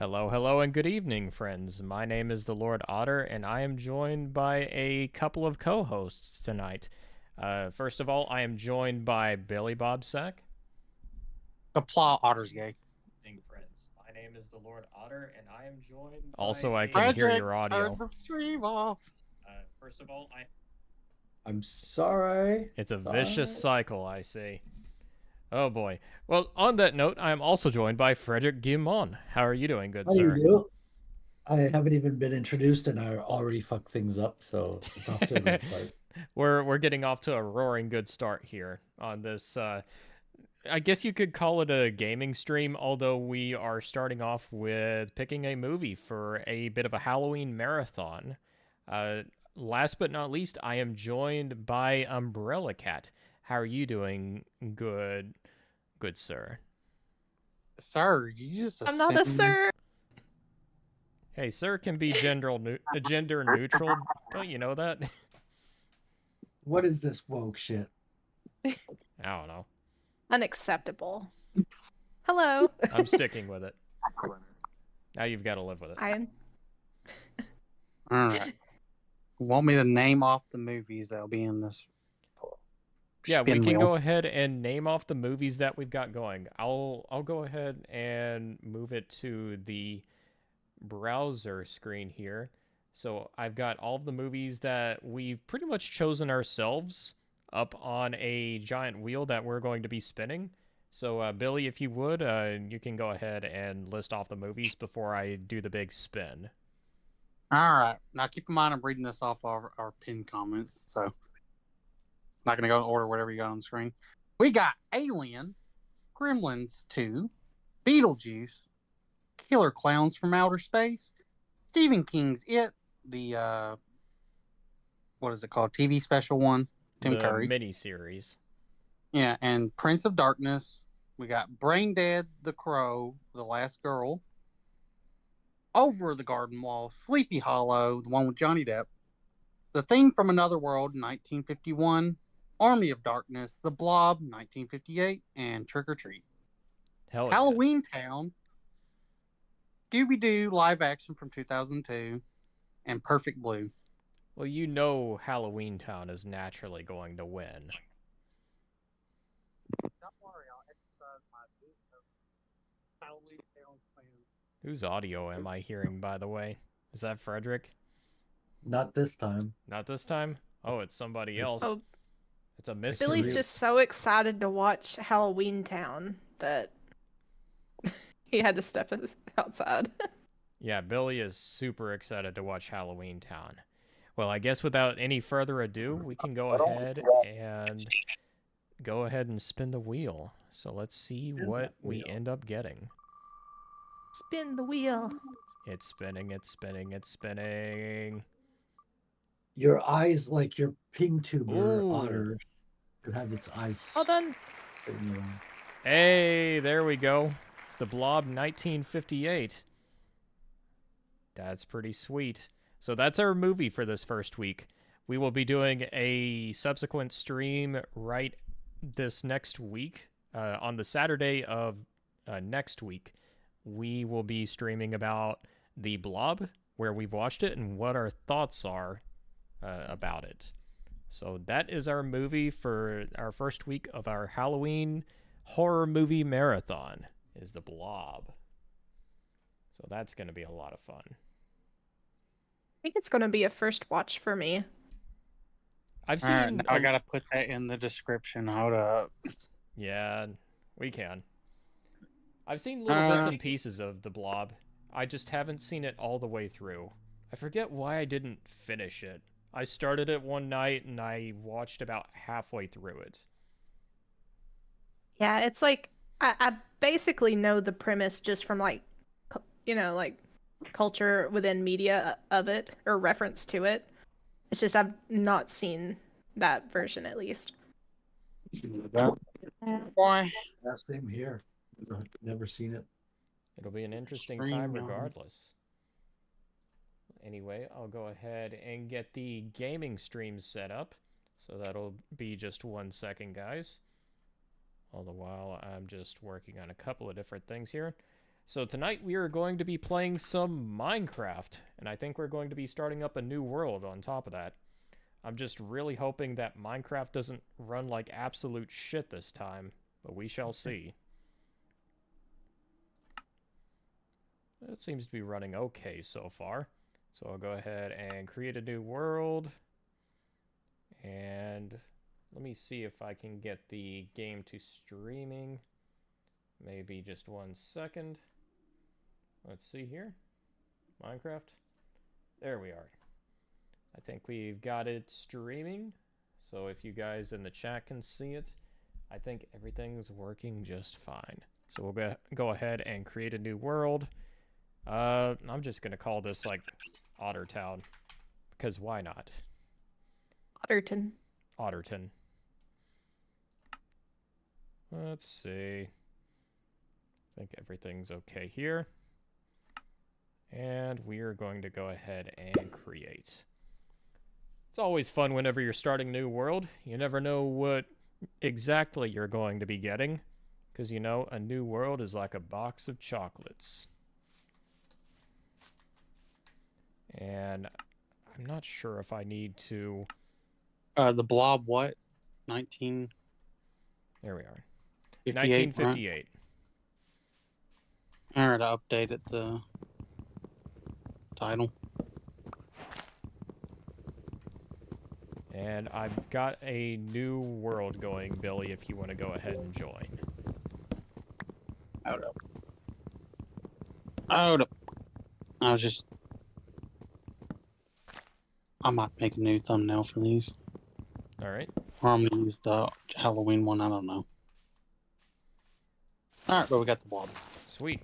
Hello, hello, and good evening, friends. My name is the Lord Otter, and I am joined by a couple of co hosts tonight. First of all, I am joined by Billy Bob Sack. Apply Otter's gay. Friends. My name is the Lord Otter, and I am joined Also, by I can hear Frederick your audio. turned the stream off. First of all, I'm sorry. It's a vicious cycle, I see. Oh boy. Well, on that note, I am also joined by Frederick Guimont. How are you doing, good How sir? you do? I haven't even been introduced, and I already fucked things up, so it's off to a good start. We're getting off to a roaring good start here on this. I guess you could call it a gaming stream, although we are starting off with picking a movie for a bit of a Halloween marathon. Uh, Last but not least, I am joined by Umbrella Cat. How are you doing, good sir? Sir, you just I'm not a sir. Hey, sir can be gender neutral. Don't you know that? What is this woke shit? I don't know. Unacceptable. Hello. I'm sticking with it. Now you've got to live with it. I'm. All right. Want me to name off the movies that'll be in this? Yeah, we spin can wheel? go ahead and name off the movies that we've got going. I'll go ahead and move it to the browser screen here. So I've got all of the movies that we've pretty much chosen ourselves up on a giant wheel that we're going to be spinning. So Billy, if you would, you can go ahead and list off the movies before I do the big spin. All right. Now keep in mind I'm reading this off our pinned comments, so not going to go in order whatever you got on the screen. We got Alien, Gremlins 2, Beetlejuice, Killer Clowns from Outer Space, Stephen King's It, the what is it called? TV special one, Tim the Curry. miniseries. Yeah, and Prince of Darkness. We got Brain Dead, The Crow, The Last Girl, Over the Garden Wall, Sleepy Hollow, the one with Johnny Depp, The Thing from Another World, 1951, Army of Darkness, The Blob, 1958, and Trick or Treat. Hell yeah. Halloween Town, Scooby-Doo live action from 2002, and Perfect Blue. Well, you know Halloween Town is naturally going to win. Don't worry, I'll exercise my Halloween Town plan. Whose audio am I hearing, by the way? Is that Frederick? Not this time. Not this time? Oh, it's somebody else. Oh, It's a mystery. Billy's real. just so excited to watch Halloween Town that he had to step outside. Yeah, Billy is super excited to watch Halloween Town. Well, I guess without any further ado, we can go ahead and spin the wheel. So let's see what we end up getting. Spin the wheel. It's spinning, it's spinning, it's spinning. Your eyes, like your ping tuber Ooh. otter, should have its eyes. Well done. spinning around. Hey, there we go. It's the Blob 1958. That's pretty sweet. So that's our movie for this first week. We will be doing a subsequent stream right this next week. On the Saturday of next week, we will be streaming about The Blob, where we've watched it and what our thoughts are about it. So that is our movie for our first week of our Halloween horror movie marathon, is The Blob. So that's going to be a lot of fun. I think it's going to be a first watch for me. I've All right, seen. now I gotta put that in the description. Hold up. Yeah, we can. I've seen little bits and pieces of The Blob. I just haven't seen it all the way through. I forget why I didn't finish it. I started it one night and I watched about halfway through it. Yeah, it's like I basically know the premise just from like culture within media of it or reference to it. It's just I've not seen that version at least. Why? Yeah, same here. Never seen it. It'll be an interesting Stream time on. regardless. Anyway, I'll go ahead and get the gaming stream set up. So that'll be just 1 second, guys. All the while, I'm just working on a couple of different things here. So tonight we are going to be playing some Minecraft, and I think we're going to be starting up a new world on top of that. I'm just really hoping that Minecraft doesn't run like absolute shit this time, but we shall see. It seems to be running okay so far. So I'll go ahead and create a new world. And let me see if I can get the game to streaming. Maybe just 1 second. Let's see here. Minecraft. There we are. I think we've got it streaming. So if you guys in the chat can see it, I think everything's working just fine. So we'll go ahead and create a new world. I'm just gonna call this like Ottertown, because why not? Otterton. Otterton. Let's see. I think everything's okay here. And we are going to go ahead and create. It's always fun whenever you're starting a new world. You never know what exactly you're going to be getting, because you know, a new world is like a box of chocolates. And I'm not sure if I need to... The Blob what? 19... There we are. 58, 1958. Right? Alright, I updated the title. And I've got a new world going, Billy, if you want to go ahead and join. Hold up. Hold up. I was just... I might make a new thumbnail for these. Alright. Or I'm going to use the Halloween one, I don't know. Alright, but we got the Blob. Sweet.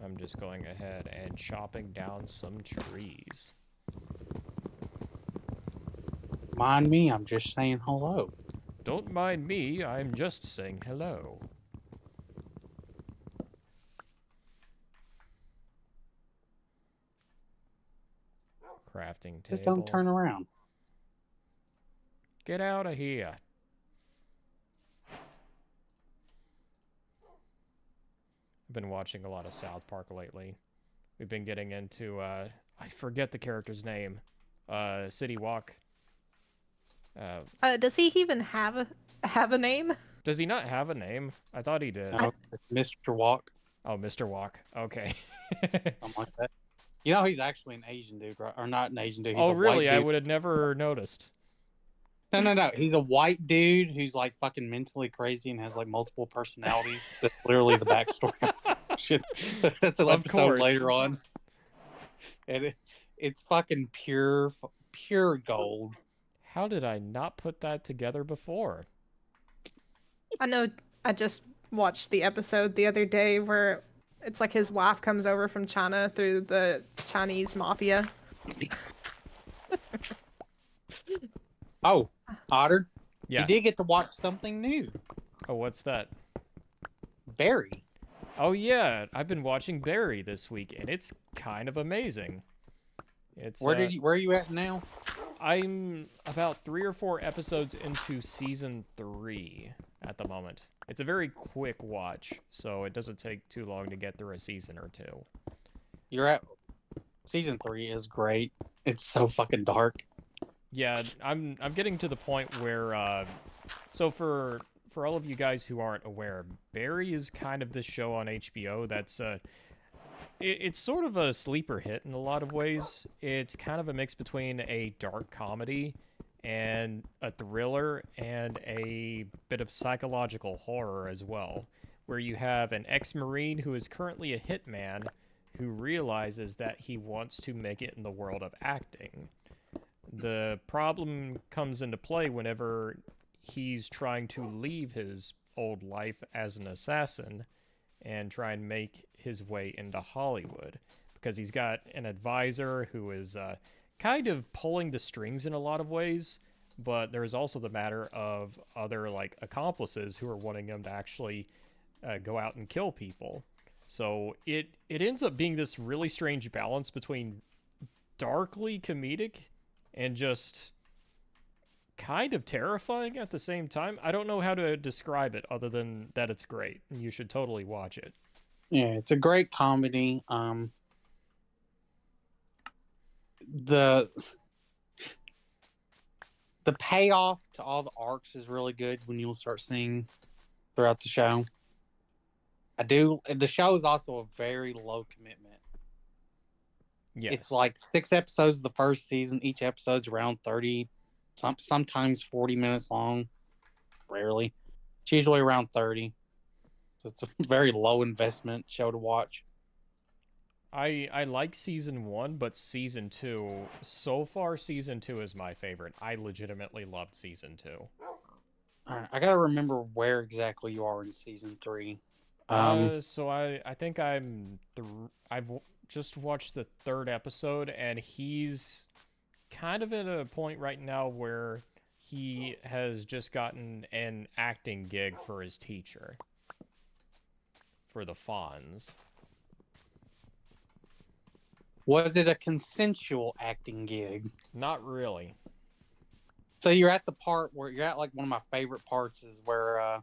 I'm just going ahead and chopping down some trees. Mind me, I'm just saying hello. Don't mind me, I'm just saying hello. Crafting table. Just don't turn around. Get out of here. I've been watching a lot of South Park lately. We've been getting into, I forget the character's name. City Walk. Does he even have a name? Does he not have a name? I thought he did. No, it's Mr. Walk. Oh, Mr. Walk. Okay. Something like that. You know, he's actually an Asian dude, right? Or not an Asian dude. He's Oh, a really? white I dude. would have never noticed. No. He's a white dude who's like fucking mentally crazy and has like multiple personalities. That's literally the backstory. Shit. That's an Of episode course. later on. And it's fucking pure gold. How did I not put that together before? I know. I just watched the episode the other day where it's like his wife comes over from China through the Chinese mafia. Oh, Otter, Yeah. you did get to watch something new. Oh, what's that? Barry. Oh, yeah. I've been watching Barry this week, and it's kind of amazing. It's Where are you at now? I'm about 3 or 4 episodes into season 3 at the moment. It's a very quick watch, so it doesn't take too long to get through a season or 2. You're at season 3 is great. It's so fucking dark. Yeah, I'm getting to the point where so for all of you guys who aren't aware, Barry is kind of this show on HBO that's it's sort of a sleeper hit in a lot of ways. It's kind of a mix between a dark comedy and a thriller and a bit of psychological horror as well, where you have an ex-Marine who is currently a hitman who realizes that he wants to make it in the world of acting. The problem comes into play whenever he's trying to leave his old life as an assassin and try and make his way into Hollywood, because he's got an advisor who is kind of pulling the strings in a lot of ways, but there's also the matter of other like accomplices who are wanting him to actually go out and kill people. So it ends up being this really strange balance between darkly comedic and just kind of terrifying at the same time. I don't know how to describe it other than that it's great. And you should totally watch it. Yeah, it's a great comedy. The payoff to all the arcs is really good when you'll start seeing throughout the show. The show is also a very low commitment. Yes. It's like 6 episodes the first season. Each episode's around 30, sometimes 40 minutes long. Rarely. It's usually around 30. So it's a very low investment show to watch. I like season 1, but season 2, so far season 2 is my favorite. I legitimately loved season 2. All right, I gotta remember where exactly you are in season 3. So I think I've just watched the 3rd episode, and he's kind of at a point right now where he has just gotten an acting gig for his teacher for the Fonz. Was it a consensual acting gig? Not really. So you're at the part where you're at like one of my favorite parts is where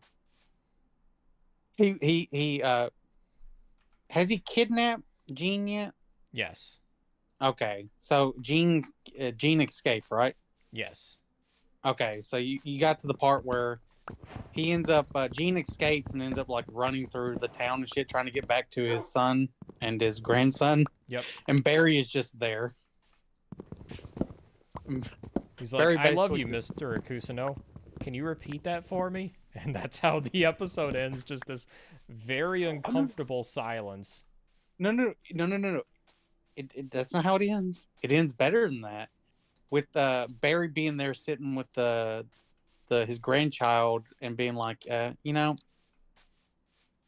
he has he kidnapped Jean yet? Yes. Okay, so Jean escaped, right? Yes. Okay, so you got to the part where he ends up Jean escapes and ends up like running through the town and shit, trying to get back to his son and his grandson. Yep. And Barry is just there. He's like, Barry I love basically you, Mr. Kusano. Can you repeat that for me? And that's how the episode ends. Just this very uncomfortable silence. No. That's not how it ends. It ends better than that. With Barry being there sitting with his grandchild and being like,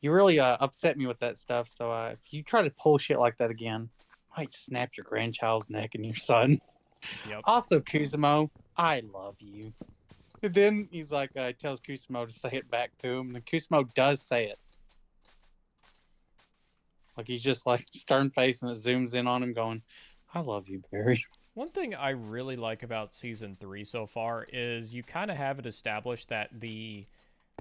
you really upset me with that stuff. So if you try to pull shit like that again, I might snap your grandchild's neck and your son. Yep. Also, Kusamo, I love you. And then he's like, tells Kusamo to say it back to him, and Kusamo does say it. Like he's just like stern face, and it zooms in on him, going, "I love you, Barry." One thing I really like about season 3 so far is you kind of have it established that the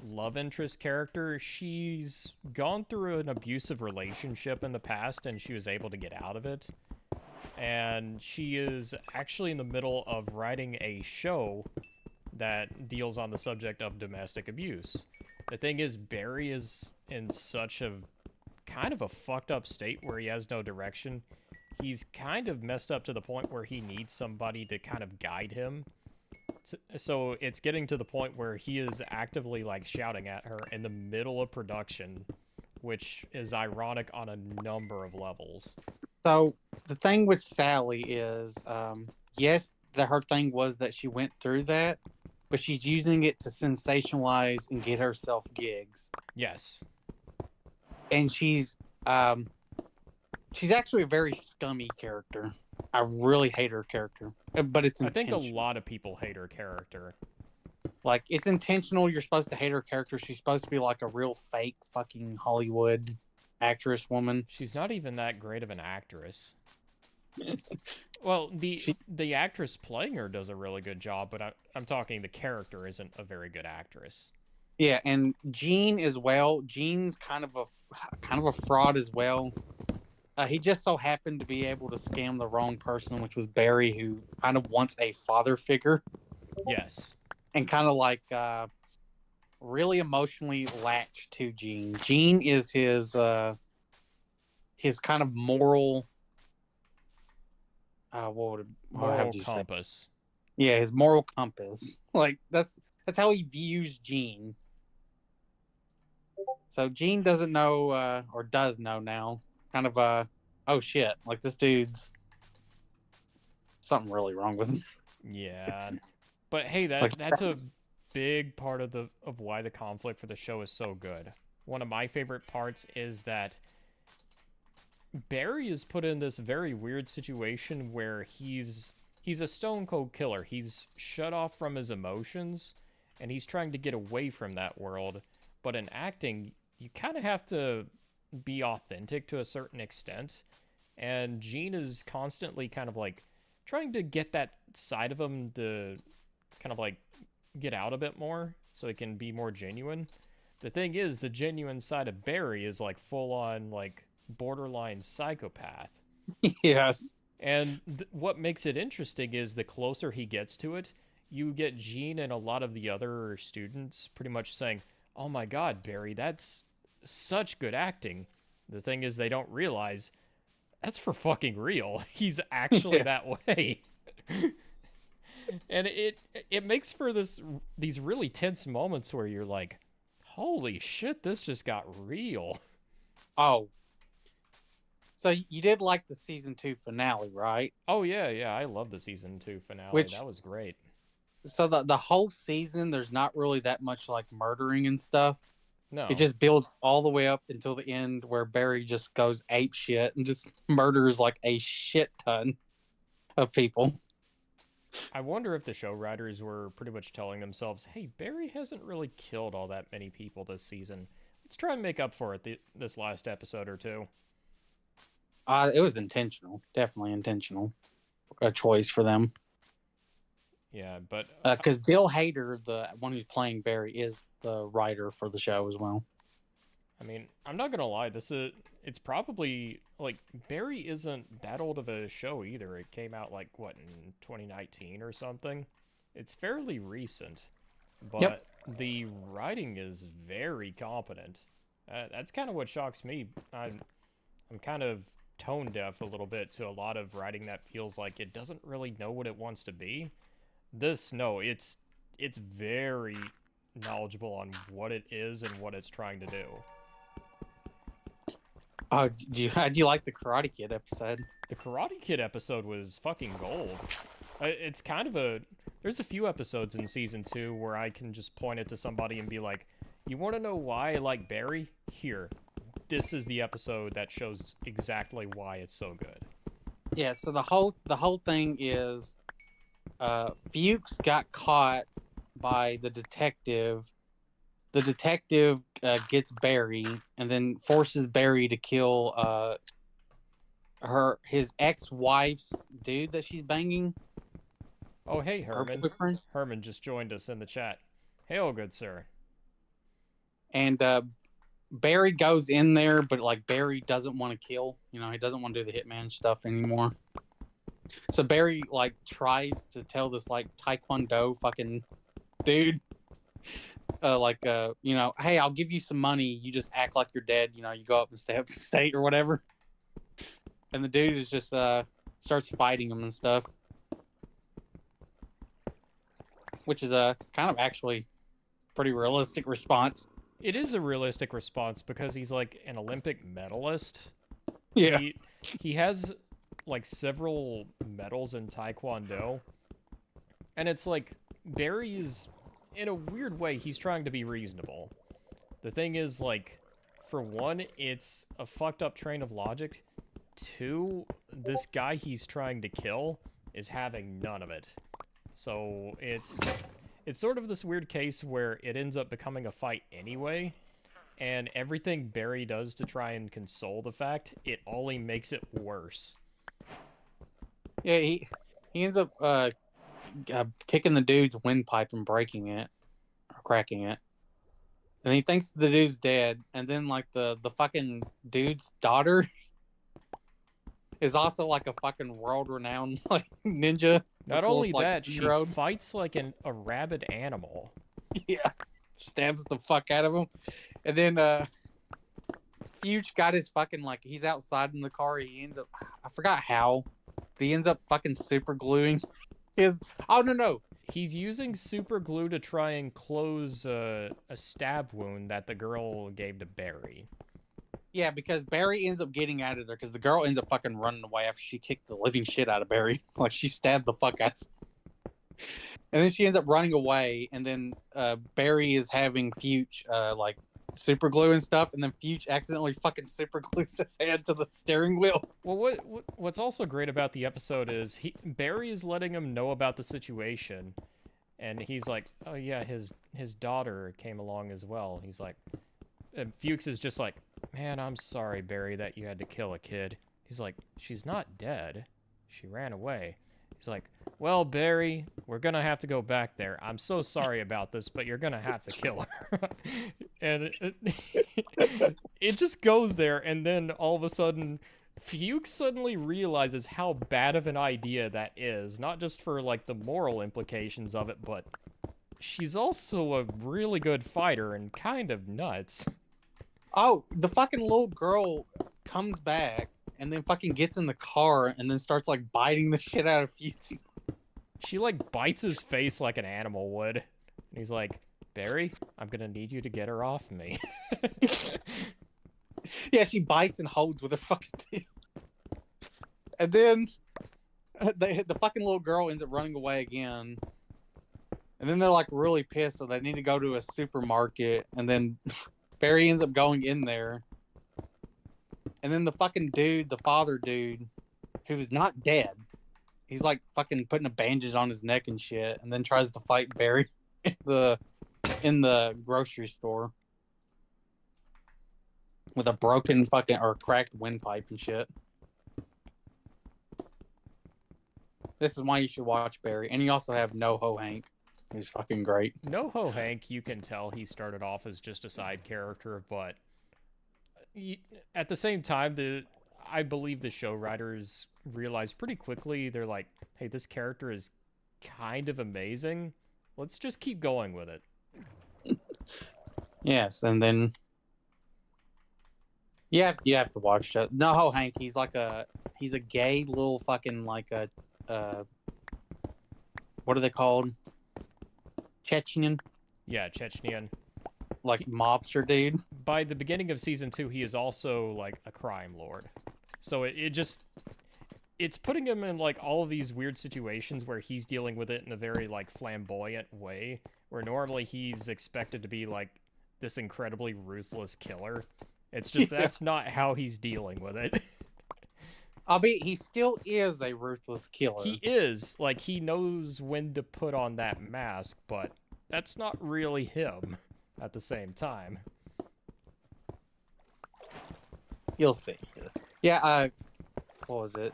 love interest character, she's gone through an abusive relationship in the past and she was able to get out of it. And she is actually in the middle of writing a show that deals on the subject of domestic abuse. The thing is, Barry is in such a kind of a fucked up state where he has no direction. He's kind of messed up to the point where he needs somebody to kind of guide him. So it's getting to the point where he is actively like shouting at her in the middle of production, which is ironic on a number of levels. So the thing with Sally is, yes, her thing was that she went through that, but she's using it to sensationalize and get herself gigs. Yes. And she's actually a very scummy character. I really hate her character, but it's intentional. I think a lot of people hate her character. Like, it's intentional. You're supposed to hate her character. She's supposed to be like a real fake fucking Hollywood actress woman. She's not even that great of an actress. Well, the actress playing her does a really good job, but I'm talking the character isn't a very good actress. Yeah, and Jean as well. Jean's kind of a fraud as well. He just so happened to be able to scam the wrong person, which was Barry, who kind of wants a father figure. Yes. And kind of like really emotionally latched to Jean. Jean is his kind of moral moral compass. Yeah, his moral compass. Like that's how he views Jean. So Jean doesn't know or does know now. Kind of oh shit, like this dude's something really wrong with him. Yeah. But hey, that's a big part of why the conflict for the show is so good. One of my favorite parts is that Barry is put in this very weird situation where he's a stone cold killer. He's shut off from his emotions and he's trying to get away from that world. But in acting, you kind of have to be authentic to a certain extent. And Jean is constantly kind of like trying to get that side of him to kind of like get out a bit more so he can be more genuine. The thing is, the genuine side of Barry is like full on like borderline psychopath. Yes. And what makes it interesting is the closer he gets to it, you get Gene and a lot of the other students pretty much saying, "Oh my God, Barry, that's such good acting." The thing is, they don't realize that's for fucking real. He's actually Yeah. that way. And it makes for these really tense moments where you're like, "Holy shit, this just got real." Oh. So you did like the season 2 finale, right? Oh yeah, I love the season 2 finale. Which- That was great. So the whole season, there's not really that much like murdering and stuff. No. It just builds all the way up until the end where Barry just goes ape shit and just murders like a shit ton of people. I wonder if the show writers were pretty much telling themselves, "Hey, Barry hasn't really killed all that many people this season. Let's try and make up for it this last episode or two." It was intentional, definitely intentional, a choice for them. Yeah, but Because Bill Hader, the one who's playing Barry, is the writer for the show as well. I mean, I'm not gonna lie. It's probably like Barry isn't that old of a show either. It came out like what in 2019 or something. It's fairly recent, but Yep. the writing is very competent. That's kind of what shocks me. I'm kind of tone deaf a little bit to a lot of writing that feels like it doesn't really know what it wants to be. It's very knowledgeable on what it is and what it's trying to do. Oh, how'd you like the Karate Kid episode? The Karate Kid episode was fucking gold. It's kind of there's a few episodes in season 2 where I can just point it to somebody and be like, "You want to know why I like Barry? Here. This is the episode that shows exactly why it's so good." Yeah, so the whole thing is Fuchs got caught by the detective. The detective gets Barry and then forces Barry to kill his ex-wife's dude that she's banging. Oh, hey, Her Herman. boyfriend. Herman just joined us in the chat. Hail, good sir. And Barry goes in there, but like Barry doesn't want to kill. You know, he doesn't want to do the hitman stuff anymore. So Barry like tries to tell this like Taekwondo fucking dude, you know, hey, I'll give you some money. You just act like you're dead. You know, you go up and stay up the state or whatever. And the dude is just starts fighting him and stuff, which is a kind of actually pretty realistic response. It is a realistic response because he's like an Olympic medalist. Yeah. He has like several medals in Taekwondo. And it's like Barry is, in a weird way, he's trying to be reasonable. The thing is, like, for one, it's a fucked up train of logic. Two, this guy he's trying to kill is having none of it. So it's sort of this weird case where it ends up becoming a fight anyway, and everything Barry does to try and console the fact, it only makes it worse. Yeah, he ends up kicking the dude's windpipe and breaking it, or cracking it. And he thinks the dude's dead, and then like the fucking dude's daughter is also like a fucking world-renowned like ninja. Not This little, only like, that, she road. fights like a rabid animal. Yeah, stabs the fuck out of him, and then Fuge got his fucking like he's outside in the car. He ends up I forgot how, but he ends up fucking super gluing his. Oh no. He's using super glue to try and close a stab wound that the girl gave to Barry. Yeah, because Barry ends up getting out of there because the girl ends up fucking running away after she kicked the living shit out of Barry. Like she stabbed the fuck out of him. And then she ends up running away, and then Barry is having Fuge like super glue and stuff, and then Fuge accidentally fucking super glues his hand to the steering wheel. Well, what's also great about the episode is Barry is letting him know about the situation, and he's like, "Oh yeah, his daughter came along as well." He's like, and Fuchs is just like, "Man, I'm sorry, Barry, that you had to kill a kid." He's like, "She's not dead. She ran away." He's like, well, Barry, we're gonna have to go back there. I'm so sorry about this, but you're gonna have to kill her. And it just goes there, and then all of a sudden, Fuchs suddenly realizes how bad of an idea that is. Not just for, like, the moral implications of it, but she's also a really good fighter and kind of nuts. Oh, the fucking little girl comes back and then fucking gets in the car and then starts like biting the shit out of Fuchs. She, like, bites his face like an animal would. And he's like, Barry, I'm gonna need you to get her off me. Yeah, she bites and holds with her fucking teeth. And then the fucking little girl ends up running away again. And then they're like really pissed, so they need to go to a supermarket. And then Barry ends up going in there. And then the fucking dude, the father dude, who's not dead, he's like fucking putting a bandage on his neck and shit, and then tries to fight Barry in the grocery store with a broken fucking or cracked windpipe and shit. This is why you should watch Barry. And you also have NoHo Hank, who's fucking great. NoHo Hank, you can tell he started off as just a side character, but at the same time, I believe the show writers realized pretty quickly, they're like, hey, this character is kind of amazing. Let's just keep going with it. Yes, and then you have to watch that. NoHo Hank, he's a gay little fucking like a what are they called? Chechnyan? Yeah, Chechnyan. Like mobster dude. By the beginning of season 2, he is also like a crime lord. So it's putting him in like all of these weird situations where he's dealing with it in a very like flamboyant way, where normally he's expected to be like this incredibly ruthless killer. It's just that's not how he's dealing with it. Albeit he still is a ruthless killer. He is. Like, he knows when to put on that mask, but that's not really him at the same time. You'll see. Yeah, what was it?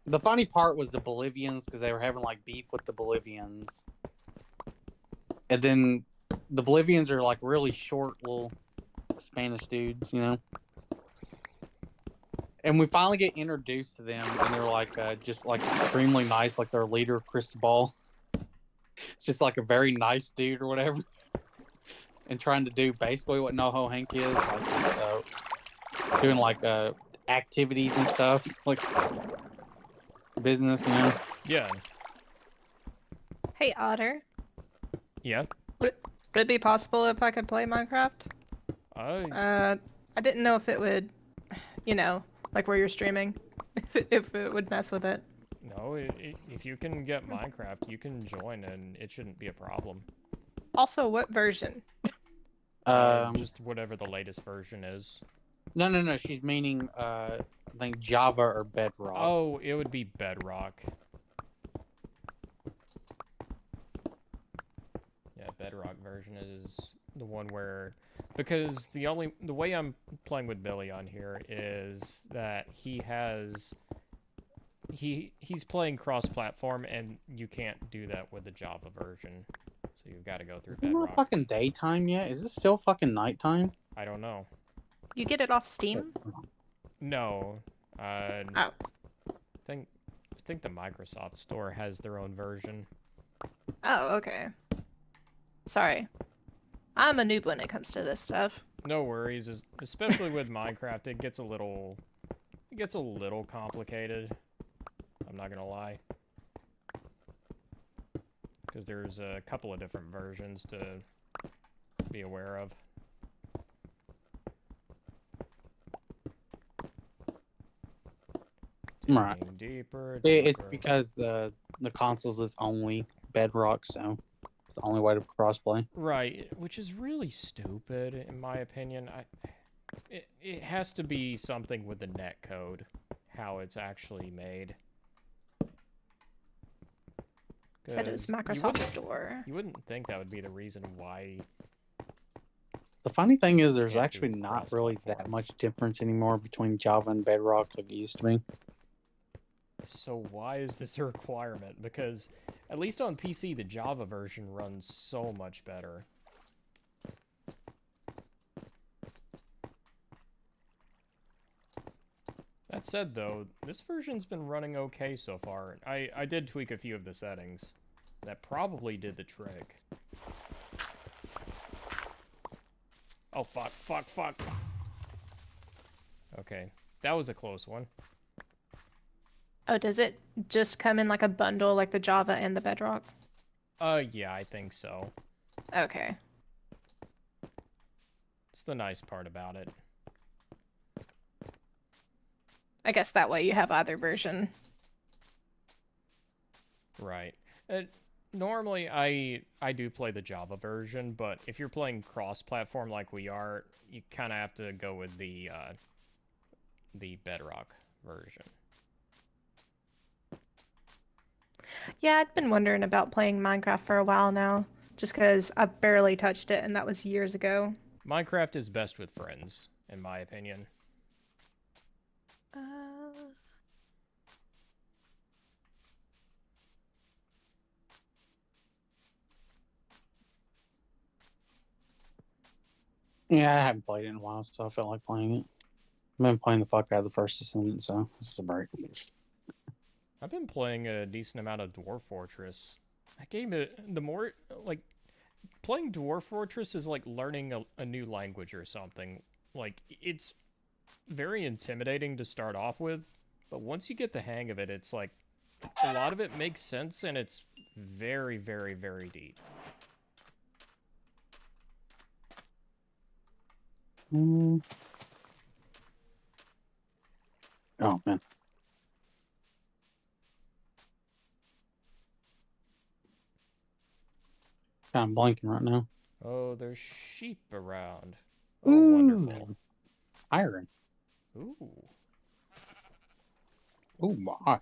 The funny part was the Bolivians, because they were having like beef with the Bolivians. And then the Bolivians are like really short little Spanish dudes, you know? And we finally get introduced to them, and they're like just like extremely nice, like their leader, Cristobal. It's just like a very nice dude or whatever. And trying to do basically what NoHo Hank is, like doing like activities and stuff, like business, you know? Yeah. Hey, Otter. Yeah. Would it be possible if I could play Minecraft? I didn't know if it would, you know, like where you're streaming, if it would mess with it. No, if you can get Minecraft, you can join, and it shouldn't be a problem. Also, what version? Just whatever the latest version is. No. She's meaning, I think Java or Bedrock. Oh, it would be Bedrock. Yeah, Bedrock version is the one where, because the way I'm playing with Billy on here is that he's playing cross-platform, and you can't do that with the Java version. So you've got to go through Isn't Bedrock. it fucking daytime yet? Is it still fucking nighttime? I don't know. You get it off Steam? No. Oh. I think the Microsoft Store has their own version. Oh, okay. Sorry. I'm a noob when it comes to this stuff. No worries, especially with Minecraft, it gets a little complicated. I'm not gonna lie. Because there's a couple of different versions to be aware of. Right. Deeper. It's because the consoles is only Bedrock, so it's the only way to crossplay. Right, which is really stupid in my opinion. It has to be something with the netcode, how it's actually made. Said it was 'Cause Microsoft Store. You wouldn't think that would be the reason why. The funny thing is, there's Can't actually do not really that cross-platform. much difference anymore between Java and Bedrock like it used to be. So why is this a requirement? Because at least on PC, the Java version runs so much better. That said, though, this version's been running okay so far. I did tweak a few of the settings. That probably did the trick. Oh, fuck, fuck, fuck. Okay, that was a close one. Oh, does it just come in like a bundle, like the Java and the Bedrock? Yeah, I think so. Okay. It's the nice part about it. I guess that way you have either version. Right. Normally, I do play the Java version, but if you're playing cross-platform like we are, you kind of have to go with the Bedrock version. Yeah, I'd been wondering about playing Minecraft for a while now, just because I barely touched it, and that was years ago. Minecraft is best with friends, in my opinion. Yeah, I haven't played it in a while, so I felt like playing it. I've been playing the fuck out of the first Descendant, so this is a break. I've been playing a decent amount of Dwarf Fortress. That game, the more, like, playing Dwarf Fortress is like learning a new language or something. Like, it's very intimidating to start off with, but once you get the hang of it, it's like, a lot of it makes sense, and it's very, very, very deep. Oh, man. I'm blanking right now. Oh, there's sheep around. Oh, Ooh. wonderful. Iron. Ooh. Oh, my.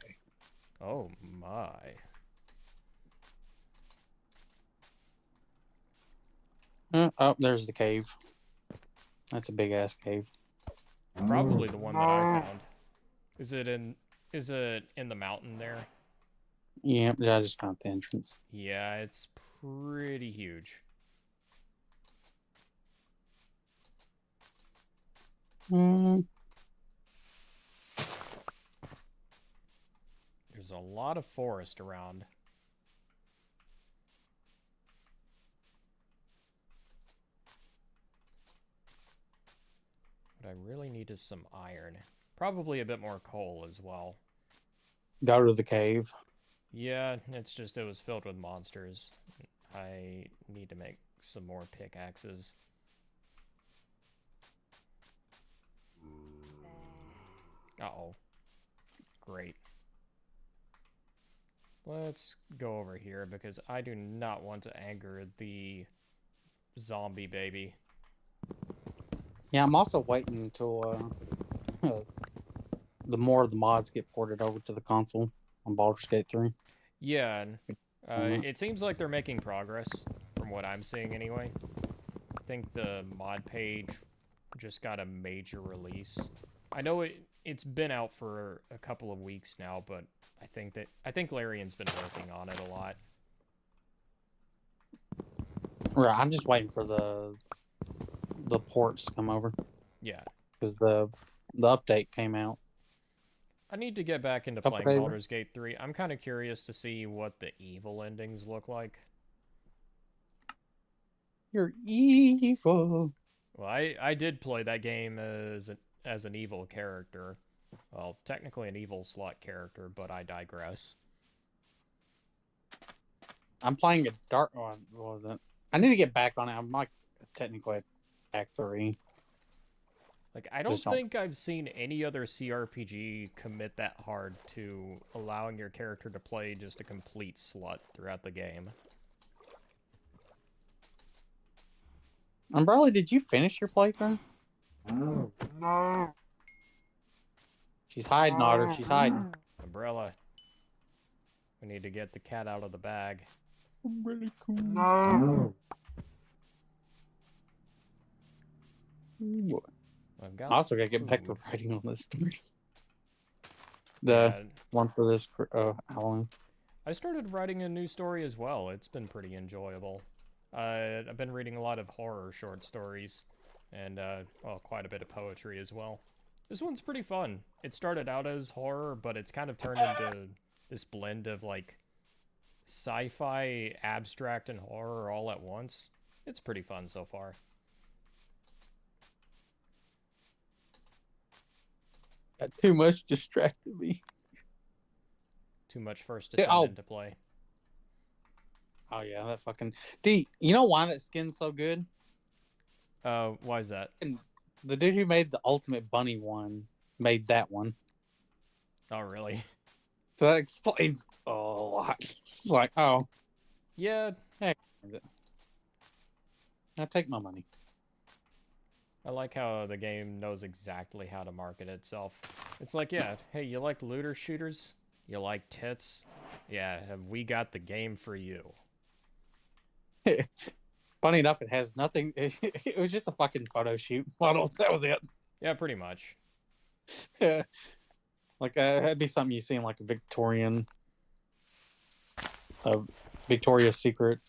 Oh, my. Oh, there's the cave. That's a big-ass cave. Probably the one that I found. Is it in the mountain there? Yeah, I just found the entrance. Yeah, it's pretty huge. There's a lot of forest around. What I really need is some iron. Probably a bit more coal as well. Go to the cave. Yeah, it's just it was filled with monsters. I need to make some more pickaxes. Uh-oh. Great. Let's go over here because I do not want to anger the zombie baby. Yeah, I'm also waiting until the more of the mods get ported over to the console on Baldur's Gate 3. Yeah, it seems like they're making progress from what I'm seeing anyway. I think the mod page just got a major release. I know it's been out for a couple of weeks now, but I think Larian's been working on it a lot. Right, I'm just waiting for the ports to come over Yeah. because the update came out. I need to get back into Couple playing days. Baldur's Gate 3. I'm kind of curious to see what the evil endings look like. You're evil. Well, I did play that game as an evil character. Well, technically an evil slut character, but I digress. I'm playing a dark one. What was it? I need to get back on it. I'm like technically at Act 3. Like, I don't Just don't- think I've seen any other CRPG commit that hard to allowing your character to play just a complete slut throughout the game. Umbrella, did you finish your playthrough? She's hiding, Otter. She's hiding. Umbrella. We need to get the cat out of the bag. Really cool. I've got I also gotta get back to food. writing on this story. The Yeah, one for this Halloween. I started writing a new story as well. It's been pretty enjoyable. I've been reading a lot of horror short stories, and well, quite a bit of poetry as well. This one's pretty fun. It started out as horror, but it's kind of turned into this blend of like sci-fi, abstract, and horror all at once. It's pretty fun so far. Too much distracted me. Too much first to Yeah, send into play. Oh yeah, that fucking D. You know why that skin's so good? Why is that? The dude who made the Ultimate Bunny one made that one. Oh, really? So that explains a lot. It's like, oh, Yeah, I take my money. I like how the game knows exactly how to market itself. It's like, yeah, hey, you like looter shooters? You like tits? Yeah, have we got the game for you? Funny enough, it has nothing. It was just a fucking photo shoot model. That was it. Yeah, pretty much. Like that'd be something you see in like a Victorian, Victoria's Secret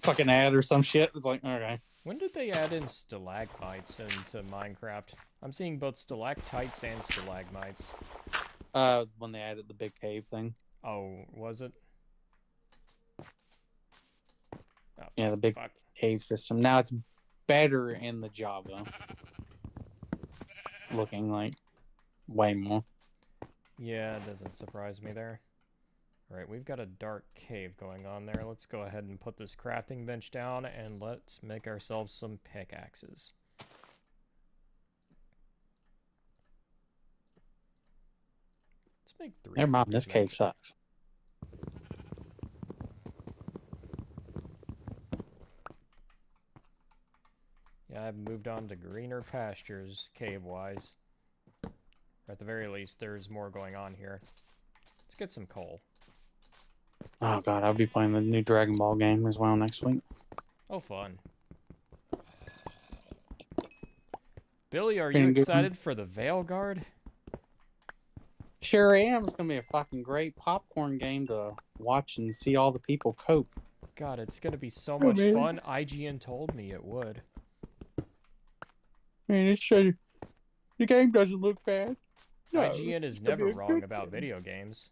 fucking ad or some shit. It's like, okay. When did they add in stalagmites into Minecraft? I'm seeing both stalactites and stalagmites. When they added the big cave thing. Oh, was it? Oh, Yeah, the big fuck. cave system. Now it's better in the Java. Looking like way more. Yeah, it doesn't surprise me there. Alright, we've got a dark cave going on there. Let's go ahead and put this crafting bench down and let's make ourselves some pickaxes. Let's make 3. Never mind, for this good cave measure. sucks. Yeah, I've moved on to greener pastures, cave-wise. Or at the very least, there's more going on here. Let's get some coal. Oh god, I'll be playing the new Dragon Ball game as well next week. Oh, fun. Billy, are you Pretty good. excited for the Veilguard? Sure am. It's gonna be a fucking great popcorn game to watch and see all the people cope. God, it's gonna be so Oh, much man. fun. IGN told me it would. Man, it's sure the game doesn't look bad. No, IGN is it's gonna never be a wrong good about game. video games.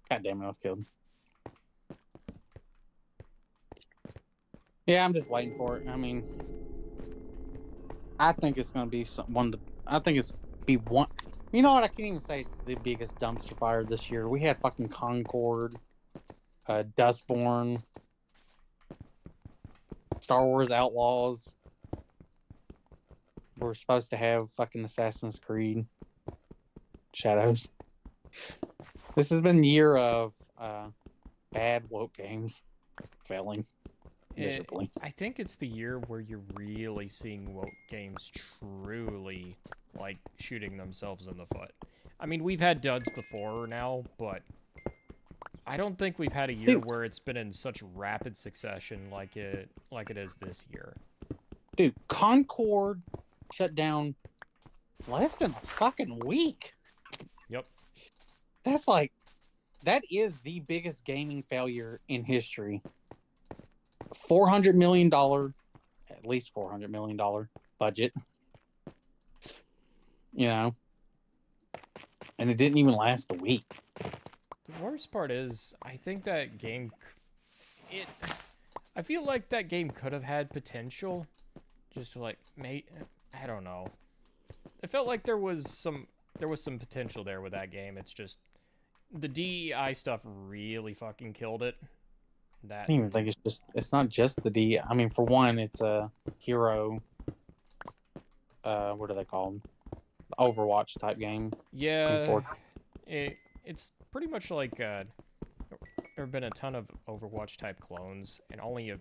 God damn it, I was killed. Yeah, I'm just waiting for it. I mean, I think it's gonna be one of the. I think it's be one. You know what? I can't even say it's the biggest dumpster fire this year. We had fucking Concord, Dustborn, Star Wars Outlaws. We're supposed to have fucking Assassin's Creed, Shadows. This has been a year of bad woke games failing miserably. I think it's the year where you're really seeing woke games truly, like, shooting themselves in the foot. I mean, we've had duds before now, but I don't think we've had a year Dude. where it's been in such rapid succession like it is this year. Dude, Concord shut down less than a fucking week. Yep. That's like, that is the biggest gaming failure in history. $400 million, at least $400 million budget. You know, and it didn't even last a week. The worst part is, I think that game, I feel like that game could have had potential, just to like, I don't know. It felt like there was some potential there with that game. It's just, the DEI stuff really fucking killed it. I That, don't even think it's not just the D. I mean, for one, it's a hero, what do they call them? Overwatch type game. yeah, Forward. it's pretty much like, there have been a ton of Overwatch type clones, and only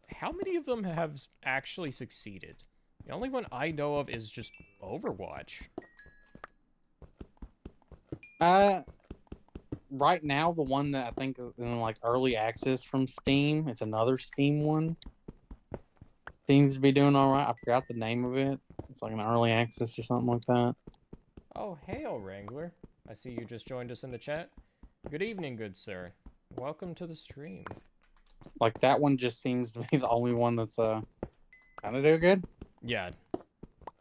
how many of them have actually succeeded? The only one I know of is just Overwatch. Right now, the one that I think is in like early access from Steam, it's another Steam one. Seems to be doing all right. I forgot the name of it. It's like an early access or something like that. Oh, hail, Wrangler. I see you just joined us in the chat. Good evening, good sir. Welcome to the stream. Like that one just seems to be the only one that's kind of do good. Yeah,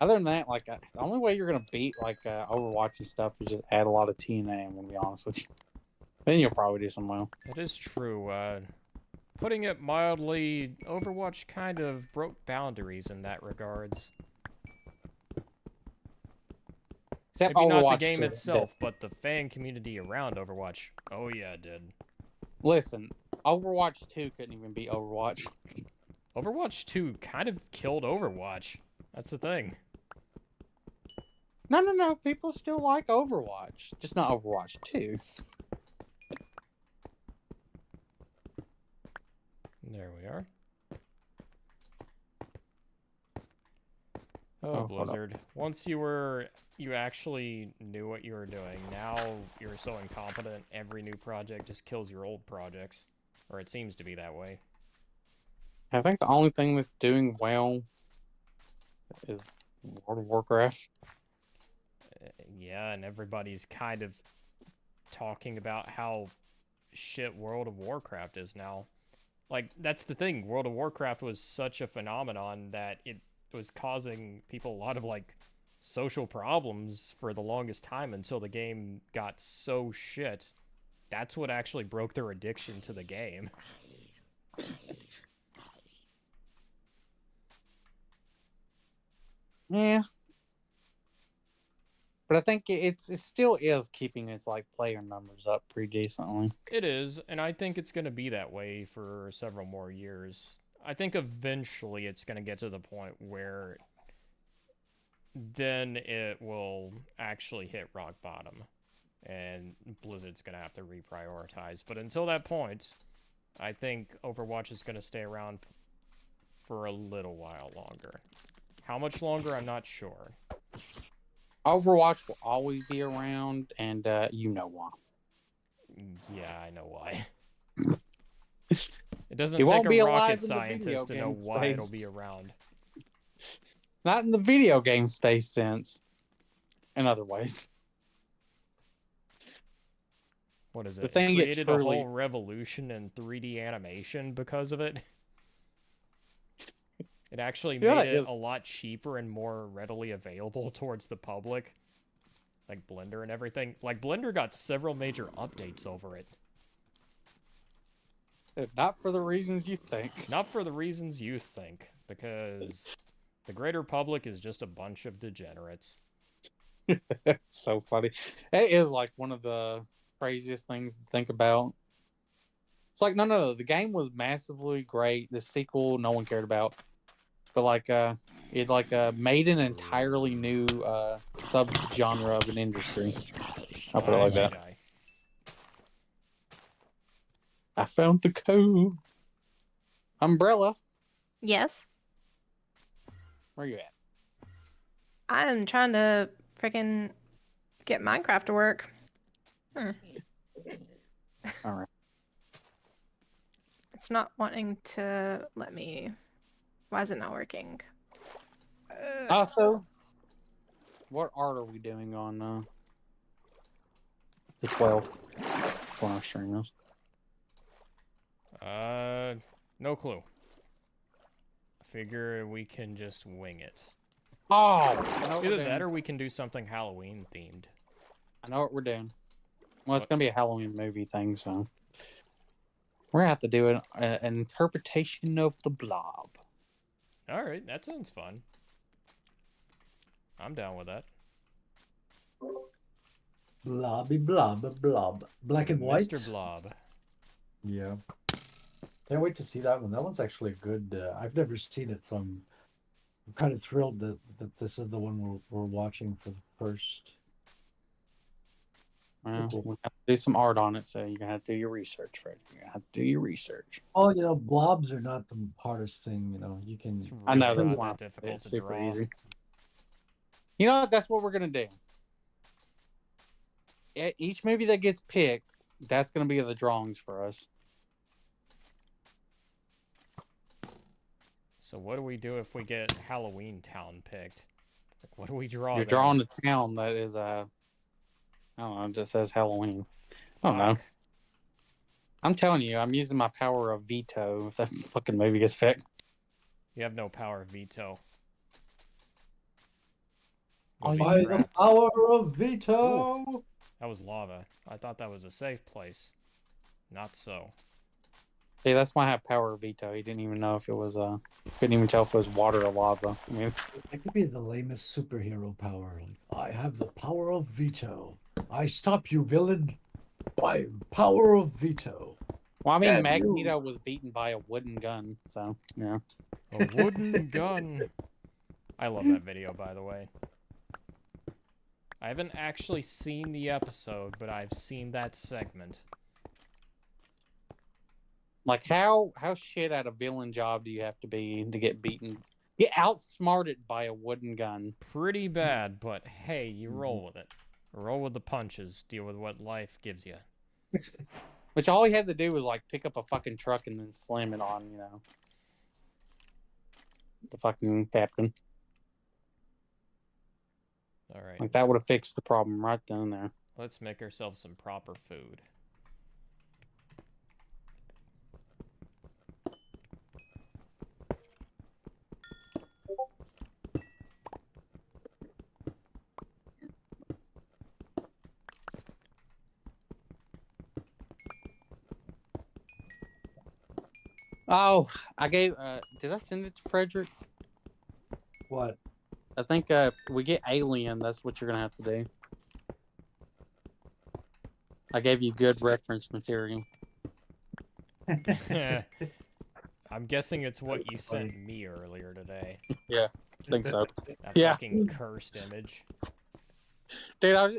Other than that, like the only way you're gonna beat like Overwatch and stuff is just add a lot of TNA. I'm gonna be honest with you. Then you'll probably do some well. that is true. Putting it mildly, Overwatch kind of broke boundaries in that regards. Except Maybe not the Overwatch game 2 itself, but the fan community around Overwatch. Oh yeah, it did. Listen, Overwatch 2 couldn't even beat Overwatch. Overwatch 2 kind of killed Overwatch. That's the thing. No. People still like Overwatch, just not Overwatch 2. There we are. Oh, Oh, hold up. Blizzard. Once you actually knew what you were doing, now you're so incompetent, every new project just kills your old projects. Or it seems to be that way. I think the only thing that's doing well is World of Warcraft. Yeah, and everybody's kind of talking about how shit World of Warcraft is now. Like, that's the thing. World of Warcraft was such a phenomenon that it was causing people a lot of, like, social problems for the longest time until the game got so shit. That's what actually broke their addiction to the game. Yeah. But I think it still is keeping its like player numbers up pretty decently. It is, and I think it's going to be that way for several more years. I think eventually it's going to get to the point where then it will actually hit rock bottom, and Blizzard's going to have to reprioritize. But until that point, I think Overwatch is going to stay around for a little while longer. How much longer, I'm not sure. Overwatch will always be around, and you know why. Yeah, I know why. It doesn't It take won't a be alive rocket in the video scientist to know game why it'll space. be around. Not in the video game space sense. In other ways. What is The it? thing It it created a truly- whole revolution in 3D animation because of it. It actually Yeah, made it it is. a lot cheaper and more readily available towards the public. Like Blender and everything. Like Blender got several major updates over it. Not for the reasons you think. Not for the reasons you think, because the greater public is just a bunch of degenerates. It's so funny. It is like one of the craziest things to think about. It's like no. The game was massively great. The sequel no one cared about, but like it like made an entirely new subgenre of an industry. I'll put it like that. Guy. I found the code. Umbrella, Yes. where you at? I'm trying to freaking get Minecraft to work. All right. It's not wanting to let me. Why is it not working? Also, what art are we doing on the 12th when our stream is? No clue. I figure we can just wing it. Oh, I know what we're Either doing. that or we can do something Halloween themed. I know what we're doing. Well, it's gonna be a Halloween movie thing, so we're gonna have to do an interpretation of the Blob. Alright, that sounds fun. I'm down with that. Blobby blob blob. Black and white. Mr. Blob. Yeah. Can't wait to see that one. That one's actually good. I've never seen it, so I'm kind of thrilled that this is the one we're watching for the first. Well, Cool. we have to do some art on it, so you're gonna have to do your research, Fred. You're gonna have to do your research. Oh, blobs are not the hardest thing. You can. It's really I know, not that's that why difficult it's to super draw. easy. You know what? That's what we're gonna do. Each movie that gets picked, that's gonna be the drawings for us. So what do we do if we get Halloween Town picked? Like, what do we draw? You're there? drawing a town that is I don't know, it just says Halloween. I don't know. Fuck. I'm telling you, I'm using my power of veto if that fucking movie gets picked. You have no power of veto. Oh, You'll be By the trapped. power of veto. Ooh. That was lava. I thought that was a safe place. Not so. See, that's why I have power of veto. He didn't even know if it was couldn't even tell if it was water or lava. I mean, That could be the lamest superhero power. Like, I have the power of veto. I stop you, villain. By power of veto. well, I mean, Damn Magneto was beaten by a wooden gun, so yeah. A wooden gun. I love that video, by the way. I haven't actually seen the episode, but I've seen that segment. Like how shit at a villain job do you have to be to get beaten? Get outsmarted by a wooden gun. Pretty bad, but hey, you roll with it. Roll with the punches. Deal with what life gives you. Which all he had to do was like pick up a fucking truck and then slam it on, you know, the fucking captain. All right, Like that would have fixed the problem right then and there. let's make ourselves some proper food. Oh, I gave. Did I send it to Frederick? What? I think we get Alien. That's what you're gonna have to do. I gave you good reference material. I'm guessing it's what you sent me earlier today. I think so. That Yeah. fucking cursed image. Dude, I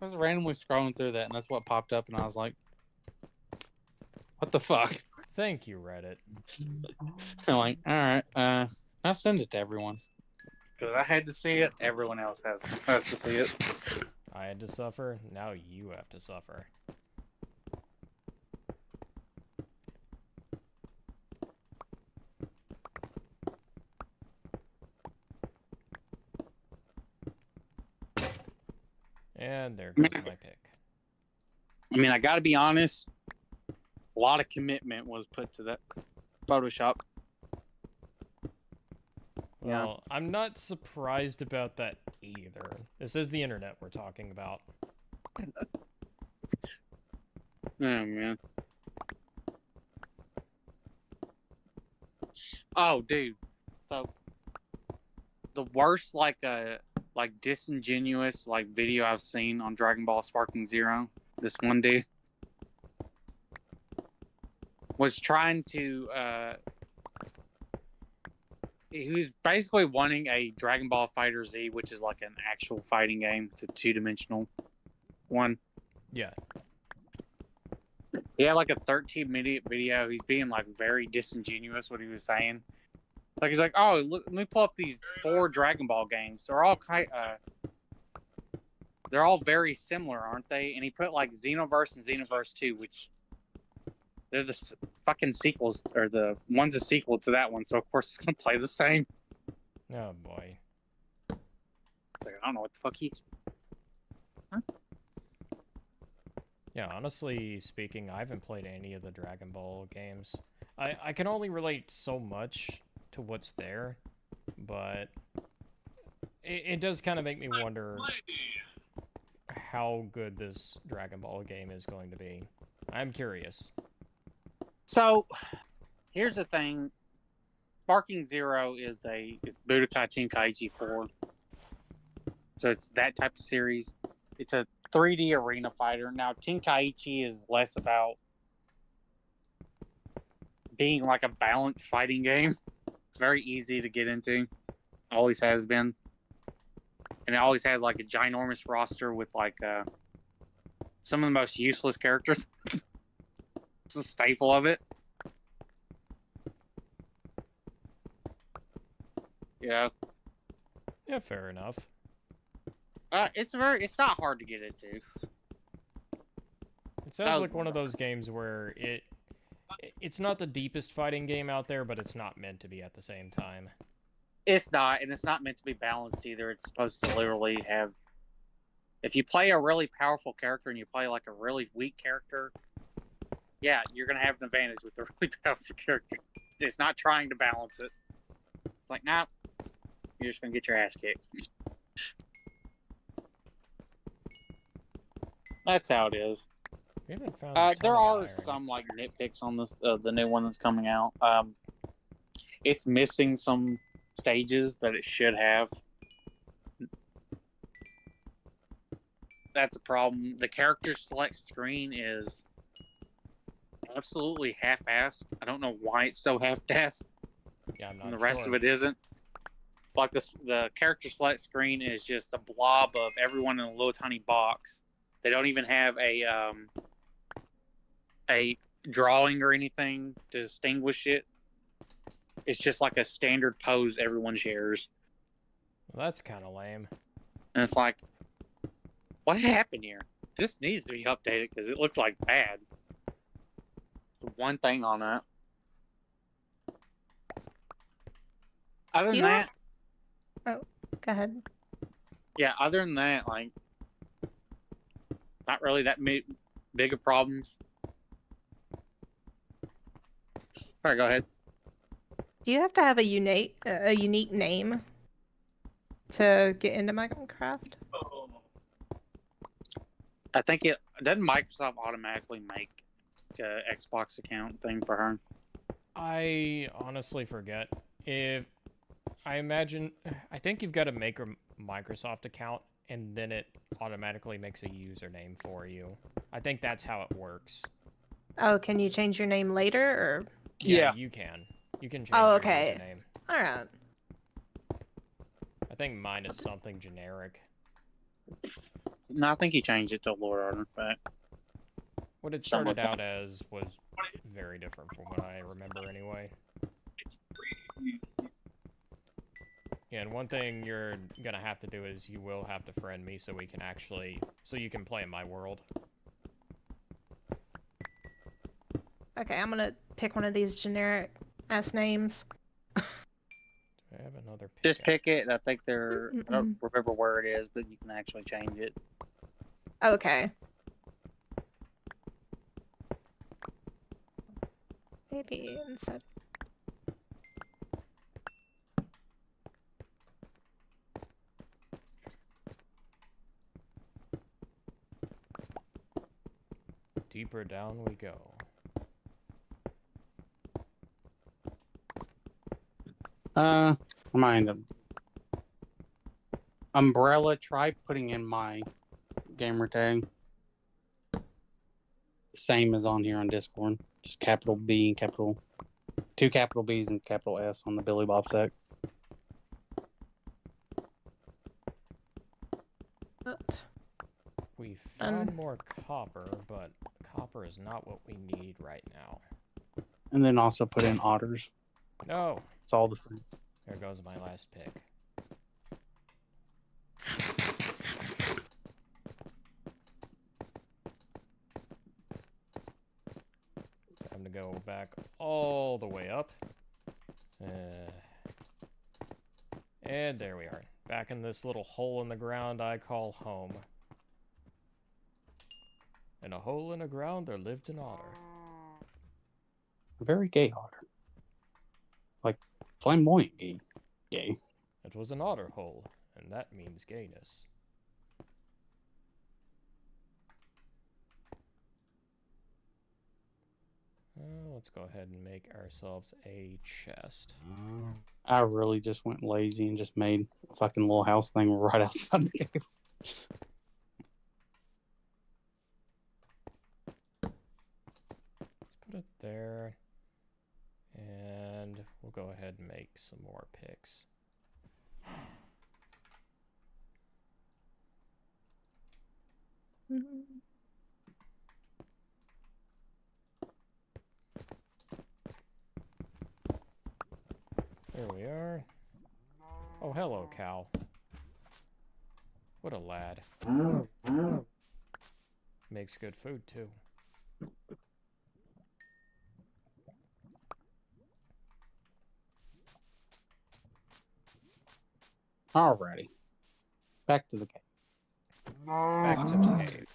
was randomly scrolling through that, and that's what popped up, and I was like, "What the fuck?" Thank you, Reddit. I'm like, "All right, I'll send it to everyone because I had to see it. Everyone else has to see it." I had to suffer, now you have to suffer. And there goes my pick. I mean, I got to be honest. A lot of commitment was put to that Photoshop. Yeah. Well, I'm not surprised about that either. This is the internet we're talking about. Oh man. Oh, dude. So the worst like disingenuous like video I've seen on Dragon Ball Sparking Zero. This one dude was trying to he was basically wanting a Dragon Ball Fighter Z, which is like an actual fighting game. It's a 2-dimensional one. Yeah. He had like a 13-minute video. He's being like very disingenuous what he was saying. Like he's like, "Oh, look, let me pull up these 4 Dragon Ball games. They're all very similar, aren't they?" And he put like Xenoverse and Xenoverse 2, which they're the fucking sequels, or the one's a sequel to that one. So of course it's gonna play the same. Oh boy. It's like I don't know what the fuck he. Yeah, honestly speaking, I haven't played any of the Dragon Ball games. I can only relate so much to what's there, but it does kind of make me wonder how good this Dragon Ball game is going to be. I'm curious. So here's the thing: Sparking Zero is Budokai Tenkaichi 4. So it's that type of series. It's a 3D arena fighter. Now Tenkaichi is less about being like a balanced fighting game. It's very easy to get into. Always has been. And it always has like a ginormous roster with like some of the most useless characters. It's a staple of it. Yeah. Yeah, fair enough. It's not hard to get into. It sounds like one of those games where it's not the deepest fighting game out there, but it's not meant to be at the same time. It's not, and it's not meant to be balanced either. It's supposed to literally have. If you play a really powerful character and you play like a really weak character, yeah, you're gonna have an advantage with the really powerful character. It's not trying to balance it. It's like, nah, you're just gonna get your ass kicked. That's how it is. We haven't found a ton There of are iron. some like nitpicks on this, the new one that's coming out. It's missing some stages that it should have. That's a problem. The character select screen is absolutely half-assed. I don't know why it's so half-assed, Yeah, I'm not and the rest sure. of it isn't. Like the character select screen is just a blob of everyone in a little tiny box. They don't even have a drawing or anything to distinguish it. It's just like a standard pose everyone shares. Well, that's kind of lame. And it's like, what happened here? This needs to be updated because it looks like bad. It's the one thing on that. Other than Yeah. that, Go ahead. yeah, other than that, like, not really that big of problems. All right, go ahead. Do you have to have a unique name to get into Minecraft? I think doesn't Microsoft automatically make a Xbox account thing for her. I honestly forget. If I imagine, I think you've got to make a Microsoft account, and then it automatically makes a username for you. I think that's how it works. Oh, can you change your name later, or? Yeah. You can. You can change Oh, your okay. username. All right. I think mine is something generic. No, I think he changed it to Lord Artifact. What it Something started like out as was very different from what I remember anyway. Yeah, and one thing you're gonna have to do is you will have to friend me so you can play in my world. Okay, I'm gonna pick one of these generic ass names. Do I have another pick? Just pick it. I think I don't Mm-mm-mm. remember where it is, but you can actually change it. Okay. Maybe instead. Deeper down we go. Remind them. Umbrella, try putting in my gamer tag. Same as on here on Discord. Just capital B and two capital B's and capital S on the Billy Bob sec. But We found more copper, but copper is not what we need right now. And then also put in otters. No! It's all the same. There goes my last pick. Time to go back all the way up. And there we are. Back in this little hole in the ground I call home. In a hole in the ground there lived an otter. A very gay otter. Like flamboyant gay. Gay. It was an otter hole, and that means gayness. Let's go ahead and make ourselves a chest. I really just went lazy and just made a fucking little house thing right outside the cave. Let's put it there. And we'll go ahead and make some more picks. There we are. Oh, hello, cow. What a lad. Makes good food, too. Alrighty. Back to the game. Back to the cave.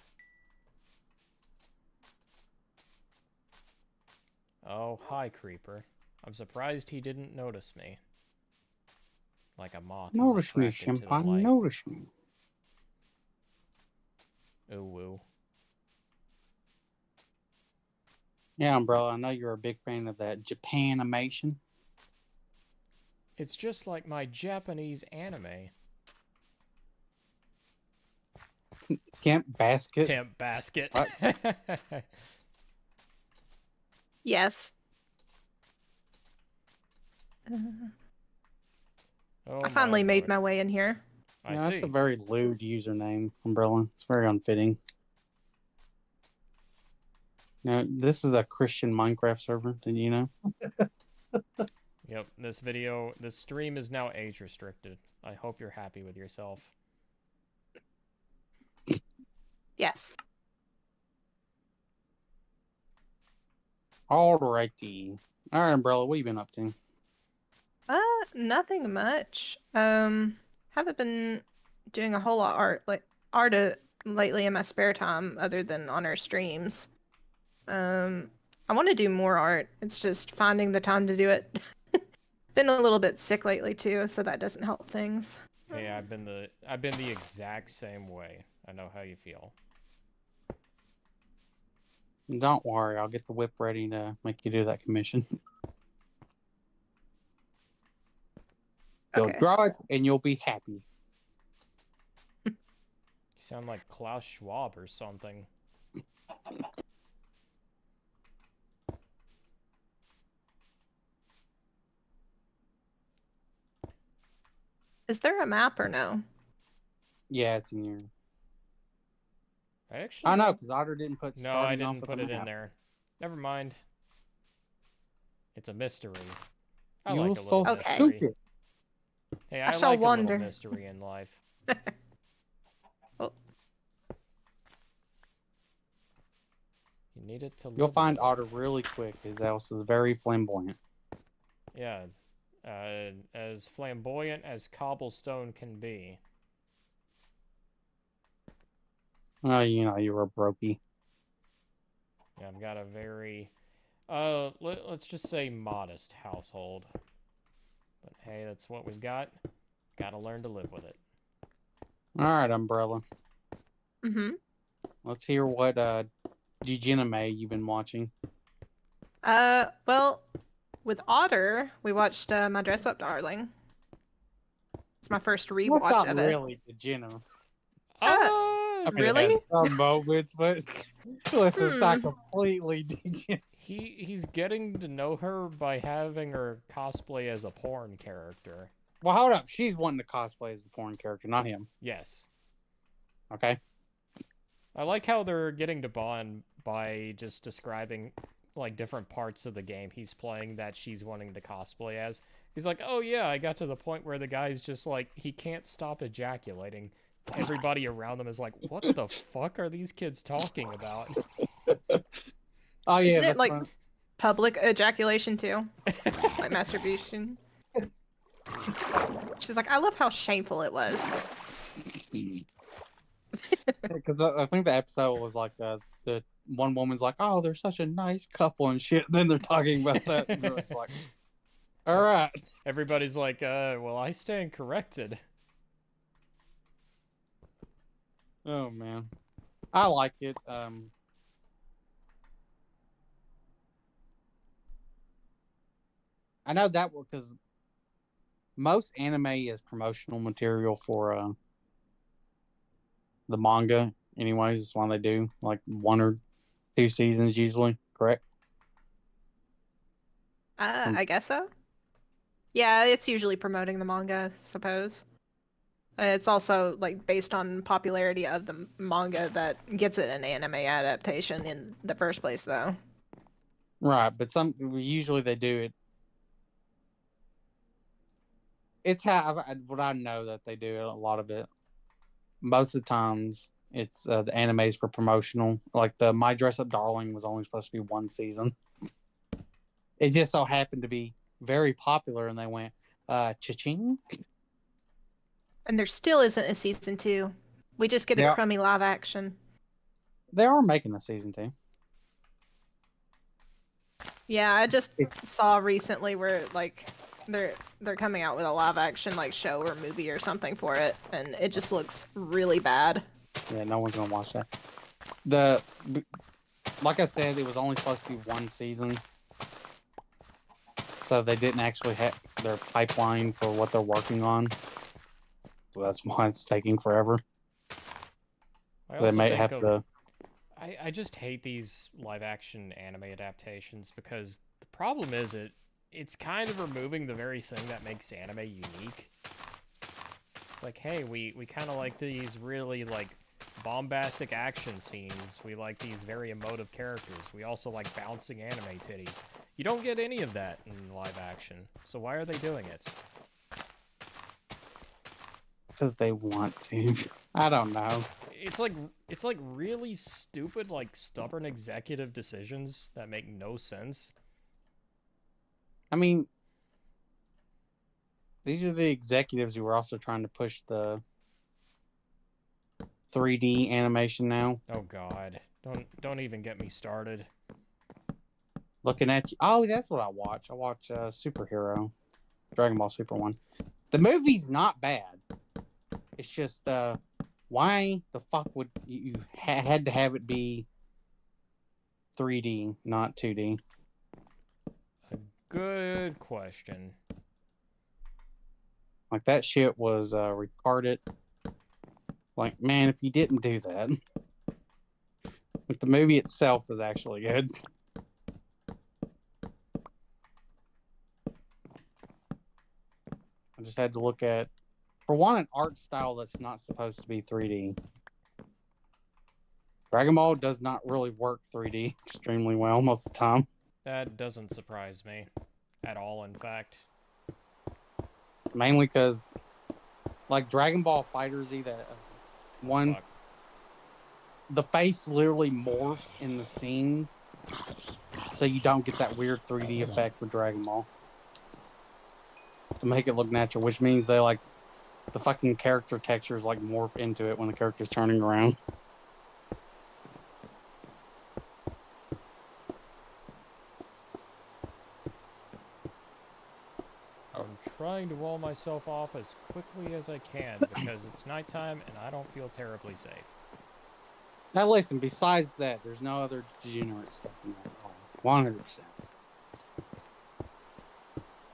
Oh, hi, creeper. I'm surprised he didn't notice me. Like a moth. he's Notice me, attracted to the Shimpan. light. Notice me. Ooh, woo. Yeah, Umbrella, I know you're a big fan of that Japan animation. It's just like my Japanese anime. Camp Basket. Temp basket. What? Yes. Oh, I finally made lord. my way in here. I Yeah, that's see. a very lewd username, Umbrella. It's very unfitting. Now, this is a Christian Minecraft server. Did you know? Yep, this stream is now age restricted. I hope you're happy with yourself. Yes. Alrighty. All right, Umbrella, what you been up to? Nothing much. Haven't been doing a whole lot lately in my spare time, other than on our streams. I want to do more art. It's just finding the time to do it. Been a little bit sick lately too, so that doesn't help things. Hey, I've been the exact same way. I know how you feel. Don't worry, I'll get the whip ready to make you do that commission. You'll Okay. draw it and you'll be happy. You sound like Klaus Schwab or something. Is there a map or no? Yeah, it's in your. I actually. I know, because Otter didn't put. No, I starting off didn't with put a it in map. there. Never mind. It's a mystery. I You like will a so little Okay. mystery. stupid. Hey, I I shall like a wonder. little mystery in life. Oh. You need it to. You'll live find with. Otter really quick. His house is very flamboyant. Yeah, as flamboyant as cobblestone can be. Oh, you know, you're a brokey. Yeah, I've got a very, let's just say modest household. But hey, that's what we've got. Gotta learn to live with it. All right, Umbrella. Mm-hmm. Let's hear what Jigenime you've been watching. Well, with Otter, we watched My Dress Up Darling. It's my first What's rewatch not of it. really Jigenime. Ah, I mean, Really? it has some moments, but listen, it's not Hmm. completely Jigenime. he's getting to know her by having her cosplay as a porn character. Well, hold up. She's wanting to cosplay as the porn character, not him. Yes. Okay? I like how they're getting to bond by just describing like different parts of the game he's playing that she's wanting to cosplay as. He's like, "Oh yeah, I got to the point where the guy's just like he can't stop ejaculating." Everybody around them is like, "What the fuck are these kids talking about?" Oh, yeah. Isn't it that's like fun. public ejaculation too? Like masturbation? She's like, I love how shameful it was. Because I think the episode was like the one woman's like, "Oh, they're such a nice couple and shit." And then they're talking about that, and it's like, "All right." Everybody's like, well, I stand corrected." Oh man, I liked it. I know that because most anime is promotional material for the manga. Anyways, that's why they do like 1 or 2 seasons usually. Correct? I guess so. Yeah, it's usually promoting the manga, I suppose. It's also like based on popularity of the manga that gets it an anime adaptation in the first place, though. Right, but usually they do it. It's how what I know that they do a lot of it. Most of the times, it's the animes for promotional. Like the My Dress Up Darling was only supposed to be 1 season. It just so happened to be very popular, and they went, cha-ching. And there still isn't a season 2. We just get a Yeah. crummy live action. They are making a season 2. Yeah, I just It- saw recently where like they're coming out with a live action like show or movie or something for it, and it just looks really bad. Yeah, no one's gonna watch that. Like I said, it was only supposed to be one season, so they didn't actually have their pipeline for what they're working on. So that's why it's taking forever. I They also may think have of- to. I just hate these live action anime adaptations because the problem is it's kind of removing the very thing that makes anime unique. It's like, hey, we kind of like these really like bombastic action scenes. We like these very emotive characters. We also like bouncing anime titties. You don't get any of that in live action. So why are they doing it? Because they want to. I don't know. It's like really stupid, like stubborn executive decisions that make no sense. I mean, these are the executives who are also trying to push the 3D animation now. Oh God, don't even get me started. Looking at you. Oh, that's what I watch. I watch Superhero, Dragon Ball Super 1. The movie's not bad. It's just, why the fuck would you had to have it be 3D, not 2D? A good question. Like, that shit was retarded. Like, man, if you didn't do that. But the movie itself is actually good. I just had to look at, for one, an art style that's not supposed to be 3D. Dragon Ball does not really work 3D extremely well most of the time. That doesn't surprise me at all, in fact. Mainly because, like, Dragon Ball FighterZ, that one, Fuck. the face literally morphs in the scenes, so you don't get that weird 3D effect with Dragon Ball. To make it look natural, which means they, like, the fucking character textures, like, morph into it when the character's turning around. I'm trying to wall myself off as quickly as I can because it's nighttime and I don't feel terribly safe. Now listen, besides that, there's no other degenerate stuff in there at all. 100%.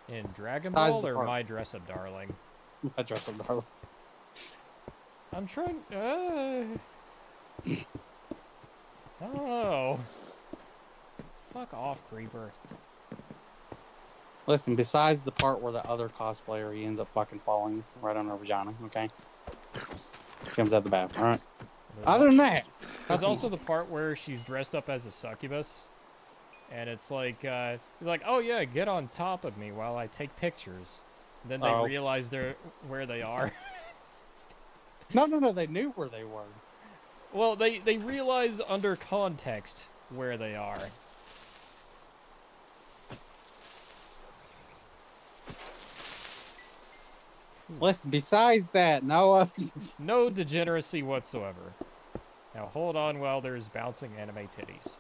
In Dragon Size Ball the or part. My Dress Up Darling? I dress up darling. I'm trying. I don't know. Fuck off, Creeper. Listen, besides the part where the other cosplayer, he ends up fucking falling right on her vagina, okay? Comes out the bathroom, alright? Other than that, There's also the part where she's dressed up as a succubus, and it's like, he's like, oh yeah, get on top of me while I take pictures. And then they Oh. realize they're where they are. No, they knew where they were. Well, they realize under context where they are. Listen, besides that, no other... No degeneracy whatsoever. Now hold on while there's bouncing anime titties.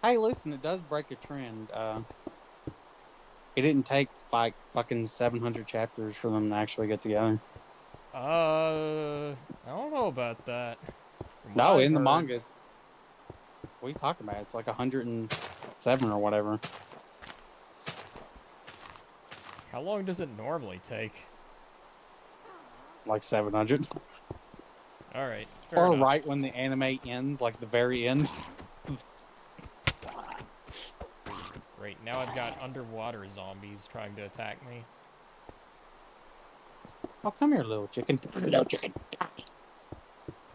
Hey, listen, it does break a trend. It didn't take, like, fucking 700 chapters for them to actually get together. I don't know about that. From what No, I've in the heard- manga, it's... What are you talking about? It's like 107 or whatever. How long does it normally take? Like 700. Alright, fair Or enough. right when the anime ends, like the very end. Great, now I've got underwater zombies trying to attack me. Oh, come here, little chicken. Little chicken. Come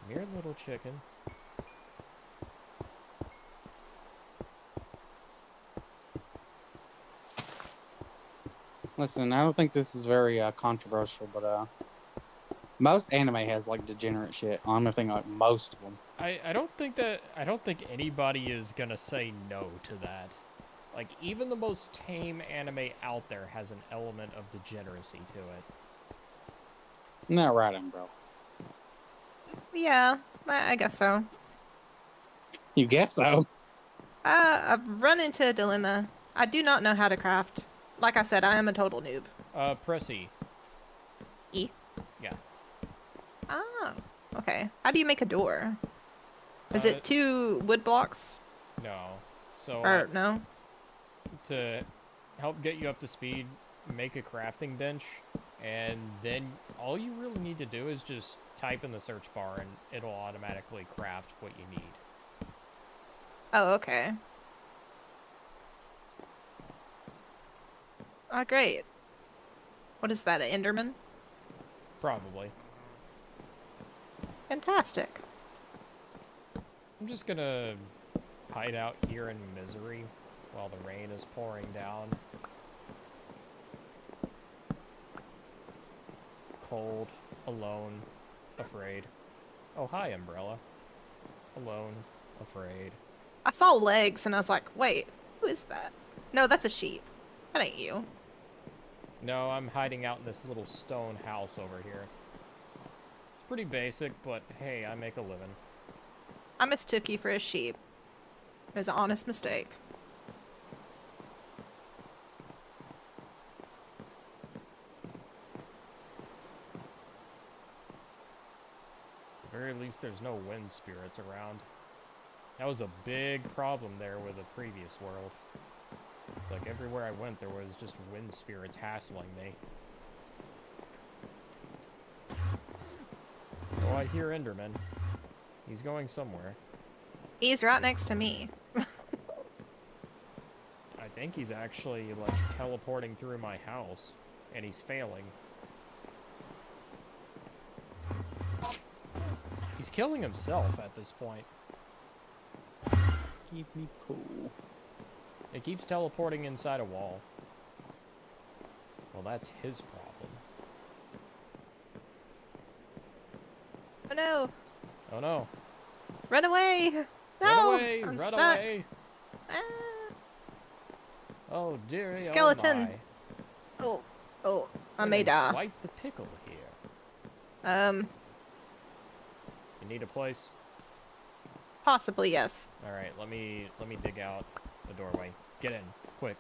here, little chicken. Listen, I don't think this is very controversial, but most anime has like degenerate shit. I'm gonna think like most of them. I don't think anybody is gonna say no to that. Like, even the most tame anime out there has an element of degeneracy to it. Not right, umbrella. Yeah, I guess so. You guess so. I've run into a dilemma. I do not know how to craft. Like I said, I am a total noob. Press E. E. Yeah. Ah, okay. How do you make a door? Is Uh, it 2 wood blocks? No. So, Or no? to help get you up to speed, make a crafting bench, and then all you really need to do is just type in the search bar and it'll automatically craft what you need. Oh, okay. Oh, great. What is that, an Enderman? Probably. Fantastic. I'm just gonna hide out here in misery while the rain is pouring down. Cold, alone, afraid. Oh, hi, umbrella. Alone, afraid. I saw legs and I was like, wait, who is that? No, that's a sheep. That ain't you. No, I'm hiding out in this little stone house over here. It's pretty basic, but hey, I make a living. I mistook you for a sheep. It was an honest mistake. At the very least, there's no wind spirits around. That was a big problem there with the previous world. It's like everywhere I went, there was just wind spirits hassling me. Oh, I hear Enderman. He's going somewhere. He's right next to me. I think he's actually, like, teleporting through my house, and he's failing. He's killing himself at this point. Keep me cool. It keeps teleporting inside a wall. Well, that's his problem. Oh no! Oh no. Run away! No! Run away! I'm Run stuck! away! Ah. Oh dear. Skeleton. Oh, Oh, I my. may die. Wipe the pickle here. You need a place? Possibly yes. Alright, let me dig out the doorway. Get in, quick.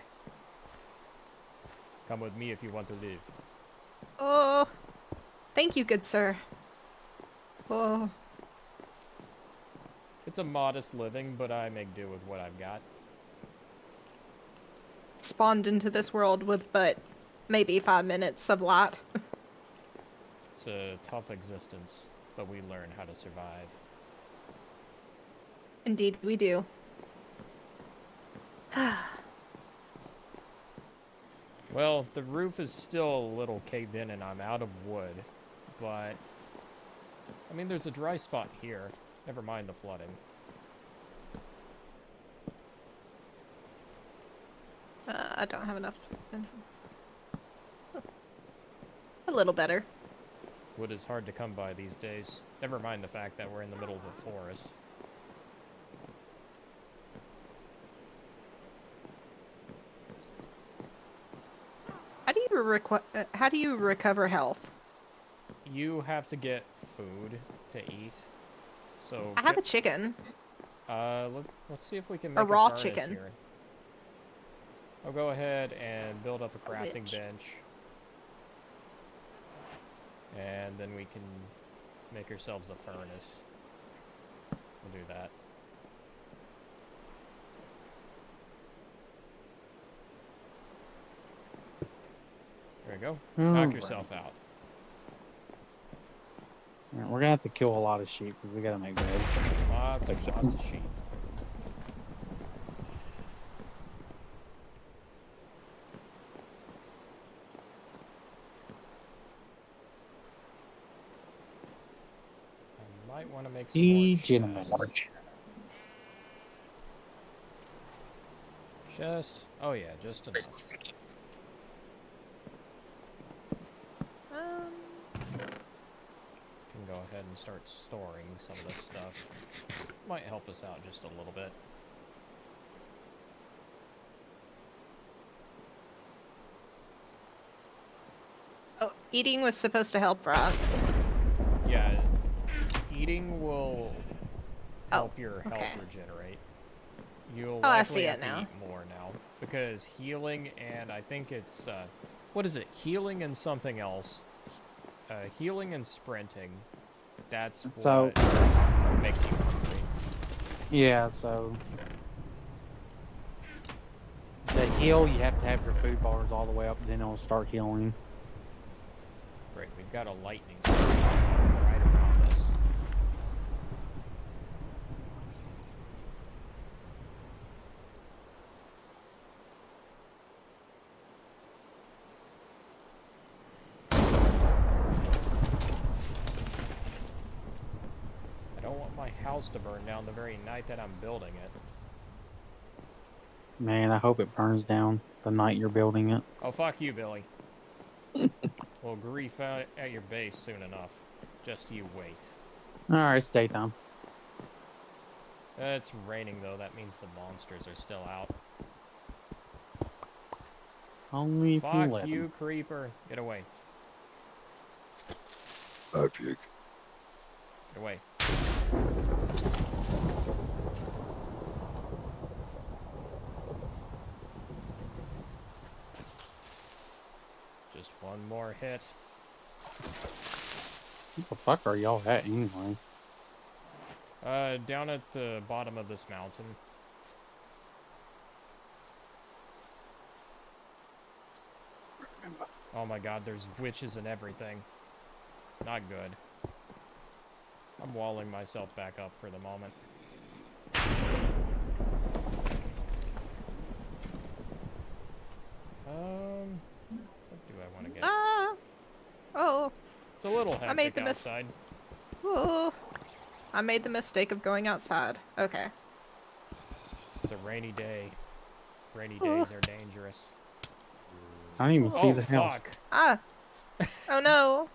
Come with me if you want to live. Oh, thank you, good sir. Oh, It's a modest living, but I make do with what I've got. spawned into this world with but maybe 5 minutes of light. It's a tough existence, but we learn how to survive. Indeed, we do. Well, the roof is still a little caved in and I'm out of wood, but... I mean, there's a dry spot here. Never mind the flooding. I don't have enough to... A little better. Wood is hard to come by these days. Never mind the fact that we're in the middle of a forest. How do you recover health? You have to get food to eat. So I have a chicken. let's see if we can A make raw furnace chicken. here. I'll go ahead and build up a crafting Which? bench. And then we can make ourselves a furnace. We'll do that. There we go. Knock Alright. yourself out. Yeah, we're gonna have to kill a lot of sheep because we gotta make beds. Lots and Like so. lots of sheep. I might want to make some more Degenerate. chests. Chest? Oh yeah, just enough. Can go ahead and start storing some of this stuff. Might help us out just a little bit. Oh, eating was supposed to help, right? eating will Oh, help your health okay. regenerate. You'll Oh, I likely see have it to now. eat more now because healing and I think it's what is it? Healing and something else. Healing and sprinting. That's So- what makes you hungry. Yeah, so to heal, you have to have your food bars all the way up, then it'll start healing. Great, we've got a lightning right around us. I don't want my house to burn down the very night that I'm building it. Man, I hope it burns down the night you're building it. Oh, fuck you, Billy. We'll grief out at your base soon enough. Just you wait. Alright, it's daytime. It's raining, though. That means the monsters are still out. Only if you Fuck let 'em. you, creeper. Get away. Get Get away. Just one more hit. What the fuck are y'all at anyways? Down at the bottom of this mountain. Oh my god, there's witches and everything. Not good. I'm walling myself back up for the moment. What do I want to get? Ah! Oh, It's a little hectic made the mis- outside. oh. I made the mistake of going outside. Okay. It's a rainy day. Rainy days are dangerous. I don't even see Oh the house. fuck! Ah! Oh no!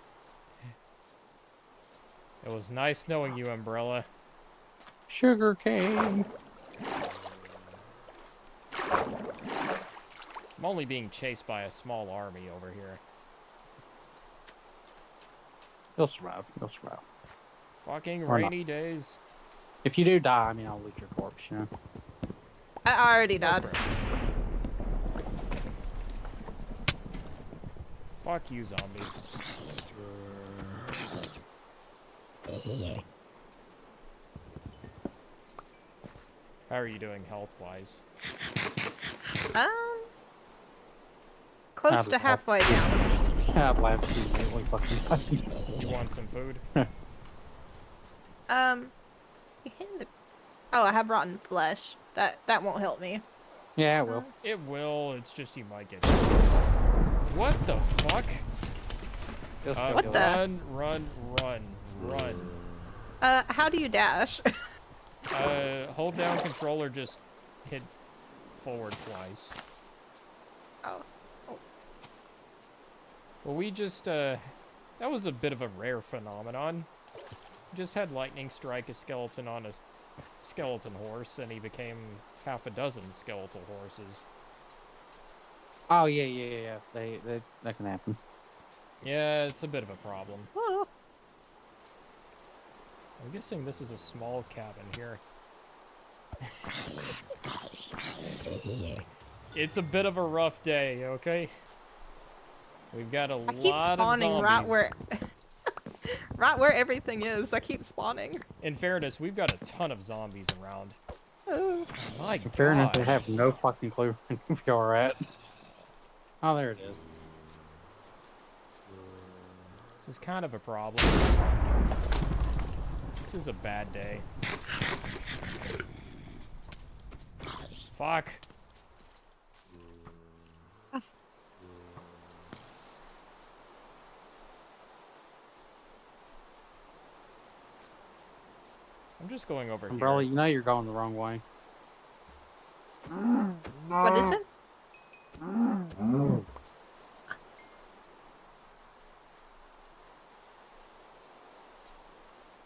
It was nice knowing you, Umbrella. Sugar cane. I'm only being chased by a small army over here. You'll survive. You'll survive. Fucking Or not. rainy days. If you do die, I mean, I'll loot your corpse, you know? I already Go died. for it. Fuck you, zombie. How are you doing health-wise? Close How'd to it go? halfway down. I've laughed immediately fucking You want some food? You handed. Oh, I have rotten flesh. That won't help me. Yeah, it will. It will, it's just you might get... What the fuck? It'll still What kill the- you. Run. How do you dash? Hold down controller, just hit forward twice. Oh. Well, we just, that was a bit of a rare phenomenon. Just had lightning strike a skeleton on a skeleton horse, and he became half a dozen skeletal horses. Oh, yeah. That can happen. Yeah, it's a bit of a problem. Oh. I'm guessing this is a small cabin here. It's a bit of a rough day, okay? We've got a I keep lot of spawning zombies. right where right where everything is. I keep spawning. In fairness, we've got a ton of zombies around. Oh. My In fairness, God. I have no fucking clue where you are at. Oh, there it is. This is kind of a problem. This is a bad day. Fuck. I'm just going over Umbrella, here. you know you're going the wrong way. What is it?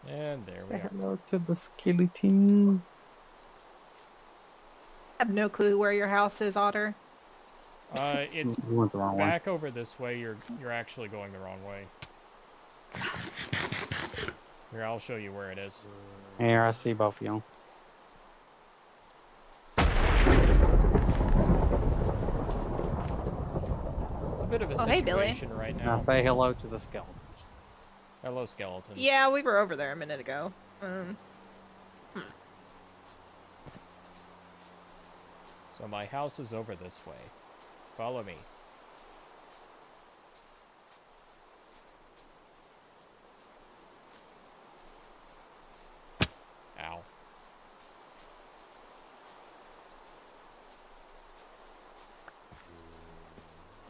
And there we Say go. hello to the skeleton. I have no clue where your house is, Otter. It's You went the wrong way. back over this way. You're actually going the wrong way. Here, I'll show you where it is. Here, I see both of y'all. It's a bit of a Oh, hey, Billy. situation right Now now. say hello to the skeletons. Hello, skeleton. Yeah, we were over there a minute ago. So my house is over this way. Follow me. Ow.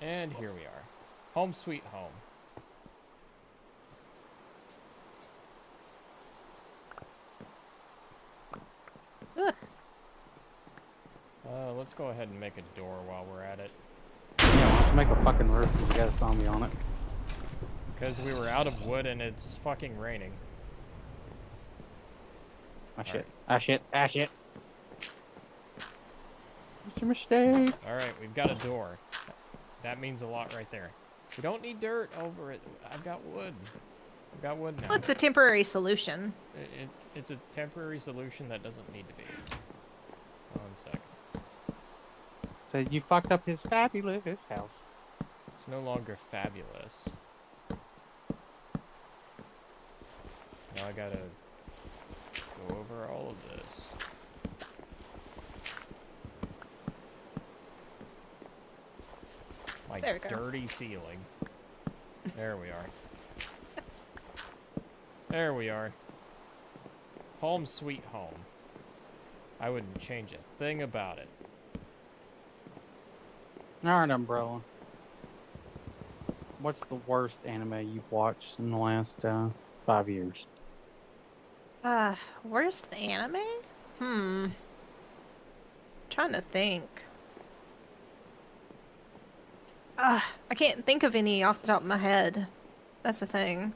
And here we are. Home sweet home. Ugh. Let's go ahead and make a door while we're at it. Yeah, why don't you make a fucking roof because you got a zombie on it? Because we were out of wood and it's fucking raining. Ah shit. Ah shit. Ah shit. It's a mistake. Alright, we've got a door. That means a lot right there. We don't need dirt over it. I've got wood. I've got wood now. Well, it's a temporary solution. It's a temporary solution that doesn't need to be. 1 sec. Said you fucked up his fabulous house. It's no longer fabulous. Now I gotta go over all of this. My There we go. dirty ceiling. There we are. There we are. Home sweet home. I wouldn't change a thing about it. Alright, Umbrella. What's the worst anime you've watched in the last 5 years? Worst anime? Trying to think. I can't think of any off the top of my head. That's the thing.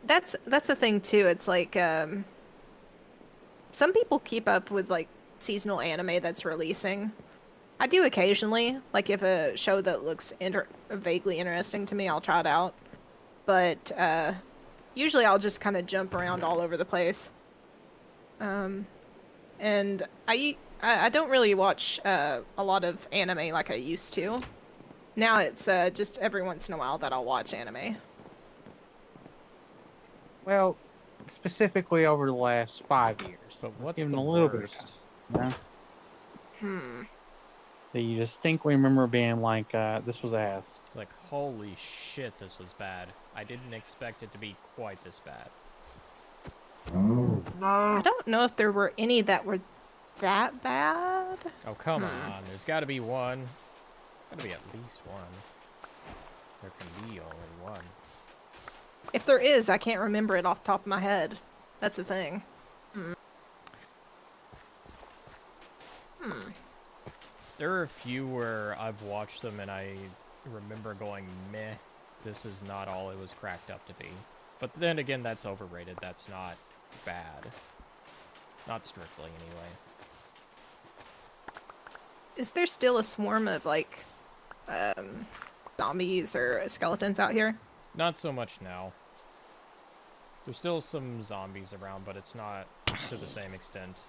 That's the thing too. It's like some people keep up with like seasonal anime that's releasing. I do occasionally. Like if a show that looks vaguely interesting to me, I'll try it out. But usually I'll just kind of jump around all over the place. And I don't really watch a lot of anime like I used to. Now it's just every once in a while that I'll watch anime. Well, specifically over the last 5 years. But Let's what's give the them a little bit of worst? time. That you distinctly remember being like, this was ass. It's like, holy shit, this was bad. I didn't expect it to be quite this bad. I don't know if there were any that were that bad. Oh, come on. There's got to be one. Got to be at least one. There can be only one. If there is, I can't remember it off the top of my head. That's the thing. There are a few where I've watched them and I remember going, meh, this is not all it was cracked up to be. But then again, that's overrated. That's not bad. Not strictly, anyway. Is there still a swarm of like zombies or skeletons out here? Not so much now. There's still some zombies around, but it's not to the same extent.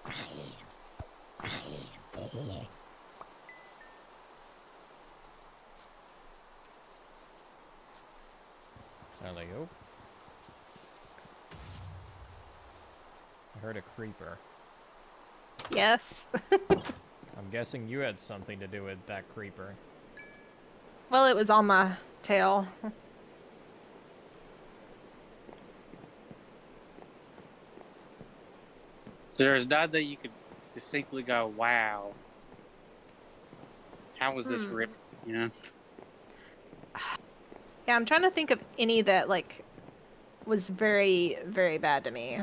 There they go. I heard a creeper. Yes. I'm guessing you had something to do with that creeper. Well, it was on my tail. So there's none that you could distinctly go, wow. How was this written? You know? Yeah, I'm trying to think of any that like was very, very bad to me.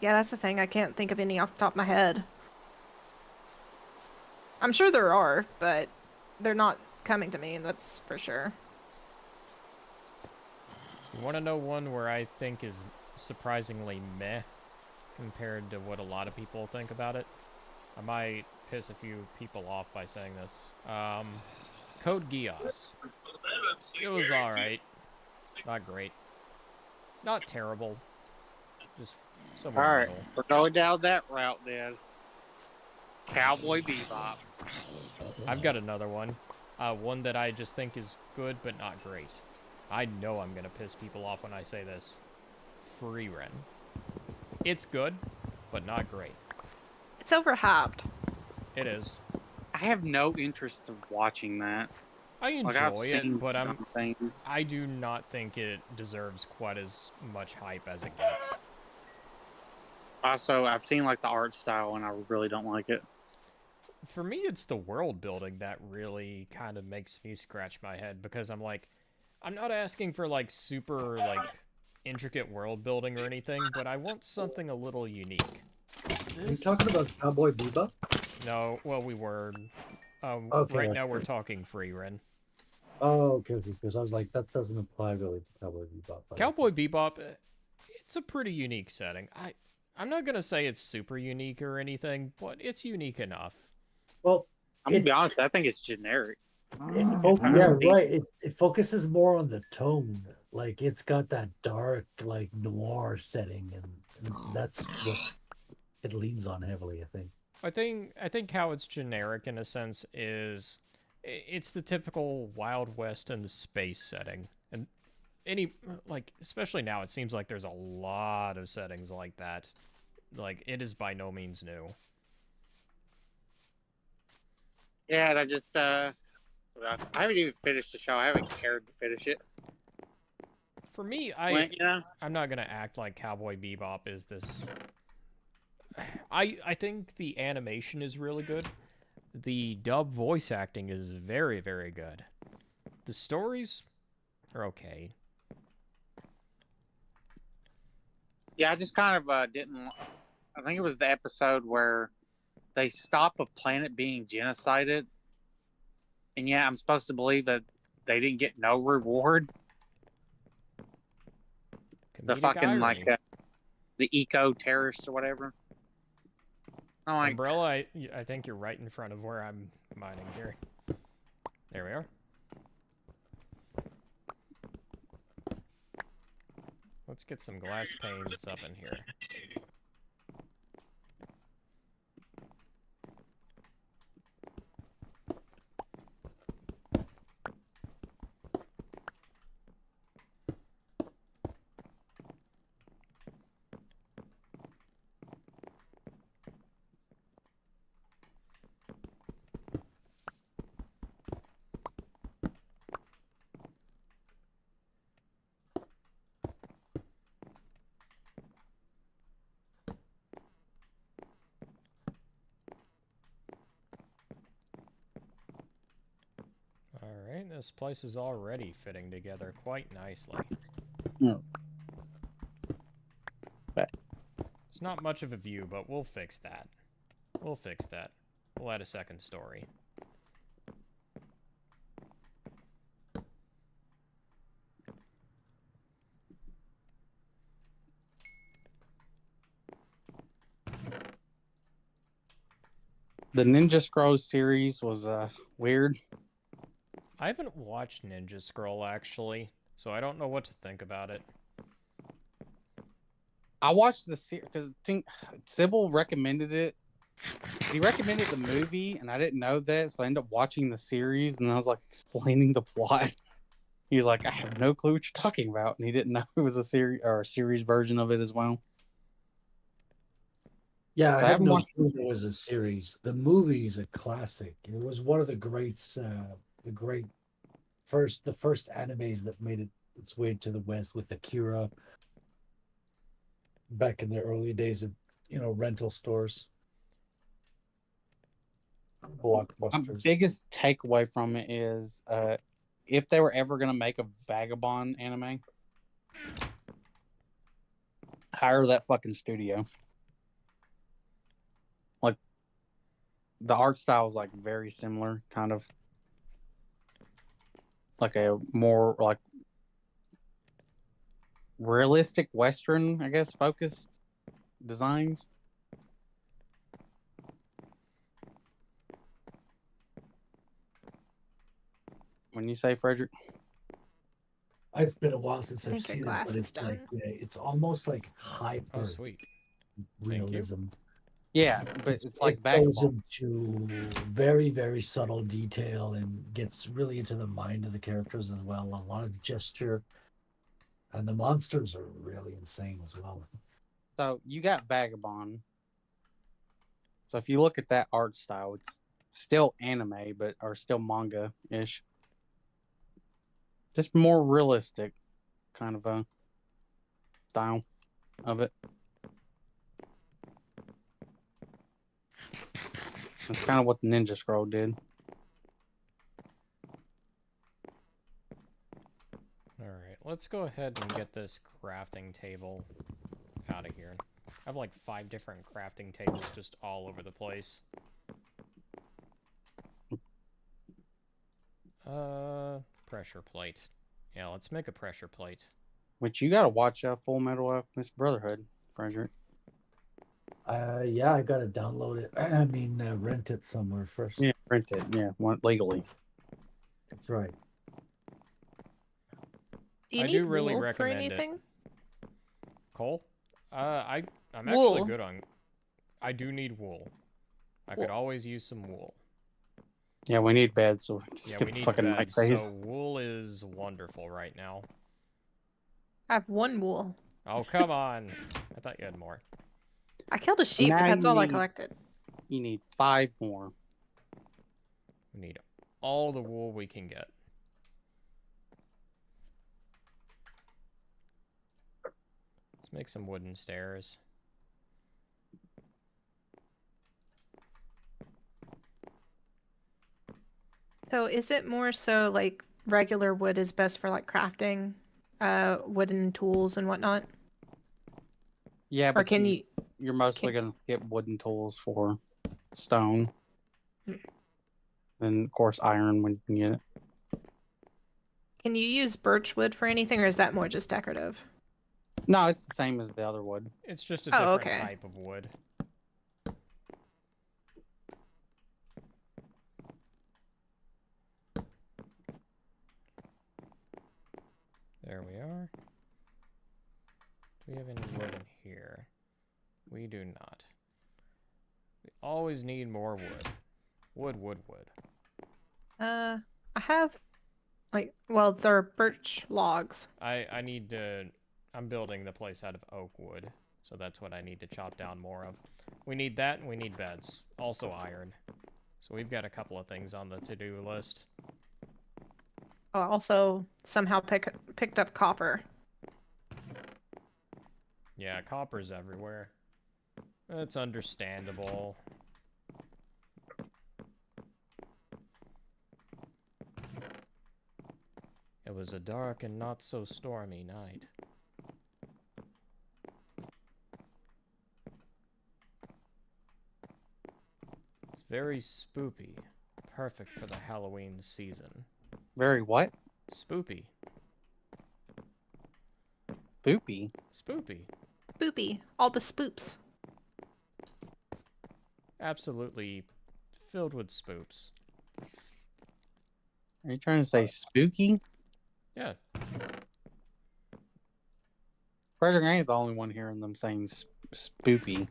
Yeah, that's the thing. I can't think of any off the top of my head. I'm sure there are, but they're not coming to me, that's for sure. You want to know one where I think is surprisingly meh compared to what a lot of people think about it? I might piss a few people off by saying this. Code Geass. It was alright. Not great. Not terrible. Just somewhere All in right, the middle. we're going down that route then. Cowboy Bebop. I've got another one. One that I just think is good, but not great. I know I'm going to piss people off when I say this. Frieren. It's good, but not great. It's overhyped. It is. I have no interest of watching that. I Like, I've enjoy seen it, but some things. I do not think it deserves quite as much hype as it gets. Also, I've seen like the art style, and I really don't like it. For me, it's the world building that really kind of makes me scratch my head, because I'm like, I'm not asking for like super like intricate world building or anything, but I want something a little unique. Are you talking about Cowboy Bebop? No, well, we were. Okay, Right okay. now we're talking Frieren. Oh, okay, because I was like, that doesn't apply really to Cowboy Bebop. but- Cowboy Bebop, it's a pretty unique setting. I'm not gonna say it's super unique or anything, but it's unique enough. Well, I'm gonna It- be honest. I think it's generic. yeah, right. It focuses more on the tone. Like it's got that dark, like noir setting, and that's what it leans on heavily. I think. I think how it's generic in a sense is it's the typical Wild West and space setting. And especially now it seems like there's a lot of settings like that. Like it is by no means new. Yeah, and I haven't even finished the show. I haven't cared to finish it. For me, When, you know, I'm not gonna act like Cowboy Bebop is this. I think the animation is really good. The dub voice acting is very, very good. The stories are okay. yeah, I just kind of didn't. I think it was the episode where they stop a planet being genocided, and yeah, I'm supposed to believe that they didn't get no reward. The Comedic fucking irony. the eco terrorists or whatever. I'm like, Umbrella, I think you're right in front of where I'm mining here. There we are. Let's get some glass panes up in here. Alright, this place is already fitting together quite nicely. No. It's not much of a view, but we'll fix that. We'll fix that. We'll add a second story. the Ninja Scrolls series was weird. I haven't watched Ninja Scroll actually, so I don't know what to think about it. I watched the series because Sybil recommended it. He recommended the movie, and I didn't know that, so I ended up watching the series, and I was like explaining the plot. He was like, "I have no clue what you're talking about," and he didn't know it was a series or a series version of it as well. Yeah, So I I had haven't no watched- clue there was a series. The movie is a classic. It was one of the greats, the first animes that made its way to the West with Akira. Back in the early days of, rental stores, My blockbusters. biggest takeaway from it is if they were ever going to make a Vagabond anime, hire that fucking studio. Like, the art style is like very similar, kind of like a more like realistic Western, I guess, focused designs. when you say Frederick? It's been a while since I I've think your seen it, glass but is it's like done. it's almost like hyper Oh, sweet. you. realism. Yeah, but it's like it goes Vagabond. into very, very subtle detail and gets really into the mind of the characters as well. A lot of gesture, and the monsters are really insane as well. So you got Vagabond. So if you look at that art style, it's still anime, but or still manga-ish. Just more realistic kind of a style of it. That's kind of what the Ninja Scroll did. Alright, let's go ahead and get this crafting table out of here. I have like 5 different crafting tables just all over the place. Pressure plate. Yeah, let's make a pressure plate. Which you got to watch Full Metal Alchemist Brotherhood, Frederick. Yeah, I gotta download it. I mean, rent it somewhere first. Yeah, print it. Yeah, legally. That's right. Do you I need do really wool for recommend it. anything? Coal? I'm Wool. actually good on... I do need wool. I could always use some wool. Yeah, we need beds, so we can Yeah, skip we need fucking night beds, phase. so wool is wonderful right now. I have 1 wool. Oh, come on. I thought you had more. I killed a sheep, but Now that's you all I need- collected. You need 5 more. We need all the wool we can get. Let's make some wooden stairs. So is it more so like regular wood is best for like crafting wooden tools and whatnot? Yeah, Or but can you you're mostly can- going to skip wooden tools for stone. Hmm. Then, of course, iron when you can get it. can you use birch wood for anything, or is that more just decorative? No, it's the same as the other wood. It's just a Oh, different okay. type of wood. There we are. Do we have any wood in here? We do not. We always need more wood. Wood. I have like, well, they're birch logs. I need to... I'm building the place out of oak wood, so that's what I need to chop down more of. We need that, and we need beds. Also iron. So we've got a couple of things on the to-do list. Oh, I also somehow picked up copper. Yeah, copper's everywhere. That's understandable. It was a dark and not so stormy night. It's very spoopy. Perfect for the Halloween season. Very what? Spoopy. Boopy. Spoopy. Boopy. All the spoops. Absolutely filled with spoops. Are you trying to say spooky? Yeah. Frederick, I ain't the only one hearing them saying spoopy.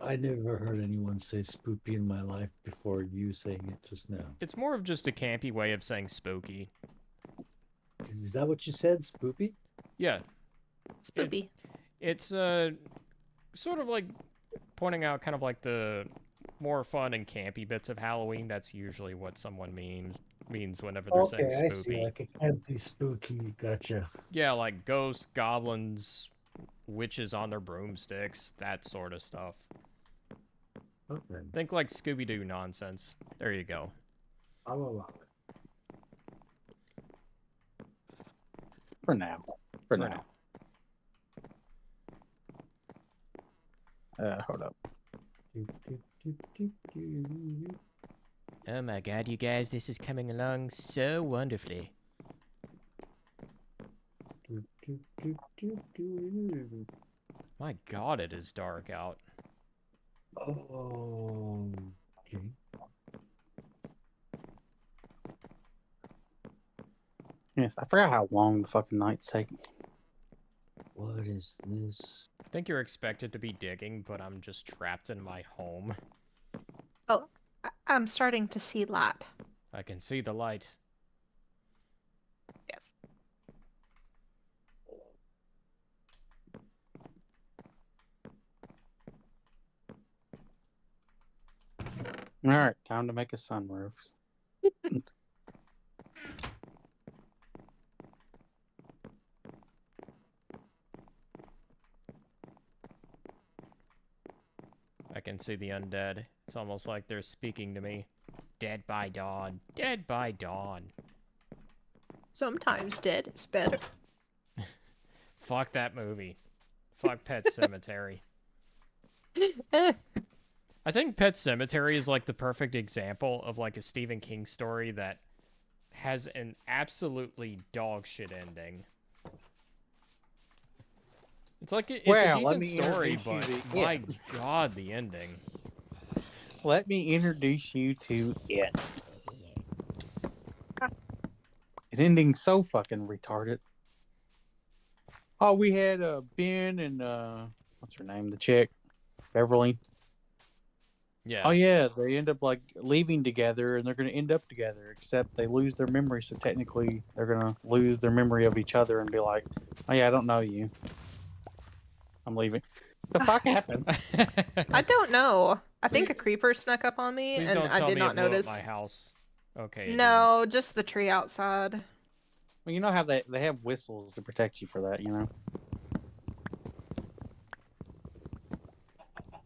I never heard anyone say spoopy in my life before you saying it just now. It's more of just a campy way of saying spooky. Is that what you said, spoopy? Yeah. Spoopy. It's sort of like pointing out kind of like the more fun and campy bits of Halloween. That's usually what someone means whenever they're saying Okay, I spoopy. see. Like it can't be spooky. Gotcha. Yeah, like ghosts, goblins, witches on their broomsticks, that sort of stuff. Okay. Think like Scooby-Doo nonsense. There you go. I'll allow it. For now. For now. Hold up. Do, do, do, do, do. Oh my god, you guys, this is coming along so wonderfully. Do, do, do, do, do. My god, it is dark out. Oh, okay. Yes, I forgot how long the fucking nights take. What is this? I think you're expected to be digging, but I'm just trapped in my home. Oh, I'm starting to see light. I can see the light. Yes. All right, time to make a sunroof. I can see the undead. It's almost like they're speaking to me. Dead by dawn. Dead by dawn. Sometimes dead is better. Fuck that movie. Fuck Pet Cemetery. Eh, I think Pet Cemetery is like the perfect example of like a Stephen King story that has an absolutely dog shit ending. It's like it's a Well, let decent me story, introduce but you to my it. god, the ending. Let me introduce you to it. An ending so fucking retarded. Oh, we had Ben and what's her name? The chick, Beverly. Yeah. Oh yeah, they end up like leaving together, and they're gonna end up together. Except they lose their memory, so technically they're gonna lose their memory of each other and be like, "Oh yeah, I don't know you. I'm leaving." The fuck happened? I don't know. I think a creeper snuck up on me, Please and don't I tell did me not it blew up notice. my house. Okay. it didn't. No, just the tree outside. Well, you know how they have whistles to protect you for that, you know.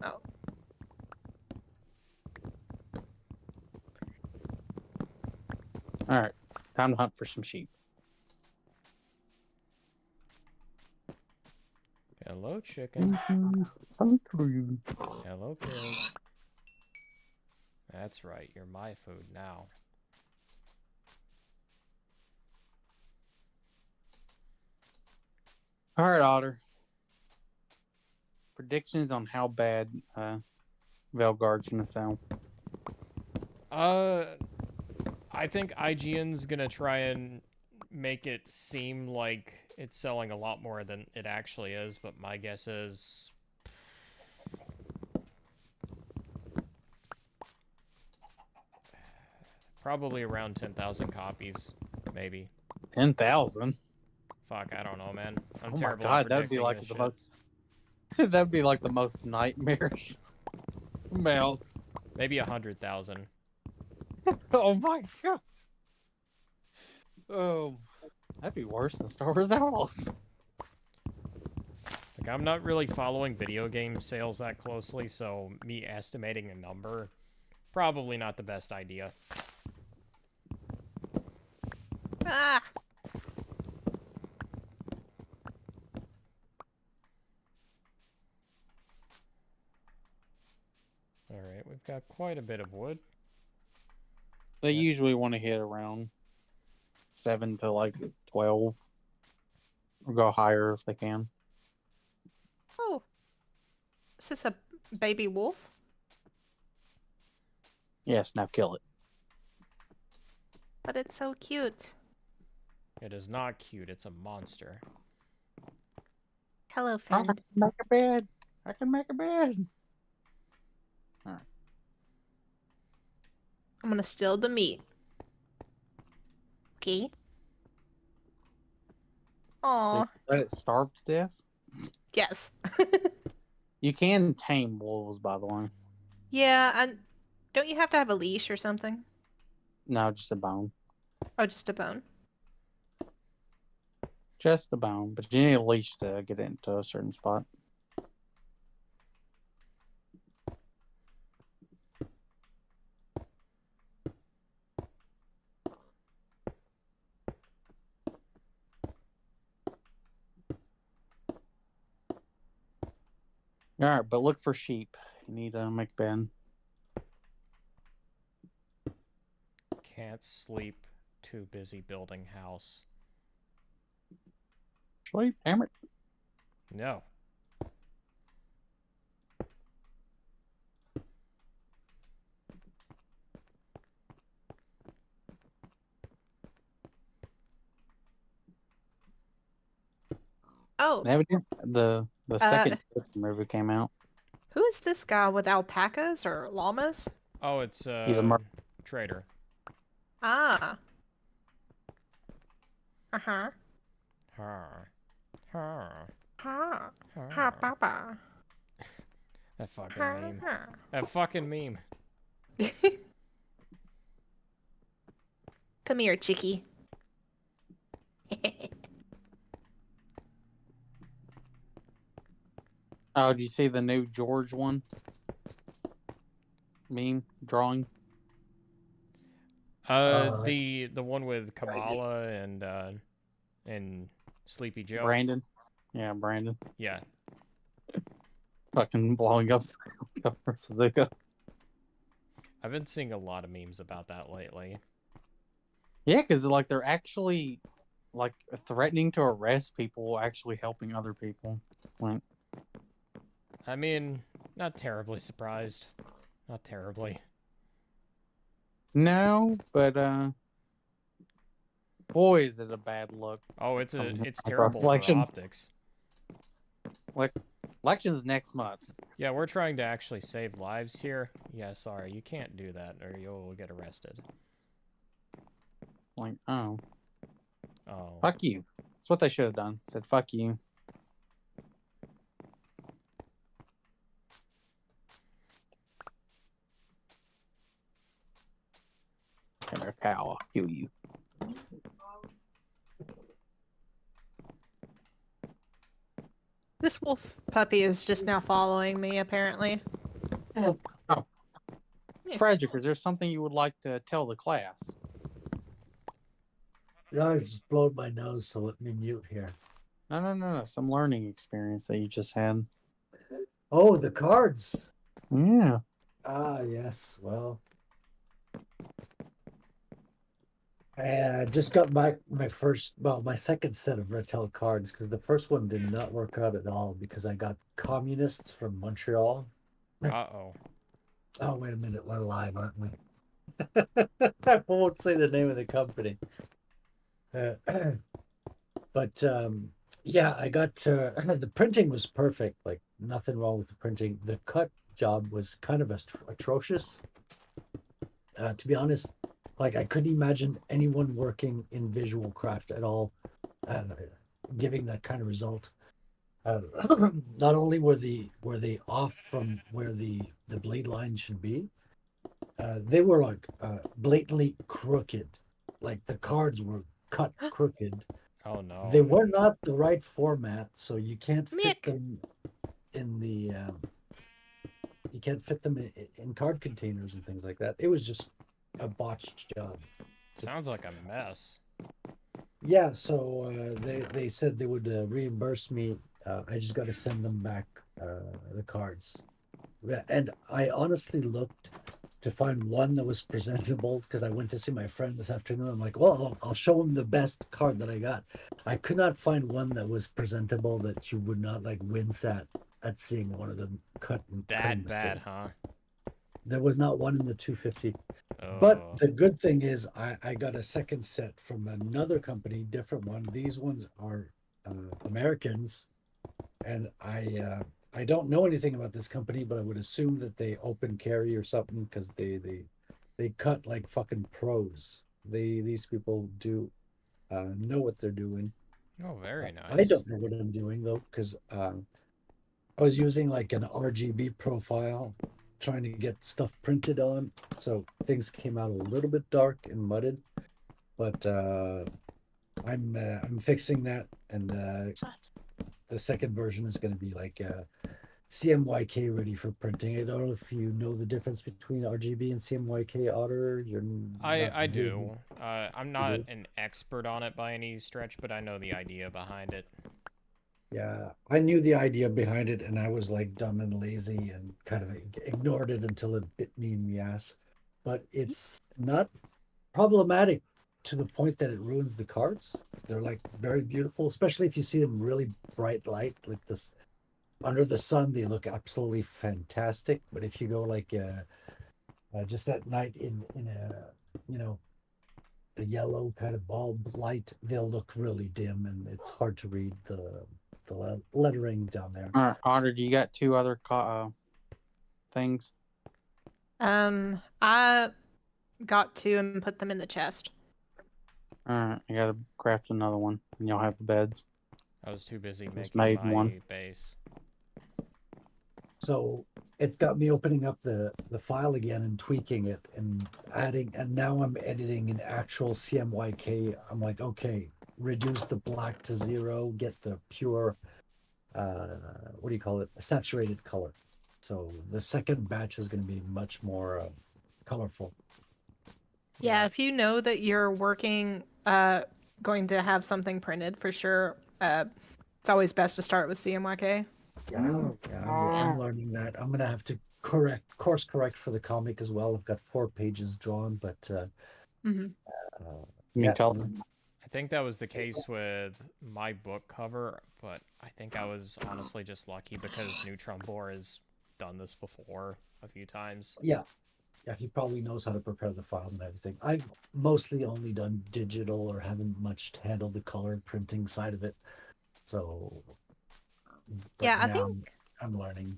Oh, All right, time to hunt for some sheep. Hello, chicken. Hunt for you. Hello, pig. That's right. You're my food now. All right, Otter. Predictions on how bad Velguard's gonna sound. I think IGN's gonna try and make it seem like it's selling a lot more than it actually is, but my guess is probably around 10,000 copies, maybe. 10,000. Fuck, I don't know, man. I'm Oh my terrible god, at that'd be predicting like this the shit. most. That'd be like the most nightmarish amount. Maybe 100,000. Oh my god. Oh, that'd be worse than Star Wars Outlaws. Like, I'm not really following video game sales that closely, so me estimating a number, probably not the best idea. ah! Alright, we've got quite a bit of wood. They usually want to hit around 7 to like 12, or go higher if they can. Oh, is this a baby wolf? Yes, now kill it. But it's so cute. It is not cute, it's a monster. Hello, I friend. can make a bed. I can make a bed. I'm gonna steal the meat. Okay. Aw, Let it starve to death. yes. You can tame wolves, by the way. Yeah, and don't you have to have a leash or something? No, just a bone. Oh, just a bone. Just a bone. But you need a leash to get it into a certain spot. All right, but look for sheep. You need to make bed. Can't sleep, too busy building house. Sleep, damn it. No. Oh, The second movie came out. who is this guy with alpacas or llamas? Oh, it's He's a trader. Ah. Uh-huh. Har. Har. Ha. Ha, Har. papa. That fucking Ha, meme. ha. That fucking meme. Come here, chickie. Oh, did you see the new George one? Meme drawing. The one with Kamala and Sleepy Joe. Brandon. Yeah, Brandon. Yeah. Fucking blowing up Zuko. I've been seeing a lot of memes about that lately. Yeah, because like they're actually like threatening to arrest people, actually helping other people. Like, I mean, not terribly surprised. Not terribly. no, but boy, is it a bad look. Oh, it's Across terrible for election. optics. Like, election's next month. Yeah, we're trying to actually save lives here. Yeah, sorry, you can't do that or you'll get arrested. Like, oh, Oh. fuck you. That's what they should have done. Said, fuck you. Come here, cow. I'll kill you. This wolf puppy is just now following me, apparently. Oh. Yeah. Frederick, is there something you would like to tell the class? No, I just blowed my nose, so let me mute here. No. Some learning experience that you just had. Oh, the cards. Yeah. Ah, yes. Well, I just got back my second set of Retell cards because the first one did not work out at all because I got communists from Montreal. Uh-oh. Oh, wait a minute. We're live, aren't we? I won't say the name of the company. But yeah, I got the printing was perfect. Like nothing wrong with the printing. The cut job was kind of atrocious. To be honest, like I couldn't imagine anyone working in visual craft at all, giving that kind of result. Not only were they off from where the blade line should be, they were like blatantly crooked. Like the cards were cut crooked. Oh no. They were not the right format, so you can't fit Mick. them in the you can't fit them in card containers and things like that. It was just a botched job. Sounds like a mess. Yeah, so they said they would reimburse me. I just got to send them back the cards. Yeah, and I honestly looked to find one that was presentable because I went to see my friend this afternoon. I'm like, well, I'll show him the best card that I got. I could not find one that was presentable that you would not like wince at seeing one of them cut. That bad, huh? There was not one in the 250. Oh. But the good thing is I got a second set from another company, different one. These ones are Americans, and I don't know anything about this company, but I would assume that they open carry or something because they cut like fucking pros. These people do know what they're doing. Oh, very nice. I don't know what I'm doing though because I was using like an RGB profile trying to get stuff printed on, so things came out a little bit dark and mudded, but I'm fixing that, and the second version is going to be like CMYK ready for printing. I don't know if you know the difference between RGB and CMYK, Otter. I do. I'm not an expert on it by any stretch, but I know the idea behind it. Yeah, I knew the idea behind it, and I was like dumb and lazy and kind of ignored it until it bit me in the ass. But it's not problematic to the point that it ruins the cards. They're like very beautiful, especially if you see them really bright light, like this under the sun. They look absolutely fantastic. But if you go like just at night in a a yellow kind of bulb light, they'll look really dim, and it's hard to read the lettering down there. All right, Otter, do you got 2 other things? I got 2 and put them in the chest. All right, I gotta craft another one, and y'all have the beds. I was too busy Just making made my one. base. So it's got me opening up the file again and tweaking it and adding, and now I'm editing an actual CMYK. I'm like, okay, reduce the black to 0, get the pure, what do you call it? A saturated color. So the second batch is going to be much more colorful. Yeah, if you know that you're working, going to have something printed for sure, it's always best to start with CMYK. I'm learning that. I'm gonna have to course correct for the comic as well. I've got 4 pages drawn, but Mm-hmm. Color? I think that was the case with my book cover, but I think I was honestly just lucky because Neutron Bore has done this before a few times. yeah, he probably knows how to prepare the files and everything. I've mostly only done digital or haven't much handled the color printing side of it. So, but Yeah, I now think I'm learning.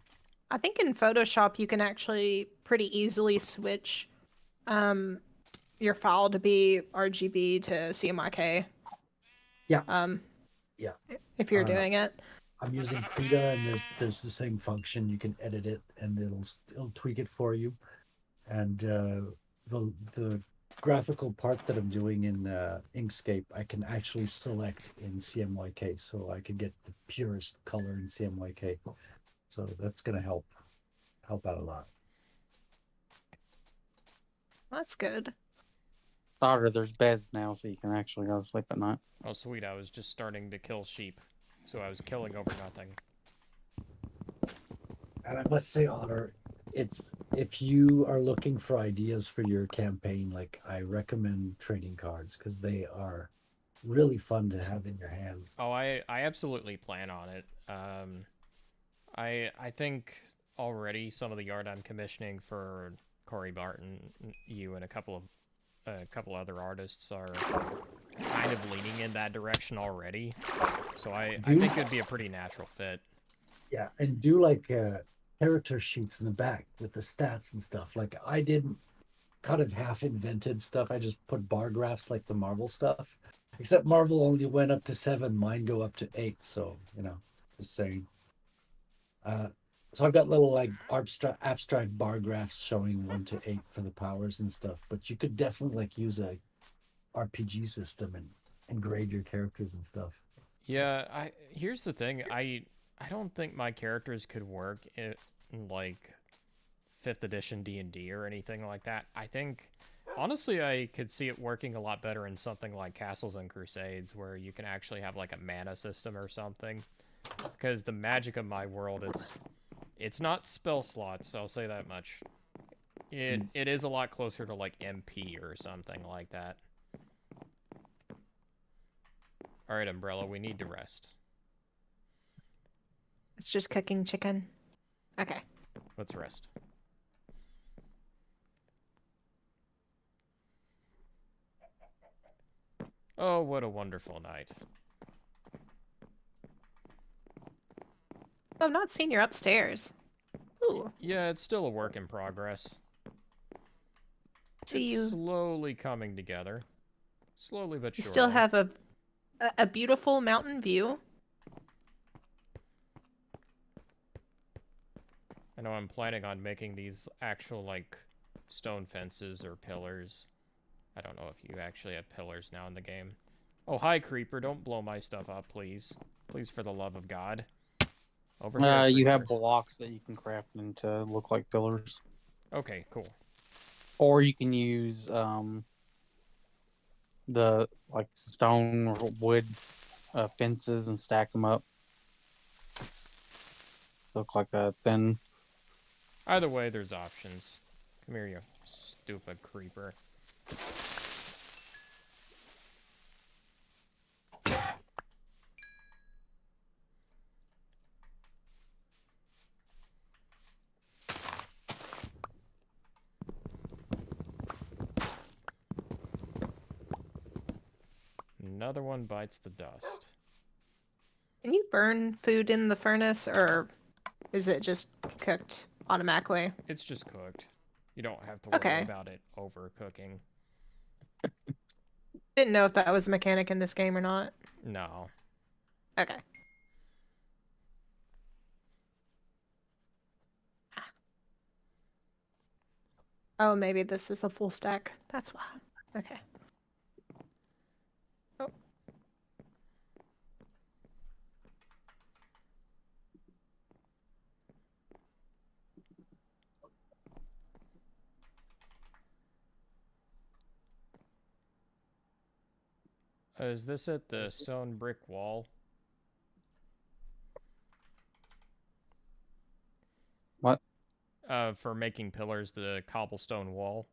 I think in Photoshop you can actually pretty easily switch your file to be RGB to CMYK. Yeah. Yeah. If you're doing it. I'm using Krita, and there's the same function. You can edit it, and it'll tweak it for you. And the graphical part that I'm doing in Inkscape, I can actually select in CMYK, so I can get the purest color in CMYK. So that's gonna help out a lot. That's good. Otter, there's beds now, so you can actually go to sleep at night. Oh, sweet. I was just starting to kill sheep, so I was killing over nothing. And I must say, Otter, it's if you are looking for ideas for your campaign, like I recommend trading cards because they are really fun to have in your hands. Oh, I absolutely plan on it. I think already some of the art I'm commissioning for Corey Barton, you, and a couple other artists are kind of leaning in that direction already. So I think it'd be a pretty natural fit. Yeah, and do like character sheets in the back with the stats and stuff. Like I didn't kind of half invented stuff. I just put bar graphs like the Marvel stuff. Except Marvel only went up to 7, mine go up to 8. So, just saying. So I've got little like abstract bar graphs showing 1 to 8 for the powers and stuff. But you could definitely like use a RPG system and grade your characters and stuff. Yeah, here's the thing. I don't think my characters could work in like 5th edition D&D or anything like that. I think honestly I could see it working a lot better in something like Castles and Crusades, where you can actually have like a mana system or something. Because the magic of my world, it's not spell slots, I'll say that much. It is a lot closer to like MP or something like that. Alright, Umbrella, we need to rest. It's just cooking chicken. Okay. Let's rest. Oh, what a wonderful night. Oh, I've not seen your upstairs. Ooh. Yeah, it's still a work in progress. See it's you. Slowly coming together. Slowly but You surely. still have a beautiful mountain view. I know I'm planning on making these actual, like, stone fences or pillars. I don't know if you actually have pillars now in the game. Oh, hi, Creeper. Don't blow my stuff up, please. Please, for the love of God. Over here, You have creepers. blocks that you can craft into look like pillars. Okay, cool. Or you can use the like stone or wood fences and stack them up. Look like a thin. Either way, there's options. Come here, you stupid creeper. Another one bites the dust. Can you burn food in the furnace, or is it just cooked automatically? It's just cooked. You don't have to worry Okay. about it overcooking. Didn't know if that was a mechanic in this game or not. No. Okay. Oh, maybe this is a full stack. That's why. Okay. Oh. Is this at the stone brick wall? What? For making pillars, the cobblestone wall.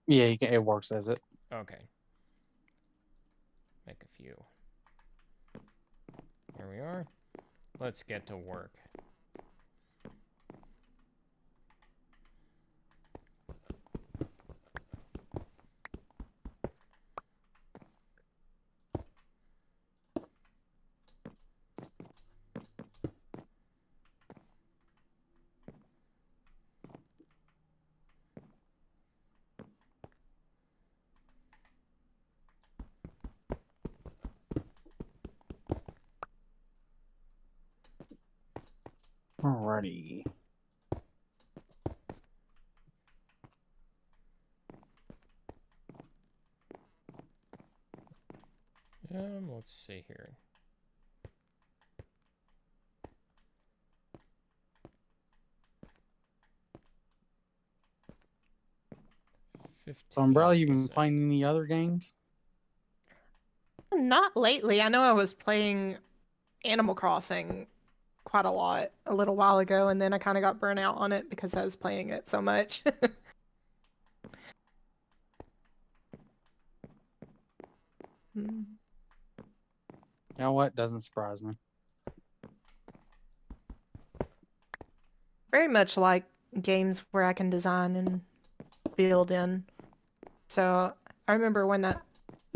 Yeah, it works as it. Okay. Make a few. Here we are. Let's get to work. Alrighty. Let's see here. So, Umbrella, 15, you been is it? playing any other games? Not lately. I know I was playing Animal Crossing quite a lot a little while ago, and then I kind of got burnt out on it because I was playing it so much. Hmm. You know what? Doesn't surprise me. Very much like games where I can design and build in. So I remember when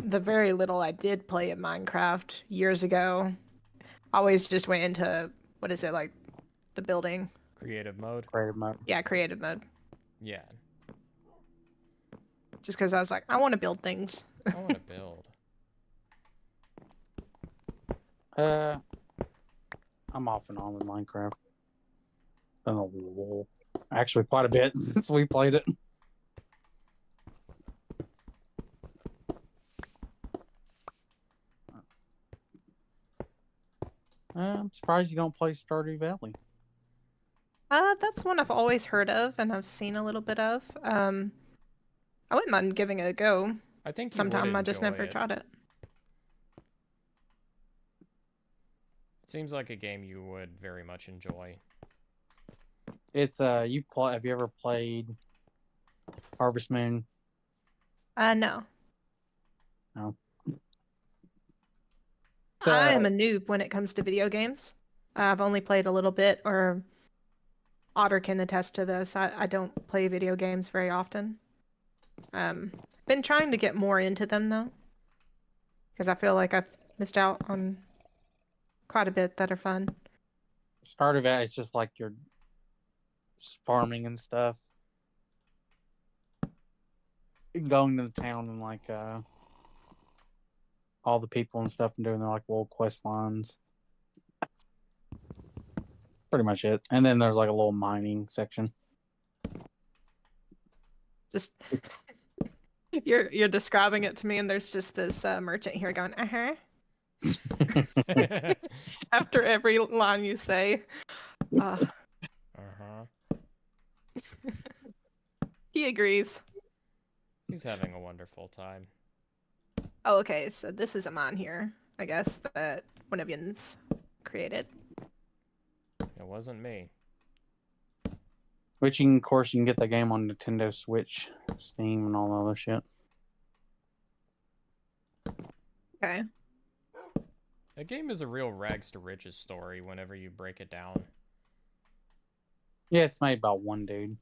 the very little I did play of Minecraft years ago, I always just went into, what is it, like the building? Creative mode? Creative mode. Yeah, creative mode. Yeah. Just because I was like, I want to build things. I want to build. I'm off and on with Minecraft. Oh, actually, quite a bit since we played it. I'm surprised you don't play Stardew Valley. That's one I've always heard of and I've seen a little bit of. I wouldn't mind giving it a go I think you sometime. would I just enjoy never it. tried it. It seems like a game you would very much enjoy. It's you play. Have you ever played Harvest Moon? No. No. I am a noob when it comes to video games. I've only played a little bit, or Otter can attest to this. I don't play video games very often. Been trying to get more into them though, because I feel like I've missed out on quite a bit that are fun. Stardew Valley is just like your farming and stuff. Going to the town and like all the people and stuff and doing their like little quest lines. Pretty much it. And then there's like a little mining section. Just you're describing it to me, and there's just this merchant here going, after every line you say. He agrees. He's having a wonderful time. Oh, okay. So this is a mine here, I guess, that one of yous created. It wasn't me. Which, of course, you can get the game on Nintendo Switch, Steam, and all the other shit. Okay. A game is a real rags to riches story whenever you break it down. Yeah, it's made by one dude.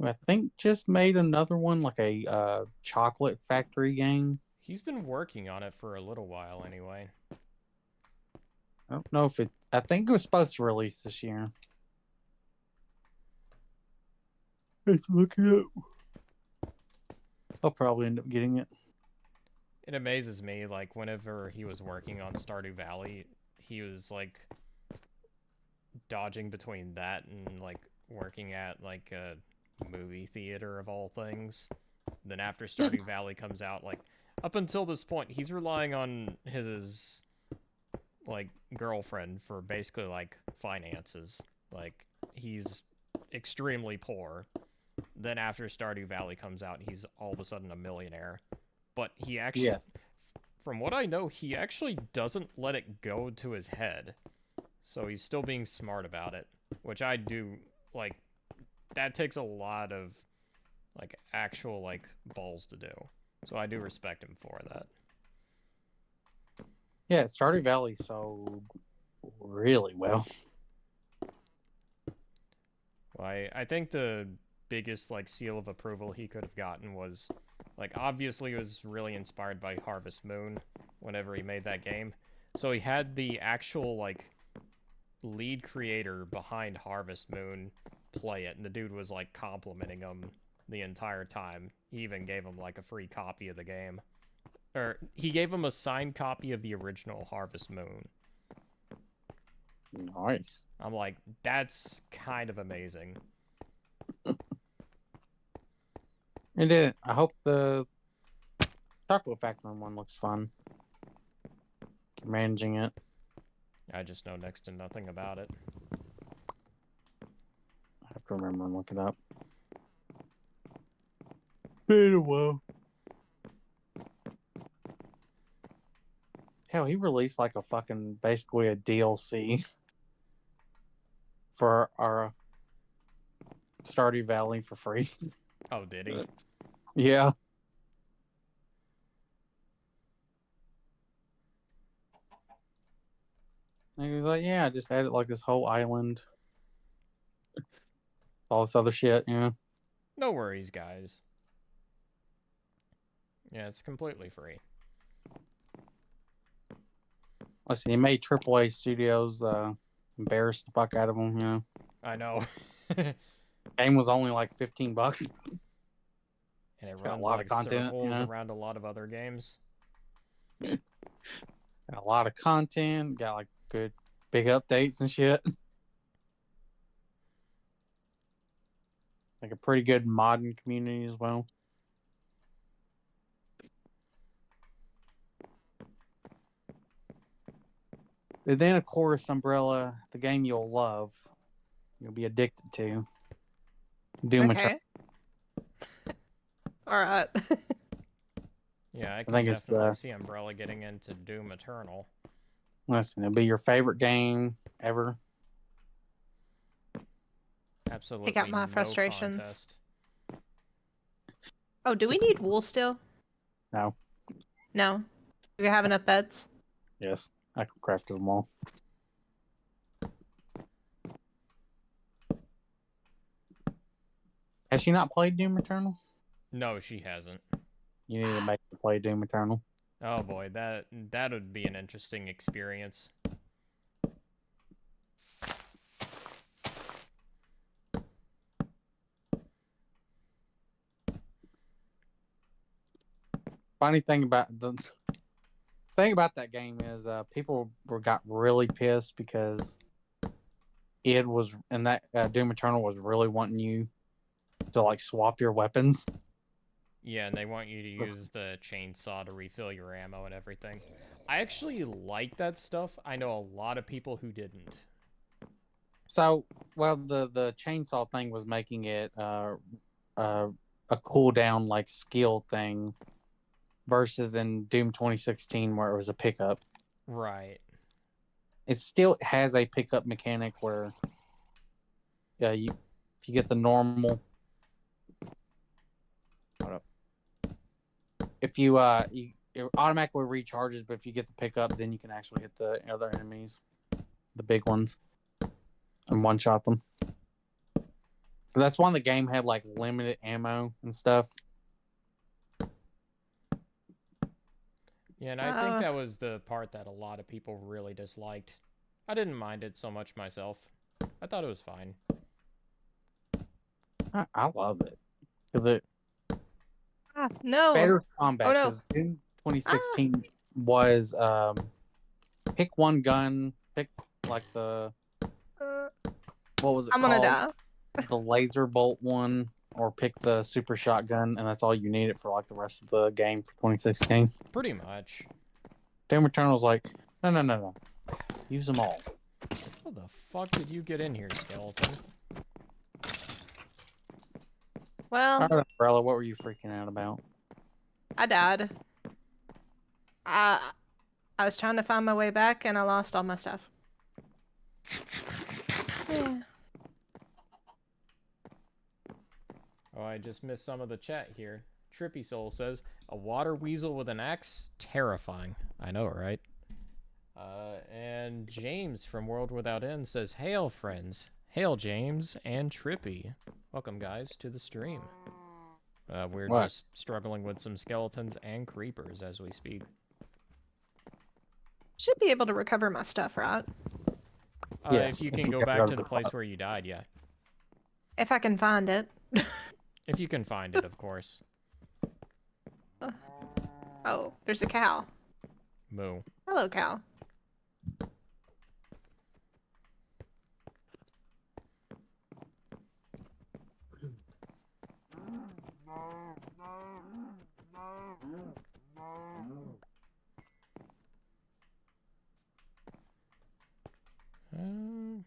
I think just made another one, like a chocolate factory game. He's been working on it for a little while anyway. I don't know if it. I think it was supposed to release this year. Let's look it up. I'll probably end up getting it. It amazes me, like, whenever he was working on Stardew Valley, he was, like, dodging between that and, like, working at, like, a movie theater of all things. Then after Stardew Valley comes out, like, up until this point, he's relying on his, like, girlfriend for basically, like, finances. Like, he's extremely poor. Then after Stardew Valley comes out, he's all of a sudden a millionaire. But he actually, Yes. from what I know, he actually doesn't let it go to his head. So he's still being smart about it, which I do, like, that takes a lot of, like, actual, like, balls to do. So I do respect him for that. Yeah, Stardew Valley sold really well. Well, I think the biggest, like, seal of approval he could have gotten was, like, obviously it was really inspired by Harvest Moon whenever he made that game. So he had the actual, like, lead creator behind Harvest Moon play it, and the dude was, like, complimenting him the entire time. He even gave him, like, a free copy of the game. Or, he gave him a signed copy of the original Harvest Moon. Nice. I'm like, that's kind of amazing. It did. I hope the Chocolate Factory one looks fun. Managing it. I just know next to nothing about it. I have to remember and look it up. Been a while. Hell, he released like a fucking, basically a DLC for our Stardew Valley for free. Oh, did he? Yeah. And he was like, yeah, I just added like this whole island. All this other shit, yeah. No worries, guys. Yeah, it's completely free. Listen, he made AAA studios embarrass the fuck out of them, you know. I know. Game was only like $15. And it got a runs lot of like content, circles yeah. around a lot of other games. Got a lot of content, got like good big updates and shit. Like a pretty good modding community as well. And then, of course, Umbrella, the game you'll love, you'll be addicted to. Doom Eternal. Okay. All right. Yeah, I can think it's, definitely see Umbrella getting into Doom Eternal. Listen, it'll be your favorite game ever. Absolutely. Pick out my no frustrations. contest. Oh, do we need wool still? No. No. Do we have enough beds? Yes, I crafted them all. Has she not played Doom Eternal? No, she hasn't. You need to make her play Doom Eternal. Oh boy, that would be an interesting experience. Funny thing about that game is people got really pissed because it was, and that Doom Eternal was really wanting you to like swap your weapons. Yeah, and they want you to use the chainsaw to refill your ammo and everything. I actually like that stuff. I know a lot of people who didn't. So, well, the chainsaw thing was making it a cooldown like skill thing, versus in Doom 2016 where it was a pickup. Right. It still has a pickup mechanic where, if you get the normal. Hold up. If you it automatically recharges, but if you get the pickup, then you can actually hit the other enemies, the big ones, and one shot them. But that's when the game had like limited ammo and stuff. Yeah, and I think that was the part that a lot of people really disliked. I didn't mind it so much myself. I thought it was fine. I love it. Because it No. better combat. Oh, no. Because in 2016 was pick one gun, pick like the what was it I'm called? gonna die. The laser bolt one, or pick the super shotgun, and that's all you needed for like the rest of the game for 2016. Pretty much. Doom Eternal's like, no. Use them all. How the fuck did you get in here, skeleton? Well, All right, Umbrella, what were you freaking out about? I died. I was trying to find my way back and I lost all my stuff. Yeah. Oh, I just missed some of the chat here. Trippy Soul says, a water weasel with an axe? Terrifying. I know, right? And James from World Without End says, hail, friends. Hail, James and Trippy. Welcome, guys, to the stream. We're What? just struggling with some skeletons and creepers as we speak. Should be able to recover my stuff, right? Yes, if you if can you go get back rid to of the the place spot. where you died, yeah. If I can find it. If you can find it, of course. Oh, there's a cow. Moo. Hello, cow.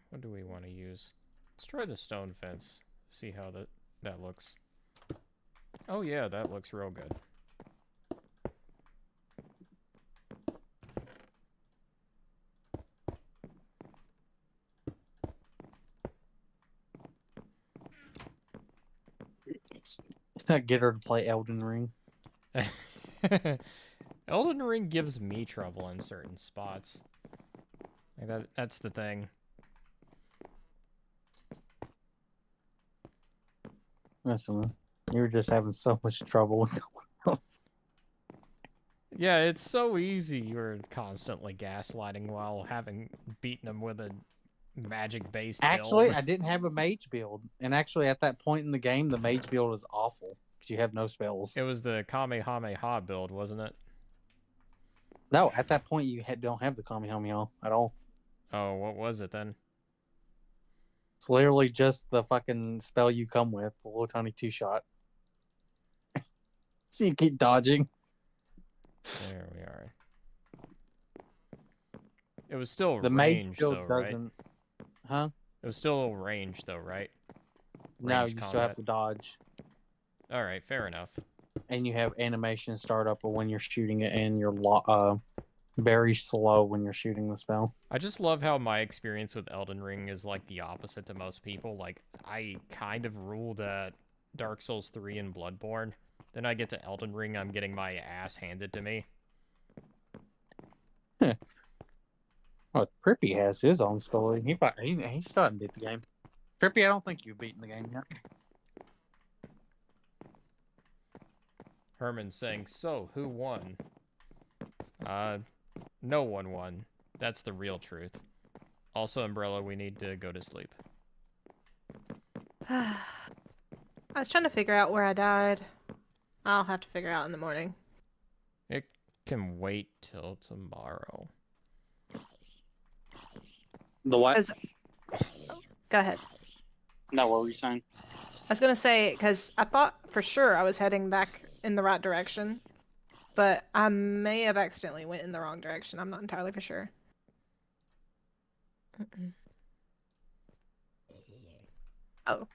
What do we want to use? Let's try the stone fence. See how that looks. Oh yeah, that looks real good. Get her to play Elden Ring. Elden Ring gives me trouble in certain spots. Like that's the thing. Listen, you were just having so much trouble with that. Yeah, it's so easy. You're constantly gaslighting while having beaten them with a magic-based Actually, build. I didn't have a mage build, and actually, at that point in the game, the mage build is awful because you have no spells. It was the Kamehameha build, wasn't it? No, at that point, you don't have the Kamehameha at all. Oh, what was it then? It's literally just the fucking spell you come with, the little tiny two-shot. So you keep dodging. There we are. It was still The mage range, build though, right? doesn't. Huh? It was still range, though, right? No, Range you still have combat. to dodge. All right, fair enough. And you have animation start up when you're shooting it, and you're very slow when you're shooting the spell. I just love how my experience with Elden Ring is like the opposite to most people. Like, I kind of ruled at Dark Souls 3 and Bloodborne. Then I get to Elden Ring, I'm getting my ass handed to me. Oh, Trippy has his own story. He still did the game. Trippy, I don't think you've beaten the game yet. Herman saying, so, who won? No one won. That's the real truth. Also, Umbrella, we need to go to sleep. I was trying to figure out where I died. I'll have to figure out in the morning. It can wait till tomorrow. The what? As- Go ahead. No, what were you saying? I was gonna say, because I thought for sure I was heading back in the right direction, but I may have accidentally went in the wrong direction. I'm not entirely for sure. Oh.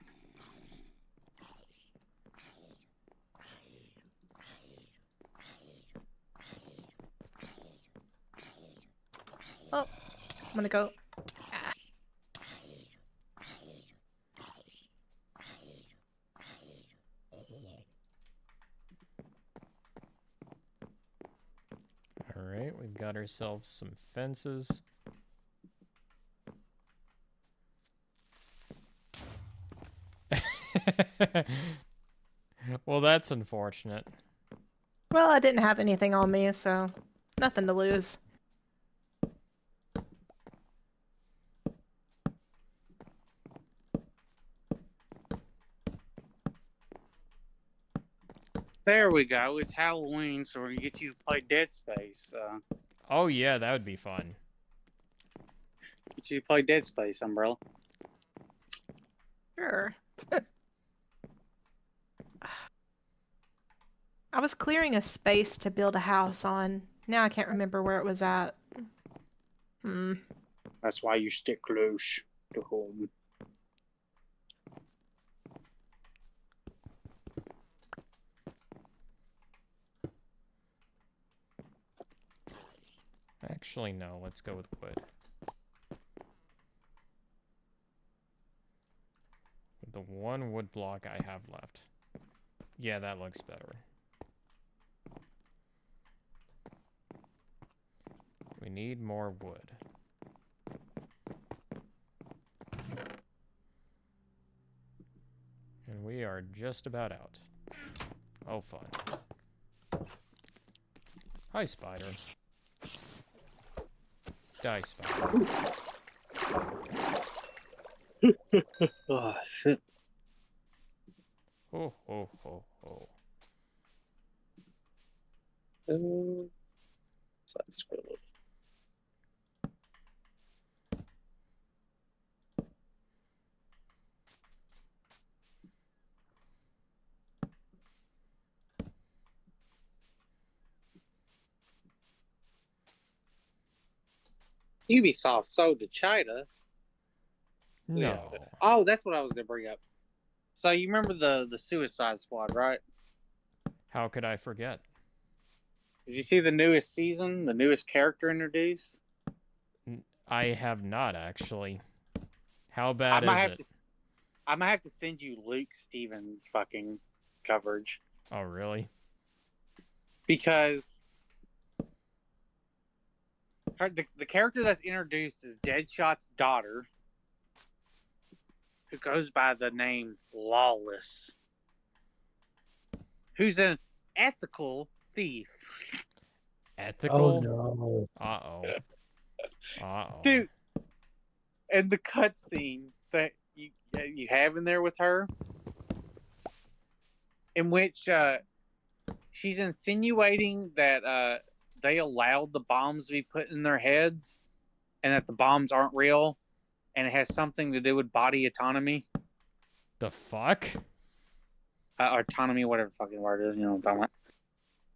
Oh, I'm gonna go. Ah. Alright, we've got ourselves some fences. Well, that's unfortunate. Well, I didn't have anything on me, so nothing to lose. There we go. It's Halloween, so we're gonna get you to play Dead Space. Oh yeah, that would be fun. Get you to play Dead Space, Umbrella. Sure. I was clearing a space to build a house on. Now I can't remember where it was at. That's why you stick close to home. Actually, no. Let's go with wood. The one wood block I have left. Yeah, that looks better. We need more wood. And we are just about out. Oh, fun. Hi, spider. Die, spider. Oh, shit. Ho, ho, ho, ho. Ubisoft sold to China. No. Oh, that's what I was gonna bring up. So you remember the Suicide Squad, right? How could I forget? Did you see the newest season, the newest character introduced? I have not, actually. How bad is it? I might have to send you Luke Stevens' fucking coverage. Oh, really? Because the character that's introduced is Deadshot's daughter, who goes by the name Lawless, who's an ethical thief. Ethical? Oh no. Uh-oh. Uh-oh. Dude, and the cutscene that you have in there with her, in which she's insinuating that they allowed the bombs to be put in their heads, and that the bombs aren't real, and it has something to do with body autonomy. The fuck? Autonomy, whatever fucking word it is, you know what I'm talking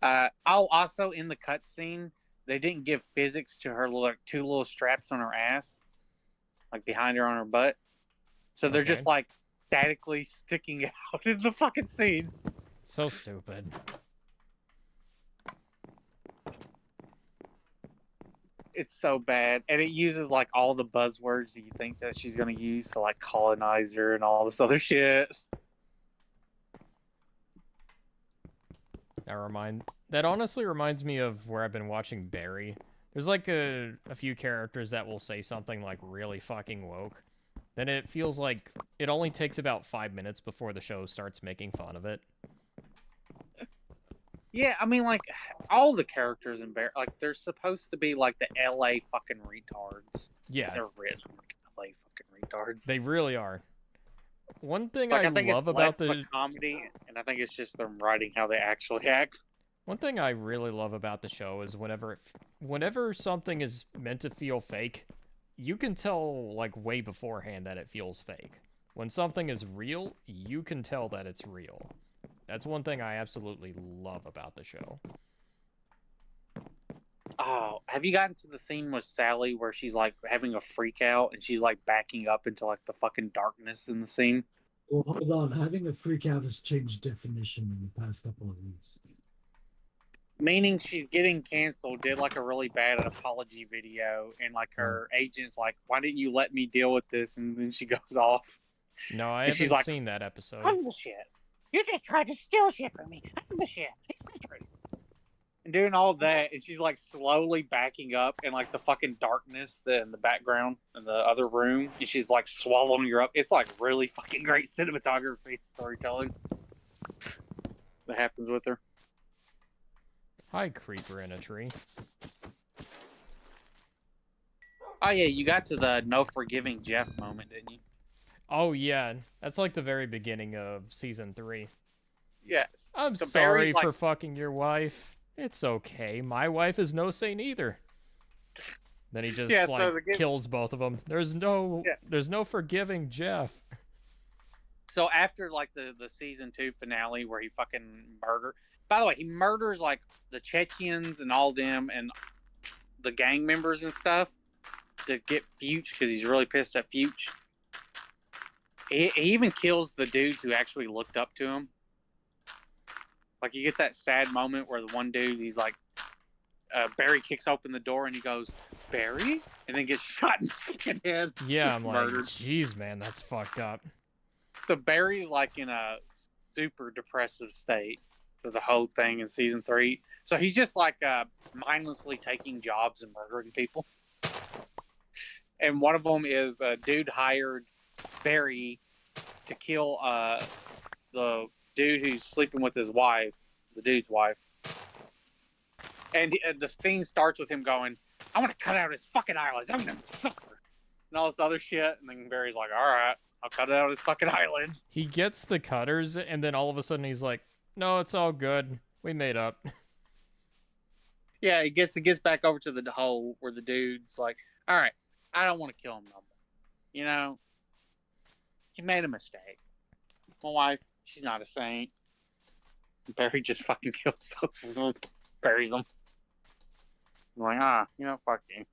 about. Also in the cutscene, they didn't give physics to her two little straps on her ass, like behind her on her butt. So they're just like statically sticking out in the fucking scene. So stupid. It's so bad, and it uses like all the buzzwords that you think that she's gonna use, so like colonizer and all this other shit. That honestly reminds me of where I've been watching Barry. There's like a few characters that will say something like really fucking woke. Then it feels like it only takes about 5 minutes before the show starts making fun of it. Yeah, I mean, like, all the characters in Barry, like, they're supposed to be like the LA fucking retards. Yeah. They're written like LA fucking retards. They really are. One thing like, I think love it's about less of a comedy, and I think it's just them writing how they actually act. One thing I really love about the show is whenever something is meant to feel fake, you can tell like way beforehand that it feels fake. When something is real, you can tell that it's real. That's one thing I absolutely love about the show. Oh, have you gotten to the scene with Sally where she's like having a freak out and she's like backing up into like the fucking darkness in the scene? Well, hold on. Having a freak out has changed definition in the past couple of weeks. Meaning she's getting canceled, did like a really bad apology video, and like her agent's like, "Why didn't you let me deal with this?" And then she goes off. No, I And she's haven't like, seen that episode. I'm the shit. You just tried to steal shit from me. I'm the shit. It's the truth. and doing all that, and she's like slowly backing up in like the fucking darkness in the background in the other room, and she's like swallowing her up. It's like really fucking great cinematography and storytelling that happens with her. Hi, creeper in a tree. Oh yeah, you got to the no forgiving Jeff moment, didn't you? Oh yeah, that's like the very beginning of season 3. Yes. I'm So sorry Barry's for fucking your wife. It's okay. My wife is no saint either. Then he just Yeah, so like the game- kills both of them. There's no forgiving Jeff. So after like the season 2 finale where he fucking murder. By the way, he murders like the Chechens and all them and the gang members and stuff to get Fuchs because he's really pissed at Fuchs. He even kills the dudes who actually looked up to him. Like you get that sad moment where the one dude, he's like, Barry kicks open the door and he goes, Barry? And then gets shot in the fucking head. Yeah, I'm like, Murdered. jeez, man, that's fucked up. So Barry's like in a super depressive state for the whole thing in season 3. So he's just like mindlessly taking jobs and murdering people. And one of them is a dude hired Barry to kill the dude who's sleeping with his wife, the dude's wife. And the scene starts with him going, I want to cut out his fucking eyelids. I'm going to suffer. And all this other shit. And then Barry's like, all right, I'll cut out his fucking eyelids. He gets the cutters, and then all of a sudden he's like, no, it's all good. We made up. Yeah, it gets back over to the hole where the dude's like, all right, I don't want to kill him no more. You know, he made a mistake. My wife, she's not a saint. Barry just fucking kills both of them, buries them. I'm like, you know, fuck you.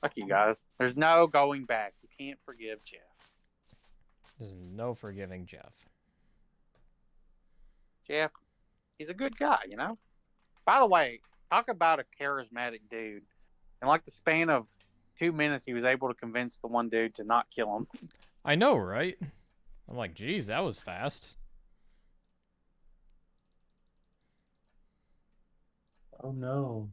Fuck you guys. There's no going back. You can't forgive Jeff. There's no forgiving Jeff. Jeff, he's a good guy, you know? By the way, talk about a charismatic dude. In like the span of 2 minutes, he was able to convince the one dude to not kill him. I know, right? I'm like, geez, that was fast. Oh no.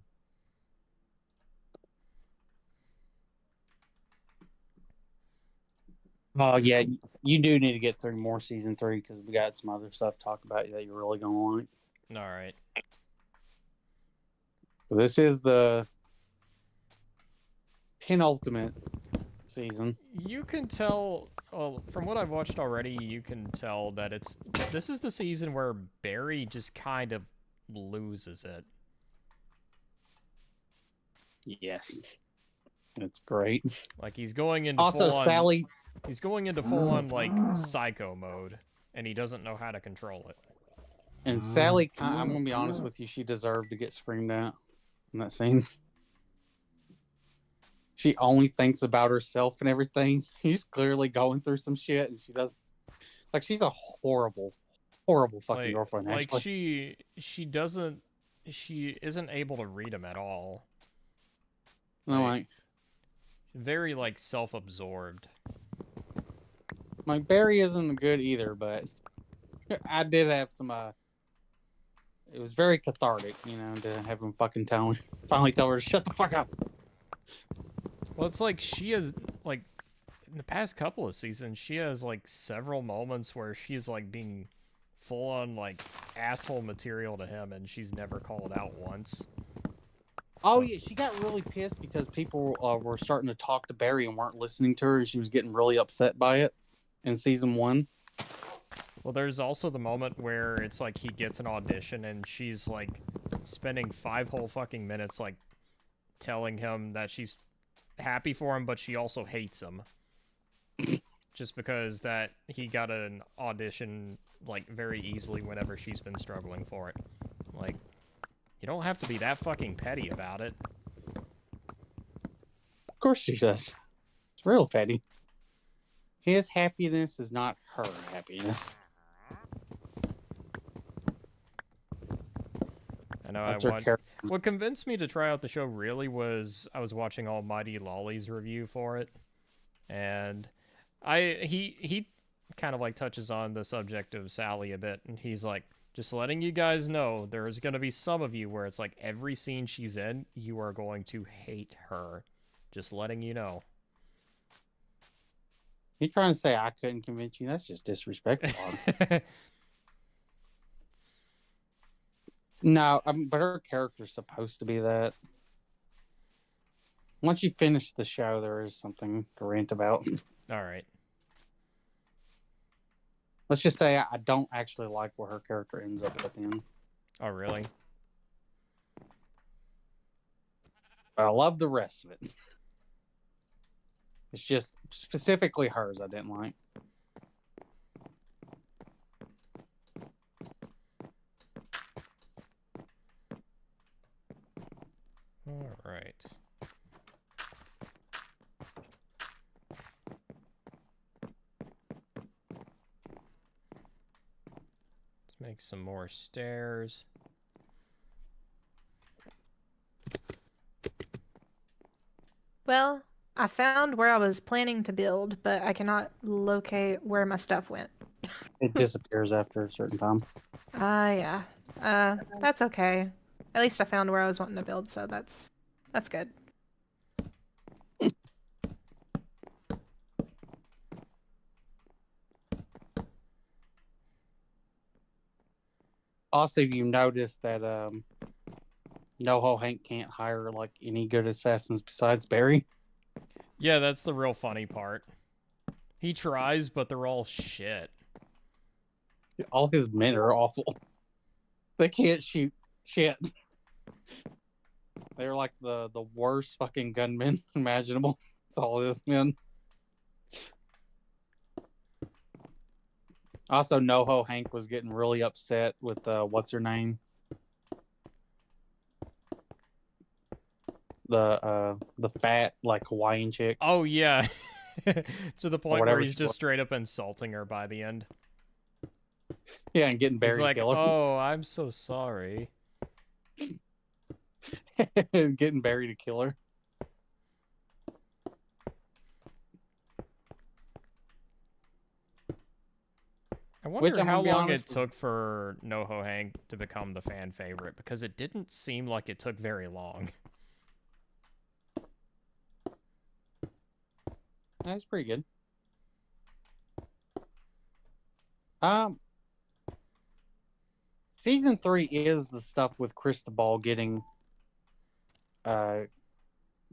Oh, yeah, you do need to get through more season 3 because we got some other stuff to talk about that you're really going to like. All right. So this is the penultimate season. You can tell, well, from what I've watched already, you can tell that this is the season where Barry just kind of loses it. Yes. It's great. Like he's going into Also, full-on, Sally... he's going into full-on like psycho mode, and he doesn't know how to control it. And Sally, I'm going to be honest with you, she deserved to get screamed at in that scene. She only thinks about herself and everything. She's clearly going through some shit, and she does... Like, she's a horrible, horrible fucking girlfriend, Like actually. she isn't able to read him at all. No, like, very like self-absorbed. Like Barry isn't good either, but I did have some. It was very cathartic, you know, to have him finally tell her to shut the fuck up. Well, it's like she is like in the past couple of seasons, she has like several moments where she's like being full on like asshole material to him, and she's never called out once. Oh yeah, she got really pissed because people were starting to talk to Barry and weren't listening to her, and she was getting really upset by it in season 1. Well, there's also the moment where it's like he gets an audition and she's like spending 5 whole fucking minutes like telling him that she's happy for him, but she also hates him. Just because that he got an audition like very easily whenever she's been struggling for it. Like, you don't have to be that fucking petty about it. Of course she does. It's real petty. His happiness is not her happiness. I know what convinced me to try out the show really was I was watching Almighty Lolly's review for it. And he kind of like touches on the subject of Sally a bit, and he's like, Just letting you guys know, there's going to be some of you where it's like every scene she's in, you are going to hate her. Just letting you know. You trying to say I couldn't convince you? That's just disrespectful. No, but her character's supposed to be that. Once you finish the show, there is something to rant about. All right. Let's just say I don't actually like where her character ends up at the end. Oh, really? But I love the rest of it. It's just specifically hers I didn't like. All right. Let's make some more stairs. Well, I found where I was planning to build, but I cannot locate where my stuff went. It disappears after a certain time. Yeah. That's okay. At least I found where I was wanting to build, so that's good. Also, you notice that NoHo Hank can't hire like any good assassins besides Barry. Yeah, that's the real funny part. He tries, but they're all shit. All his men are awful. They can't shoot shit. They're like the worst fucking gunmen imaginable. That's all it is, man. Also, NoHo Hank was getting really upset with what's her name? The fat like Hawaiian chick. Oh, yeah. To the point where whatever he's she just was. straight up insulting her by the end. Yeah, and getting Barry He's like, to kill her. oh, I'm so sorry. And getting Barry to kill her. I wonder I'm how gonna be long it honest with- took for NoHo Hank to become the fan favorite, because it didn't seem like it took very long. That's pretty good. Season 3 is the stuff with Cristobal getting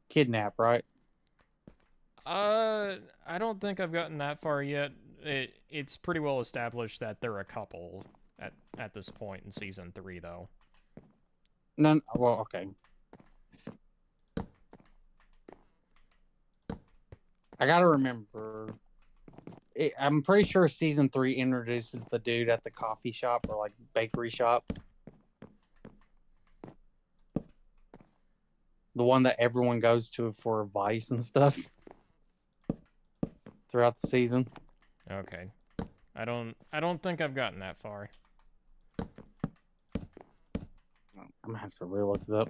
kidnapped, right? I don't think I've gotten that far yet. It's pretty well established that they're a couple at this point in season 3, though. None. Well, okay. I gotta remember. I'm pretty sure season 3 introduces the dude at the coffee shop or like bakery shop. The one that everyone goes to for advice and stuff throughout the season. Okay. I don't think I've gotten that far. I'm gonna have to really look it up.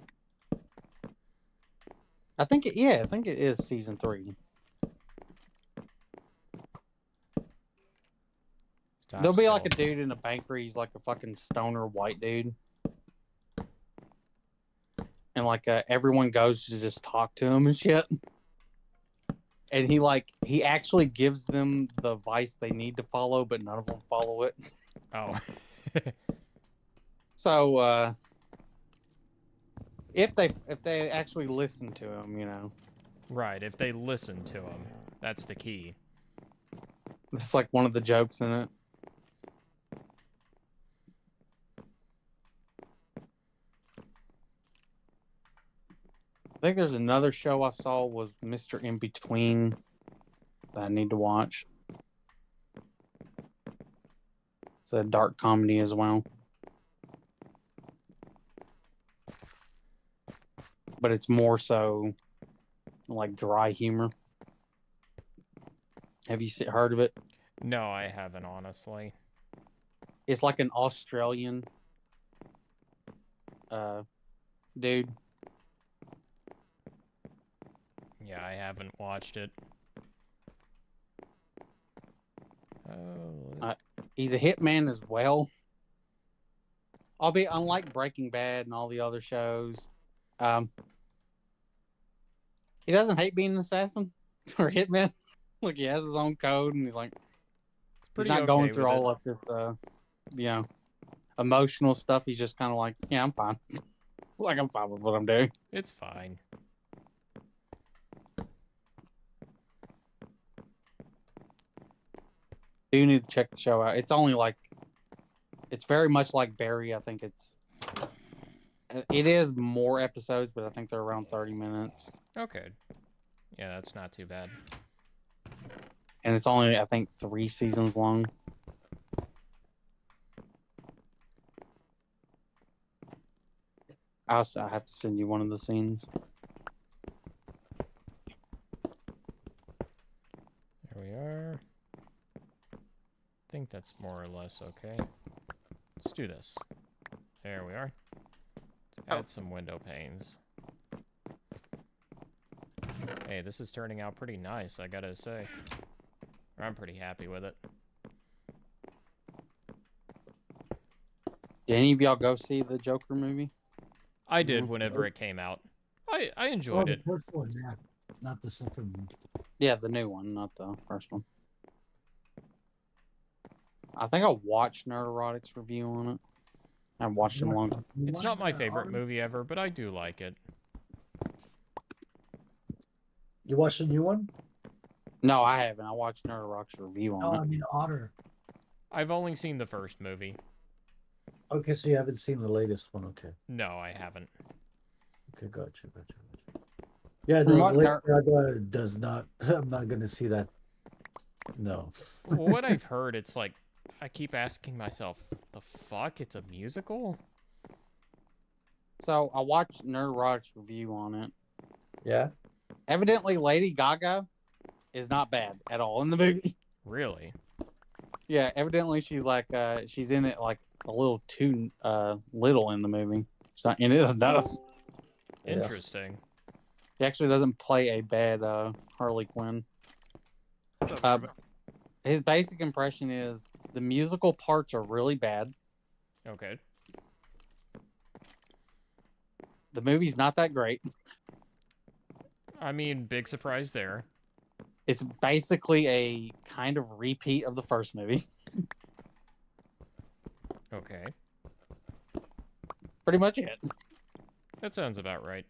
I think it is season 3. Stop There'll be like a still. dude in a bakery. He's like a fucking stoner white dude, and like everyone goes to just talk to him and shit. And he actually gives them the advice they need to follow, but none of them follow it. Oh. So if they actually listen to him, you know, Right, if they listen to him. That's the key. that's like one of the jokes in it. I think there's another show I saw was Mr. In Between that I need to watch. It's a dark comedy as well. But it's more so like dry humor. Have you heard of it? No, I haven't, honestly. It's like an Australian dude. Yeah, I haven't watched it. Oh, He's a hitman as well. Albeit unlike Breaking Bad and all the other shows, he doesn't hate being an assassin or hitman. Like he has his own code, and he's like, he's Pretty not okay going with through it. all of this, emotional stuff. He's just kind of like, yeah, I'm fine. Like I'm fine with what I'm doing. It's fine. You need to check the show out. It's only like, it's very much like Barry. I think it is more episodes, but I think they're around 30 minutes. Okay. Yeah, that's not too bad. And it's only, I think, 3 seasons long. I have to send you one of the scenes. There we are. I think that's more or less okay. Let's do this. There we are. Let's add some window panes. Hey, this is turning out pretty nice, I gotta say. I'm pretty happy with it. Did any of y'all go see the Joker movie? I did whenever it came out. I enjoyed it. The first one, yeah. Not the second one. Yeah, the new one, not the first one. I think I watched Nerderotic's review on it. I haven't watched it in a long time. It's not my favorite movie ever, but I do like it. You watched the new one? No, I haven't. I watched Nerderotic's review on No, it. I mean Otter. I've only seen the first movie. Okay, so you haven't seen the latest one. Okay. No, I haven't. Okay, gotcha. Yeah, the Lady Gaga does not. I'm not going to see that. No. Well, what I've heard, it's like, I keep asking myself, the fuck? It's a musical? So I watched Nerderotic's review on it. Yeah. Evidently, Lady Gaga is not bad at all in the movie. Really? Yeah, evidently she's in it like a little too little in the movie. She's not in it enough. Yeah. Interesting. She actually doesn't play a bad Harley Quinn. His basic impression is the musical parts are really bad. Okay. The movie's not that great. I mean, big surprise there. It's basically a kind of repeat of the first movie. Okay. Pretty much it. That sounds about right.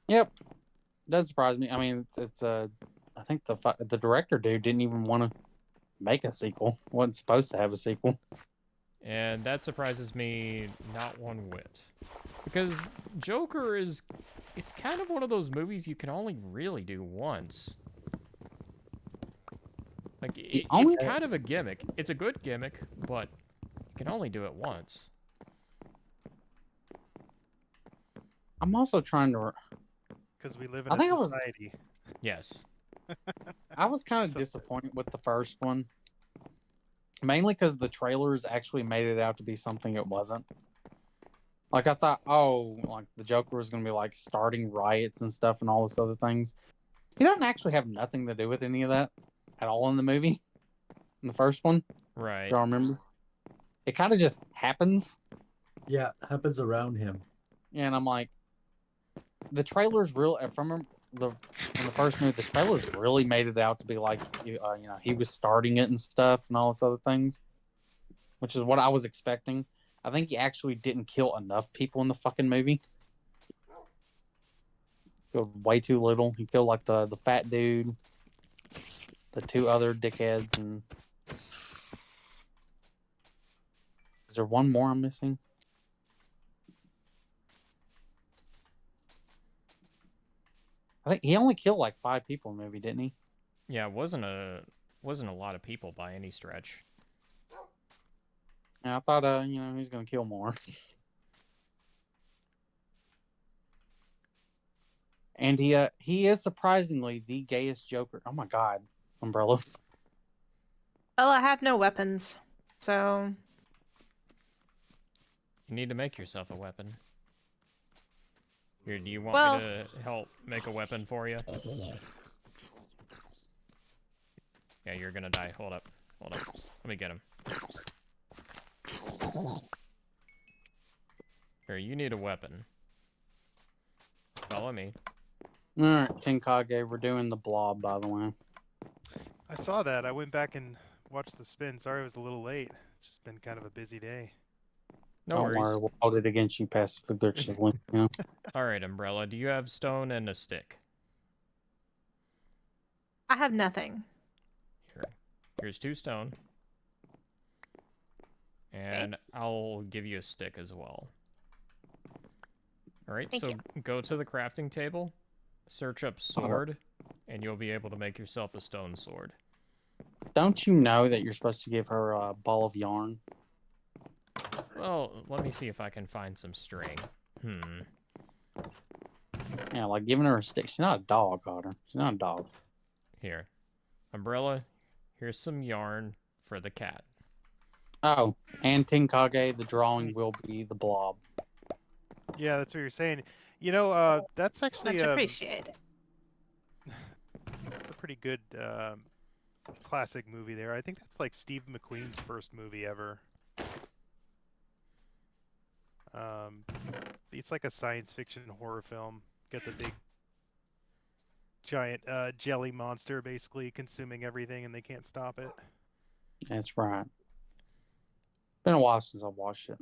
Yep. Doesn't surprise me. I mean, it's I think the director dude didn't even want to make a sequel. Wasn't supposed to have a sequel. And that surprises me not one whit. Because Joker is... It's kind of one of those movies you can only really do once. Like, it's kind of a gimmick. It's a good gimmick, but you can only do it once. I'm also trying to... Because we live in a society. Yes. I was kind of disappointed with the first one. Mainly because the trailers actually made it out to be something it wasn't. Like, I thought, like, the Joker was going to be, like, starting riots and stuff and all this other things. He doesn't actually have nothing to do with any of that at all in the movie. In the first one. Right. Do y'all remember? It kind of just happens. Yeah, happens around him. And I'm like, the trailers from in the first movie, the trailers really made it out to be like, he was starting it and stuff and all this other things, which is what I was expecting. I think he actually didn't kill enough people in the fucking movie. Killed way too little. He killed like the fat dude, the 2 other dickheads, and is there one more I'm missing? I think he only killed like 5 people in the movie, didn't he? Yeah, it wasn't a lot of people by any stretch. And I thought, he's gonna kill more. And he is surprisingly the gayest Joker. Oh my God, Umbrella. Well, I have no weapons, so You need to make yourself a weapon. Here, do you want me to help make a weapon for you? Yeah, you're gonna die. Hold up. Let me get him. Here, you need a weapon. Follow me. All right, Tenkage, we're doing the blob, by the way. I saw that. I went back and watched the spin. Sorry, I was a little late. It's just been kind of a busy day. No Don't worries. worry, we'll hold it against you passively. You know? All right, Umbrella. Do you have stone and a stick? I have nothing. Here's 2 stone. And I'll give you a stick as well. All right, Thank so you. go to the crafting table, search up sword, and you'll be able to make yourself a stone sword. Don't you know that you're supposed to give her a ball of yarn? Well, let me see if I can find some string. Yeah, like giving her a stick. She's not a dog, Otter. She's not a dog. Here. Umbrella, here's some yarn for the cat. Oh, and Tenkage, the drawing will be the blob. Yeah, that's what you're saying. You know, that's actually Much appreciated. a pretty good classic movie there. I think that's like Steve McQueen's first movie ever. It's like a science fiction horror film. Got the big giant jelly monster basically consuming everything and they can't stop it. That's right. Been a while since I watched it.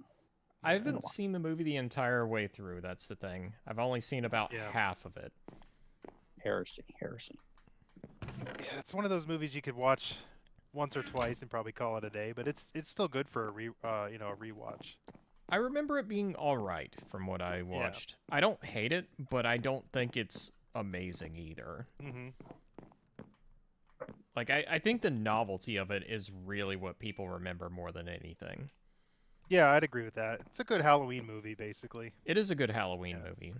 I haven't seen the movie the entire way through, that's the thing. I've only seen about half of it. Heresy. Yeah, it's one of those movies you could watch once or twice and probably call it a day, but it's still good for a rewatch. I remember it being all right from what I watched. I don't hate it, but I don't think it's amazing either. Mm-hmm. Like, I think the novelty of it is really what people remember more than anything. Yeah, I'd agree with that. It's a good Halloween movie, basically. It is a good Halloween movie.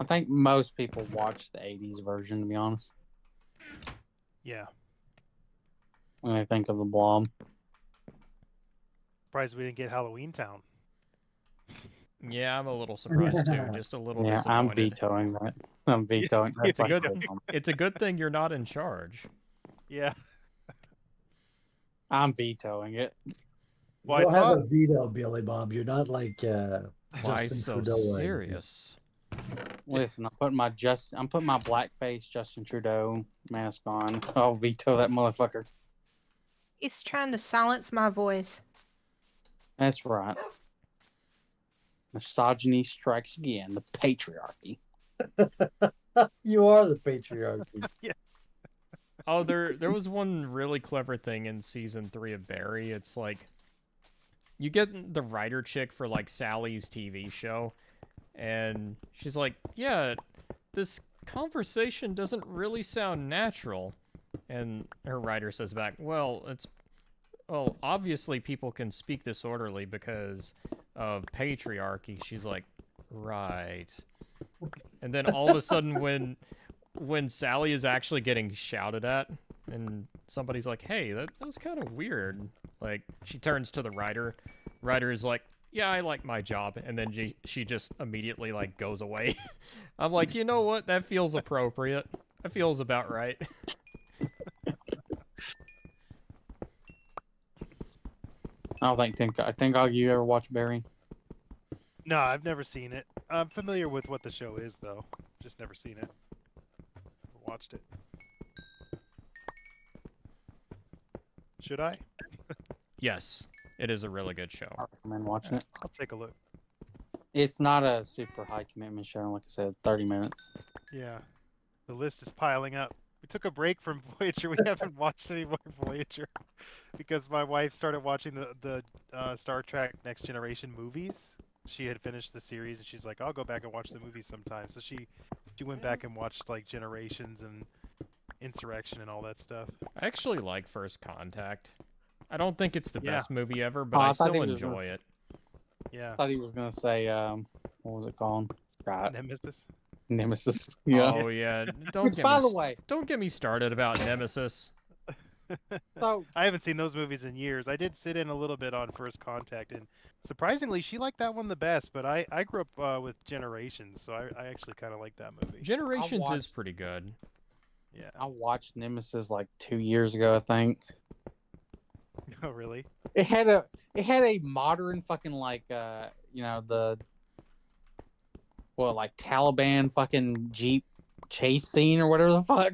I think most people watch the 80s version, to be honest, Yeah. when they think of the blob. Surprised we didn't get Halloween Town. Yeah, I'm a little surprised too. Just a little Yeah, disappointed. I'm vetoing that. I'm vetoing that. It's a good It's a good thing you're not in charge. Yeah. I'm vetoing it. Well, you I don't have thought... a veto, Billy Bob. You're not like Why Justin so Trudeau or anything. serious? Listen, I'm putting my blackface Justin Trudeau mask on. I'll veto that motherfucker. He's trying to silence my voice. That's right. Misogyny strikes again. The patriarchy. You are the patriarchy. Yeah. Oh, there was one really clever thing in season 3 of Barry. It's like you get the writer chick for like Sally's TV show, and she's like, "Yeah, this conversation doesn't really sound natural." And her writer says back, "Well, obviously people can speak disorderly because of patriarchy." She's like, "Right." And then all of a sudden when Sally is actually getting shouted at and somebody's like, "Hey, that was kind of weird." Like, she turns to the writer. Writer is like, "Yeah, I like my job." And then she just immediately like goes away. I'm like, you know what? That feels appropriate. That feels about right. I don't think you ever watch Barry? No, I've never seen it. I'm familiar with what the show is, though. Just never seen it. Never watched it. Should I? Yes, it is a really good show. I recommend watching it. I'll take a look. It's not a super high commitment show. Like I said, 30 minutes. Yeah. The list is piling up. We took a break from Voyager. We haven't watched any more Voyager because my wife started watching the Star Trek Next Generation movies. She had finished the series and she's like, "I'll go back and watch the movies sometime." So she went back and watched like Generations and Insurrection and all that stuff. I actually like First Contact. I don't think it's the Yeah. best movie ever, but Oh, I I thought still he was enjoy gonna it. Yeah. I thought he was gonna say, what was it called? Forgot. Nemesis. Nemesis. Yeah. Oh yeah, Which, by the way, don't get me started about Nemesis. so I haven't seen those movies in years. I did sit in a little bit on First Contact, and surprisingly, she liked that one the best. But I grew up with Generations, so I actually kind of like that movie. Generations is watched- pretty good. Yeah. I watched Nemesis like 2 years ago, I think. Oh, really? It had a modern fucking like like Taliban fucking Jeep chase scene or whatever the fuck.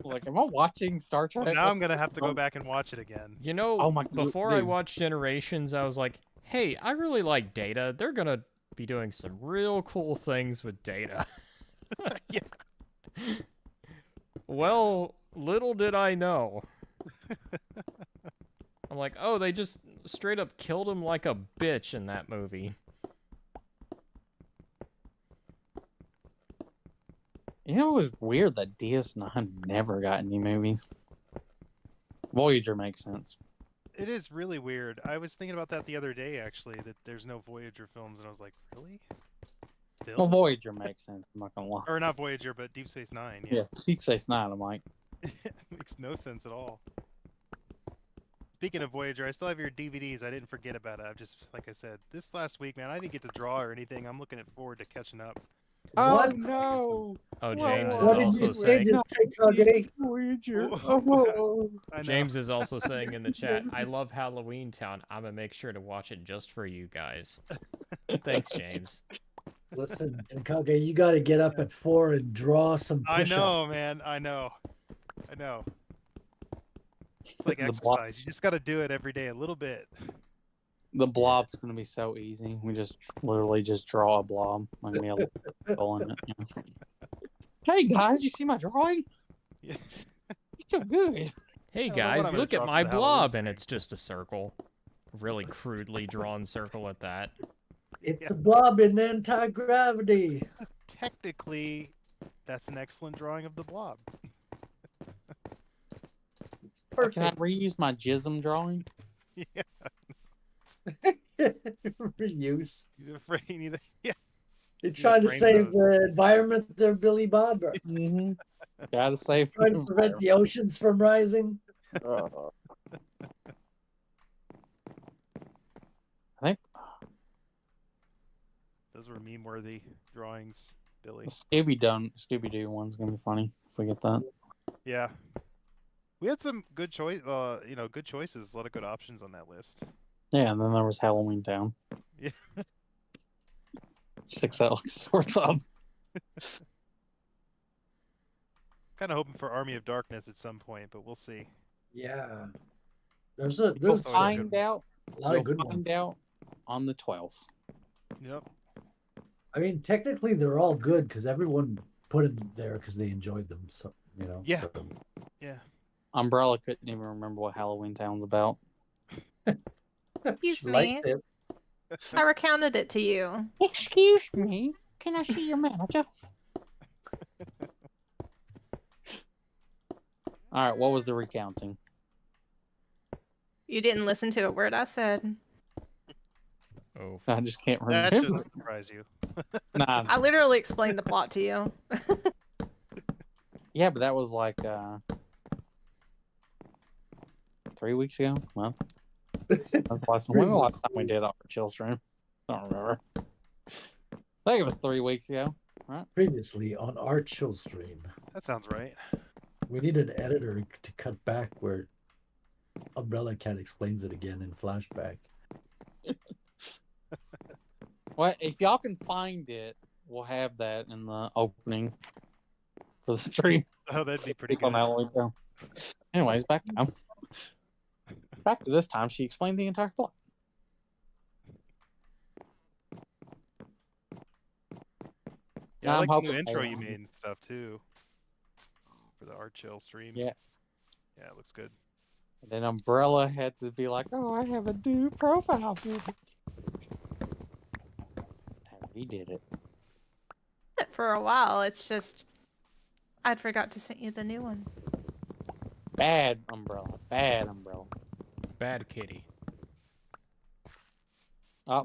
Like, am I watching Star Trek? Now I'm gonna have to go back and watch it again. You know, Oh my- before I dude. watched Generations, I was like, hey, I really like Data. They're gonna be doing some real cool things with Data. Yeah. Well, little did I know. I'm like, oh, they just straight up killed him like a bitch in that movie. You know, it was weird that DS9 never got any movies. Voyager makes sense. It is really weird. I was thinking about that the other day, actually, that there's no Voyager films, and I was like, really? Still? Well, Voyager makes sense. I'm not gonna lie. Or not Voyager, but Deep Space Nine. Yeah, Deep Space Nine. I'm like, Makes no sense at all. Speaking of Voyager, I still have your DVDs. I didn't forget about it. I've just, like I said, this last week, man, I didn't get to draw or anything. I'm looking forward to catching up. What? no! Oh, Well, James what is did you also say? saying. Just take Kage? Voyager. Oh, I know. James is also saying in the chat, I love Halloween Town. I'm gonna make sure to watch it just for you guys. Thanks, James. Listen, Kage, you got to get up at 4 and draw some I push-ups. know, man. I know. It's like The block- exercise. You just got to do it every day a little bit. The blob's gonna be so easy. We just literally just draw a blob, like me a hole in it. You know? Hey guys, you see my drawing? Yeah. Hey I don't know what guys, I'm gonna look at draw for my the Halloween blob, and thing. it's just a circle. Really crudely drawn circle at that. It's a blob in anti-gravity. Technically, that's an excellent drawing of the blob. It's Can I perfect. reuse my jism drawing? Yeah. Reuse. You're afraid you need to- Yeah. You're trying to frame save those. the environment there, Billy Bob. Or Mm-hmm. Gotta save. trying to prevent the oceans from rising. I think Those were meme-worthy drawings, Billy. the Scooby Doo one's gonna be funny if we get that. Yeah. We had some good good choices. A lot of good options on that list. Yeah, and then there was Halloween Town. Yeah. 6 Alex worth of. Kind of hoping for Army of Darkness at some point, but we'll see. Yeah. You'll There's Oh, yeah, good find one. out. a lot You'll of good find ones. out on the 12th. Yep. I mean, technically, they're all good because everyone put them there because they enjoyed them. So, you know. Yeah. So. Yeah. Umbrella couldn't even remember what Halloween Town's about. Excuse She me. liked it. I recounted it to you. Excuse me, can I see your manager? All right, what was the recounting? You didn't listen to a word I said. Oh, I just can't That remember. shouldn't surprise you. Nah, I literally explained the plot to you. yeah, but that was like 3 weeks ago. Well, that's the last time. When was the last time we did off our chill stream? I don't remember. I think it was 3 weeks ago. Previously on our chill stream, That sounds right. we need an editor to cut back where Umbrella Cat explains it again in flashback. Well, if y'all can find it, we'll have that in the opening for the stream. Oh, that'd be pretty It's on good. Halloween Town. Anyways, back to this time. She explained the entire plot. Yeah, I I'm like the hoping- new intro you made and stuff too. For the Art Chill stream. Yeah. Yeah, it looks good. And then Umbrella had to be like, "Oh, I have a new profile pic." And he did it. For a while, it's just I'd forgot to send you the new one. Bad Umbrella. Bad Umbrella. bad kitty. Oh,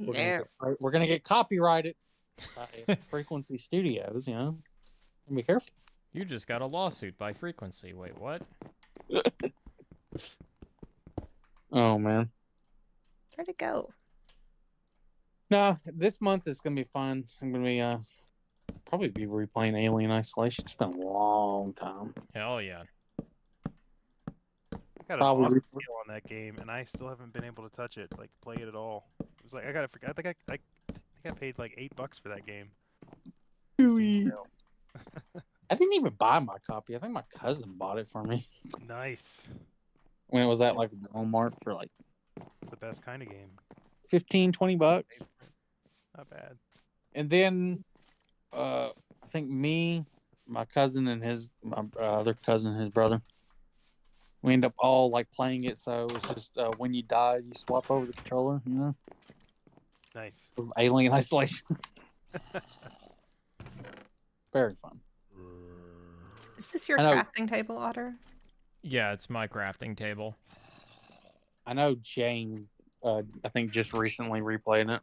we're gonna get copyrighted by Frequency Studios. You know, be careful. You just got a lawsuit by Frequency. Wait, what? Oh man. Where'd it go? No, this month is gonna be fun. I'm gonna be probably be replaying Alien Isolation. It's been a long time. Hell yeah. got an Probably. awesome deal on that game, and I still haven't been able to touch it, like play it at all. It was like I think I paid like $8 for that game. Steam sale. I didn't even buy my copy. I think my cousin bought it for me Nice. when it was at like Walmart for like The best kind of game. 15, 20 bucks. Not bad. And then I think me, my cousin, and my other cousin, his brother, we end up all like playing it. So it's just when you die, you swap over the controller. You know, Nice. Alien Isolation. Very fun. Is this your I know. crafting table, Otter? Yeah, it's my crafting table. I know Jane. I think just recently replaying it.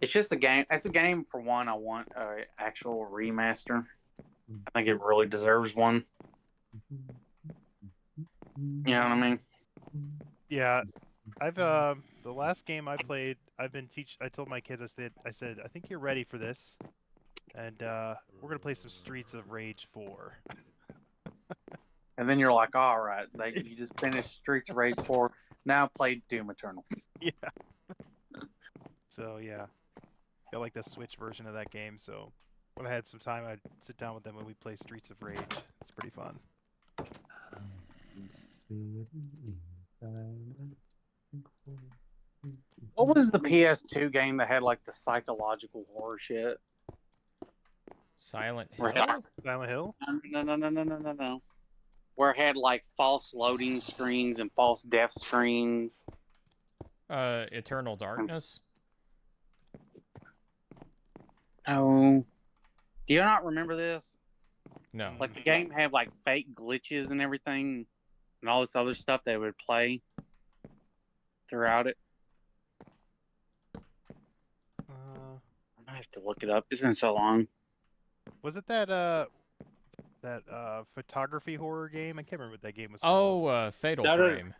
It's just a game. It's a game for one. I want an actual remaster. I think it really deserves one. You know what I mean? Yeah, I've the last game I played, I told my kids, I said I think you're ready for this, and we're gonna play some Streets of Rage 4. And then you're like, all right, you just finished Streets of Rage 4. Now play Doom Eternal. Yeah. So yeah, got like the Switch version of that game. So when I had some time, I'd sit down with them and we play Streets of Rage. It's pretty fun. What was the PS2 game that had like the psychological horror shit? Silent Hill? Right. Silent Hill? No. Where it had like false loading screens and false death screens. Eternal Darkness? Oh. Do you not remember this? No. Like the game had like fake glitches and everything and all this other stuff that would play throughout it. I might have to look it up. It's been so long. Was it that photography horror game? I can't remember what that game was called. Oh, Fatal No, no, no. Frame.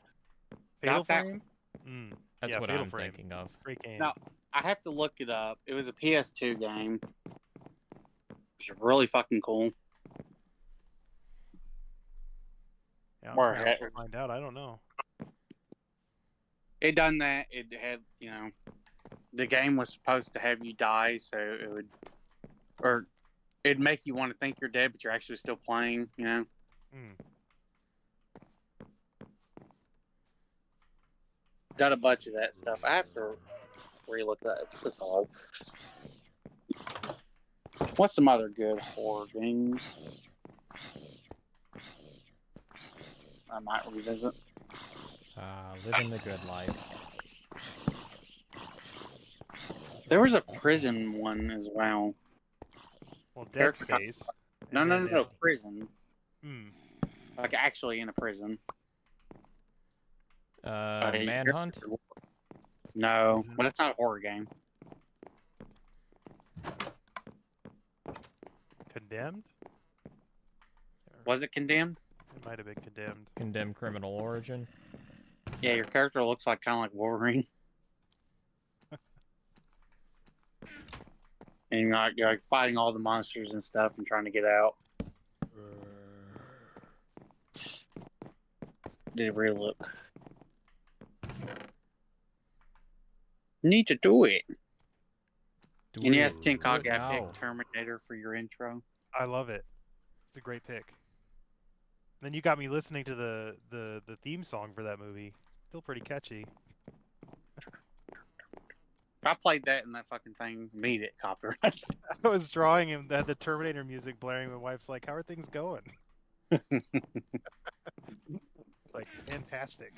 Fatal Not that Frame? Mm, That's yeah, what Fatal I'm Frame. thinking of. Great game. No. I have to look it up. It was a PS2 game. It was really fucking cool. Yeah, I'm Or trying to had- find out. I don't know. It done that. It had, the game was supposed to have you die, so it would, or it'd make you want to think you're dead, but you're actually still playing, Mm. Got a bunch of that stuff. I have to relook that. It's this old. What's some other good horror games? I might revisit. Living the Good Life. There was a prison one as well. Well, Dead Character- Space. No, prison. Mm. Like actually in a prison. Manhunt? No, but it's not a horror game. Condemned? Was it Condemned? It might have been Condemned. Condemned Criminal Origin. Yeah, your character looks like kind of like Wolverine. And you're like fighting all the monsters and stuff and trying to get out. Did a real look. Need to do it. Do And it. yes, Tin Do Cog, it I now. picked Terminator for your intro. I love it. It's a great pick. Then you got me listening to the theme song for that movie. Still pretty catchy. If I played that and that fucking thing, made it copyright. I was drawing him, had the Terminator music blaring. My wife's like, "How are things going?" Like, fantastic.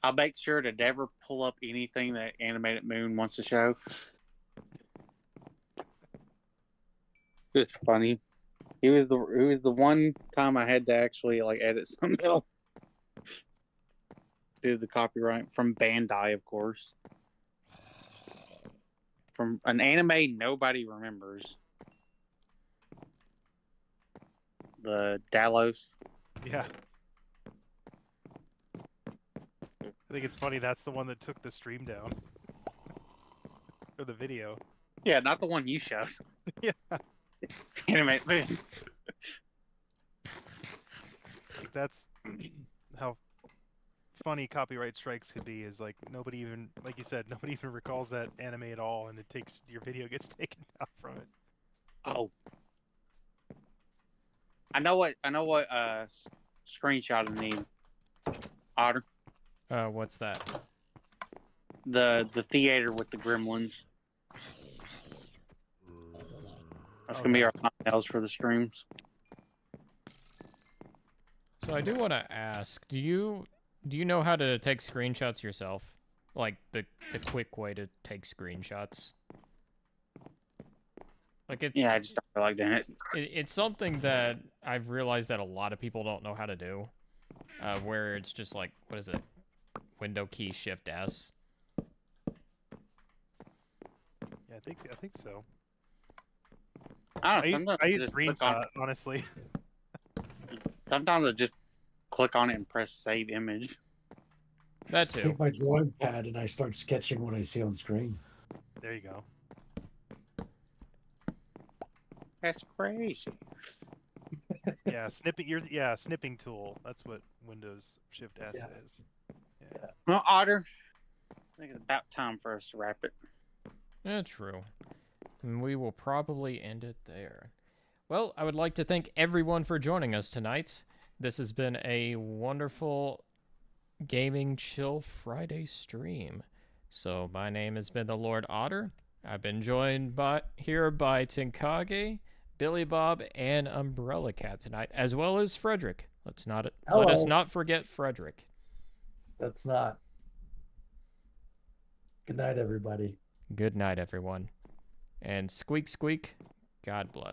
I'll make sure to never pull up anything that Animated Moon wants to show. It's funny. He was the one time I had to actually like edit something else. Do the copyright from Bandai, of course. From an anime nobody remembers. The Dalos. Yeah. I think it's funny that's the one that took the stream down. Or the video. Yeah, not the one you showed. Yeah. Animate. Like, that's how funny copyright strikes could be. Is like nobody even, like you said, nobody even recalls that anime at all, and it takes your video gets taken down from it. Oh, I know what screenshot I need. Otter, What's that? the theater with the gremlins. That's gonna be our thumbnails for the streams. So I do want to ask, do you know how to take screenshots yourself? Like the quick way to take screenshots? Like Yeah, I just don't feel like doing it. it's something that I've realized that a lot of people don't know how to do. Where it's just like, what is it? Window key Shift S. Yeah, I think so. I don't know. I Sometimes use just click on screenshot, honestly. Sometimes I just click on it and press save image. That Just too. take my drawing pad and I start sketching what I see on screen. There you go. That's crazy. Yeah, snipping tool. That's what Windows Shift S is. Yeah. Well, Otter, I think it's about time for us to wrap it. Yeah, true. And we will probably end it there. Well, I would like to thank everyone for joining us tonight. This has been a wonderful Gaming Chill Friday stream. So my name has been the Lord Otter. I've been joined here by Tinkage, Billy Bob, and Umbrella Cat tonight, as well as Frederick. Let us not forget Frederick. That's not. Good night, everybody. Good night, everyone. And squeak, squeak. God bless.